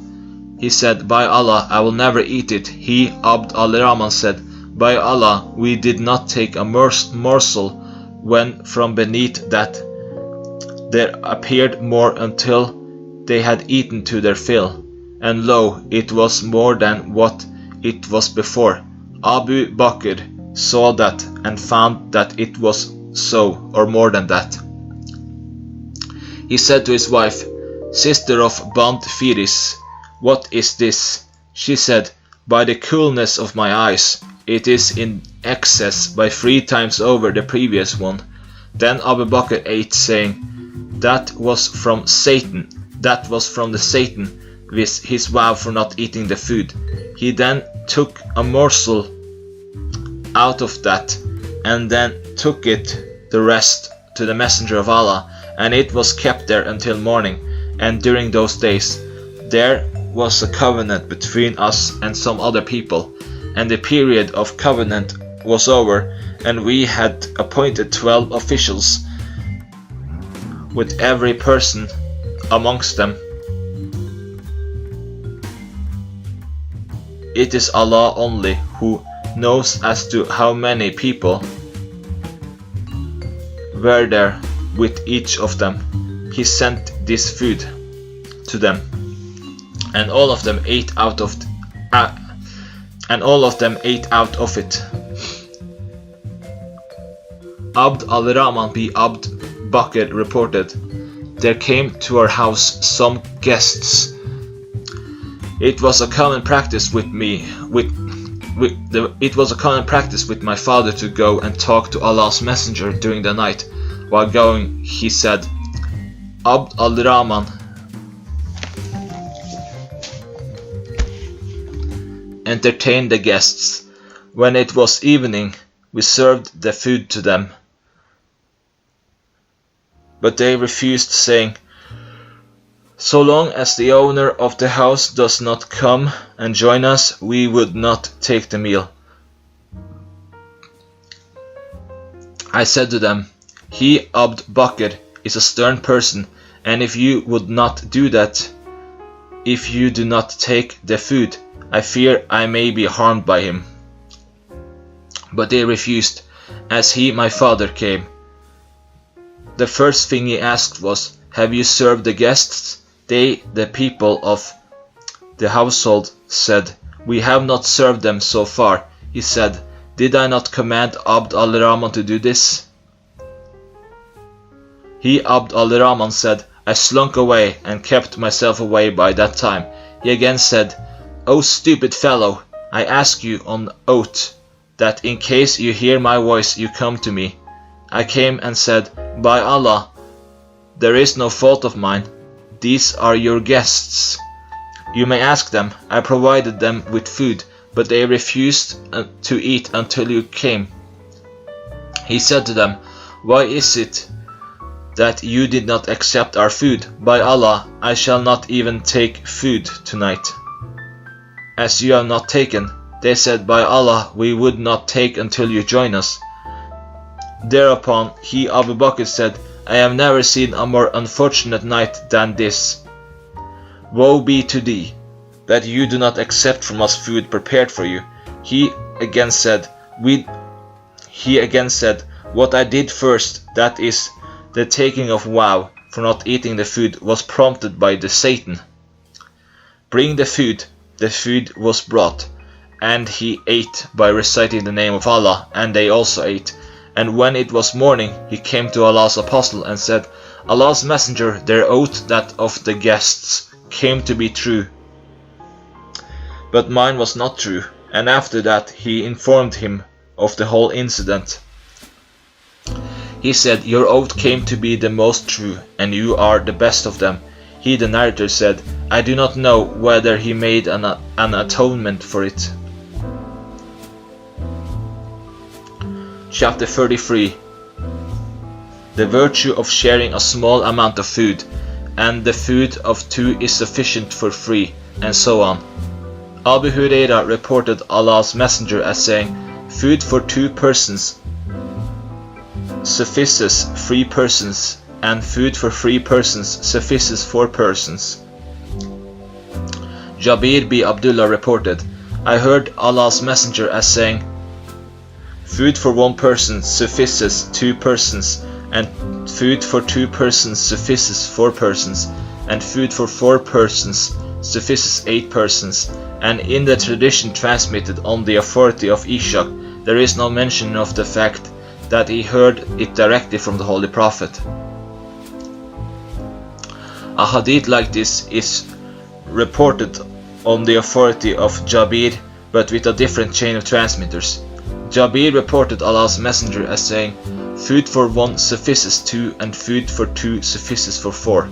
He said, By Allah, I will never eat it. He, Abd al-Rahman, said, By Allah, we did not take a morsel when from beneath that there appeared more until they had eaten to their fill, and lo, it was more than what it was before. Abu Bakr saw that and found that it was so, or more than that. He said to his wife, Sister of Bant Firis, what is this? She said, By the coolness of my eyes, it is in excess by 3 times over the previous one. Then Abu Bakr ate, saying, That was from Satan. That was from the Satan with his vow for not eating the food. He then took a morsel out of that, and then took it the rest to the messenger of Allah, and it was kept there until morning. And during those days there was a covenant between us and some other people, and the period of covenant was over, and we had appointed 12 officials with every person amongst them. It is Allah only who knows as to how many people were there with each of them. He sent this food to them, and all of them ate out of it. Abd al-Rahman bin Abd Bakr reported, There came to our house some guests. It was a common practice with my father to go and talk to Allah's messenger during the night. While going, he said, Abd al-Rahman entertained the guests. When it was evening, we served the food to them, but they refused, saying, So long as the owner of the house does not come and join us, we would not take the meal. I said to them, He, Abd Bakr, is a stern person, and if you would not do that, if you do not take the food, I fear I may be harmed by him. But they refused, as he, my father, came. The first thing he asked was, Have you served the guests? They, the people of the household, said, We have not served them so far. He said, Did I not command Abd al-Rahman to do this? He, Abd al-Rahman, said, I slunk away and kept myself away by that time. He again said, O stupid fellow, I ask you on oath that in case you hear my voice you come to me. I came and said, By Allah, there is no fault of mine. These are your guests. You may ask them. I provided them with food, but they refused to eat until you came. He said to them, "Why is it that you did not accept our food? By Allah, I shall not even take food tonight, as you have not taken." They said, "By Allah, we would not take until you join us." Thereupon he, Abu Bakr, said, "I have never seen a more unfortunate night than this. Woe be to thee, that you do not accept from us food prepared for you." He again said, "What I did first, that is, the taking of vow for not eating the food, was prompted by the Satan. Bring the food." The food was brought, and he ate by reciting the name of Allah, and they also ate. And when it was morning, he came to Allah's apostle and said, "Allah's messenger, their oath that of the guests came to be true, but mine was not true." And after that he informed him of the whole incident. He said, "Your oath came to be the most true, and you are the best of them." He, the narrator, said, "I do not know whether he made an atonement for it." Chapter 33. The virtue of sharing a small amount of food, and the food of two is sufficient for three, and so on. Abu Huraira reported Allah's messenger as saying, "Food for 2 persons suffices 3 persons, and food for 3 persons suffices 4 persons." Jabir bin Abdullah reported, "I heard Allah's messenger as saying, food for 1 person suffices 2 persons, and food for 2 persons suffices 4 persons, and food for 4 persons suffices 8 persons." And in the tradition transmitted on the authority of Ishaq, there is no mention of the fact that he heard it directly from the Holy Prophet. A hadith like this is reported on the authority of Jabir, but with a different chain of transmitters. Jabir reported Allah's messenger as saying, "Food for 1 suffices 2, and food for 2 suffices for 4.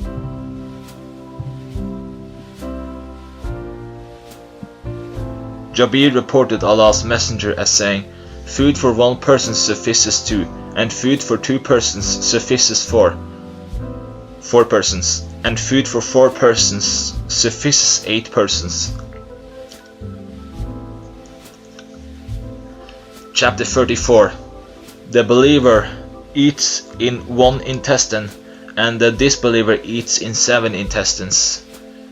Jabir reported Allah's messenger as saying, "Food for 1 person suffices 2, and food for 2 persons suffices 4 persons, and food for 4 persons suffices 8 persons." Chapter 34. The believer eats in 1 intestine, and the disbeliever eats in 7 intestines.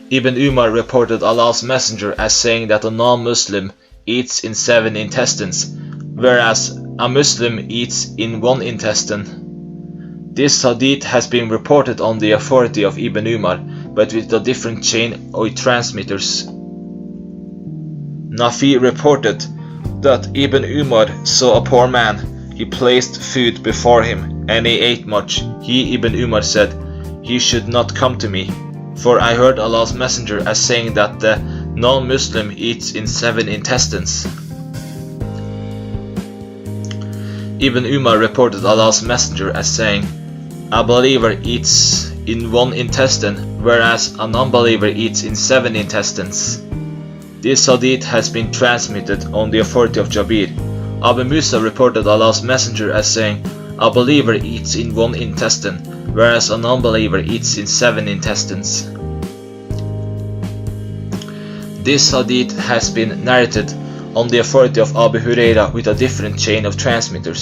Ibn Umar reported Allah's messenger as saying that a non-Muslim eats in 7 intestines, whereas a Muslim eats in 1 intestine. This hadith has been reported on the authority of Ibn Umar, but with a different chain of transmitters. Nafi reported that Ibn Umar saw a poor man. He placed food before him, and he ate much. He, Ibn Umar, said, "He should not come to me, for I heard Allah's messenger as saying that the non-Muslim eats in 7 intestines." Ibn Umar reported Allah's messenger as saying, "A believer eats in 1 intestine, whereas a non-believer eats in 7 intestines." This hadith has been transmitted on the authority of Jabir. Abu Musa reported Allah's messenger as saying, "A believer eats in 1 intestine, whereas a non-believer eats in 7 intestines." This hadith has been narrated on the authority of Abu Huraira with a different chain of transmitters.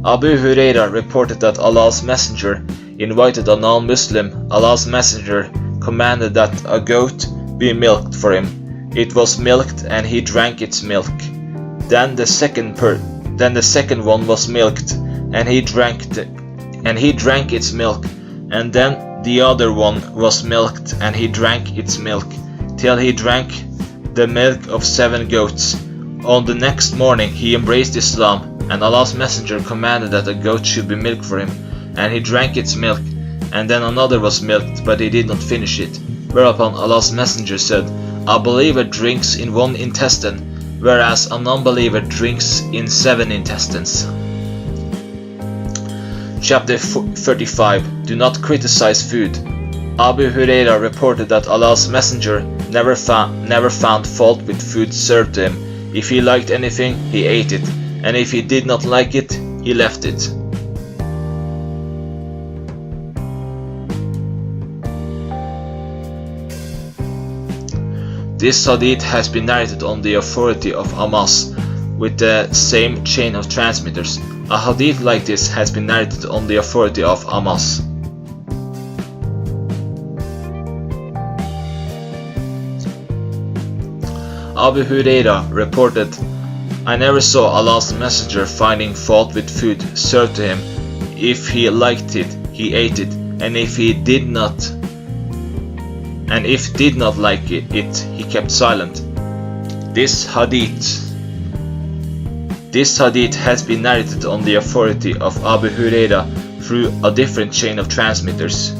Abu Huraira reported that Allah's messenger invited a non-Muslim. Allah's messenger commanded that a goat be milked for him. It was milked, and he drank its milk. Then the second one was milked, and he drank its milk. And then the other one was milked, and he drank its milk, till he drank the milk of 7 goats. On the next morning he embraced Islam, and Allah's messenger commanded that a goat should be milked for him, and he drank its milk. And then another was milked, but he did not finish it. Whereupon Allah's messenger said, "A believer drinks in 1 intestine, whereas a non-believer drinks in 7 intestines." Chapter 35. Do not criticize food. Abu Huraira reported that Allah's messenger never found fault with food served to him. If he liked anything, he ate it, and if he did not like it, he left it. This hadith has been narrated on the authority of Hamas with the same chain of transmitters. A hadith like this has been narrated on the authority of Hamas. Abu Huraira reported, I never saw Allah's messenger finding fault with food served to him. If he liked it, he ate it, and if did not like it, he kept silent. This hadith has been narrated on the authority of Abu Huraira through a different chain of transmitters.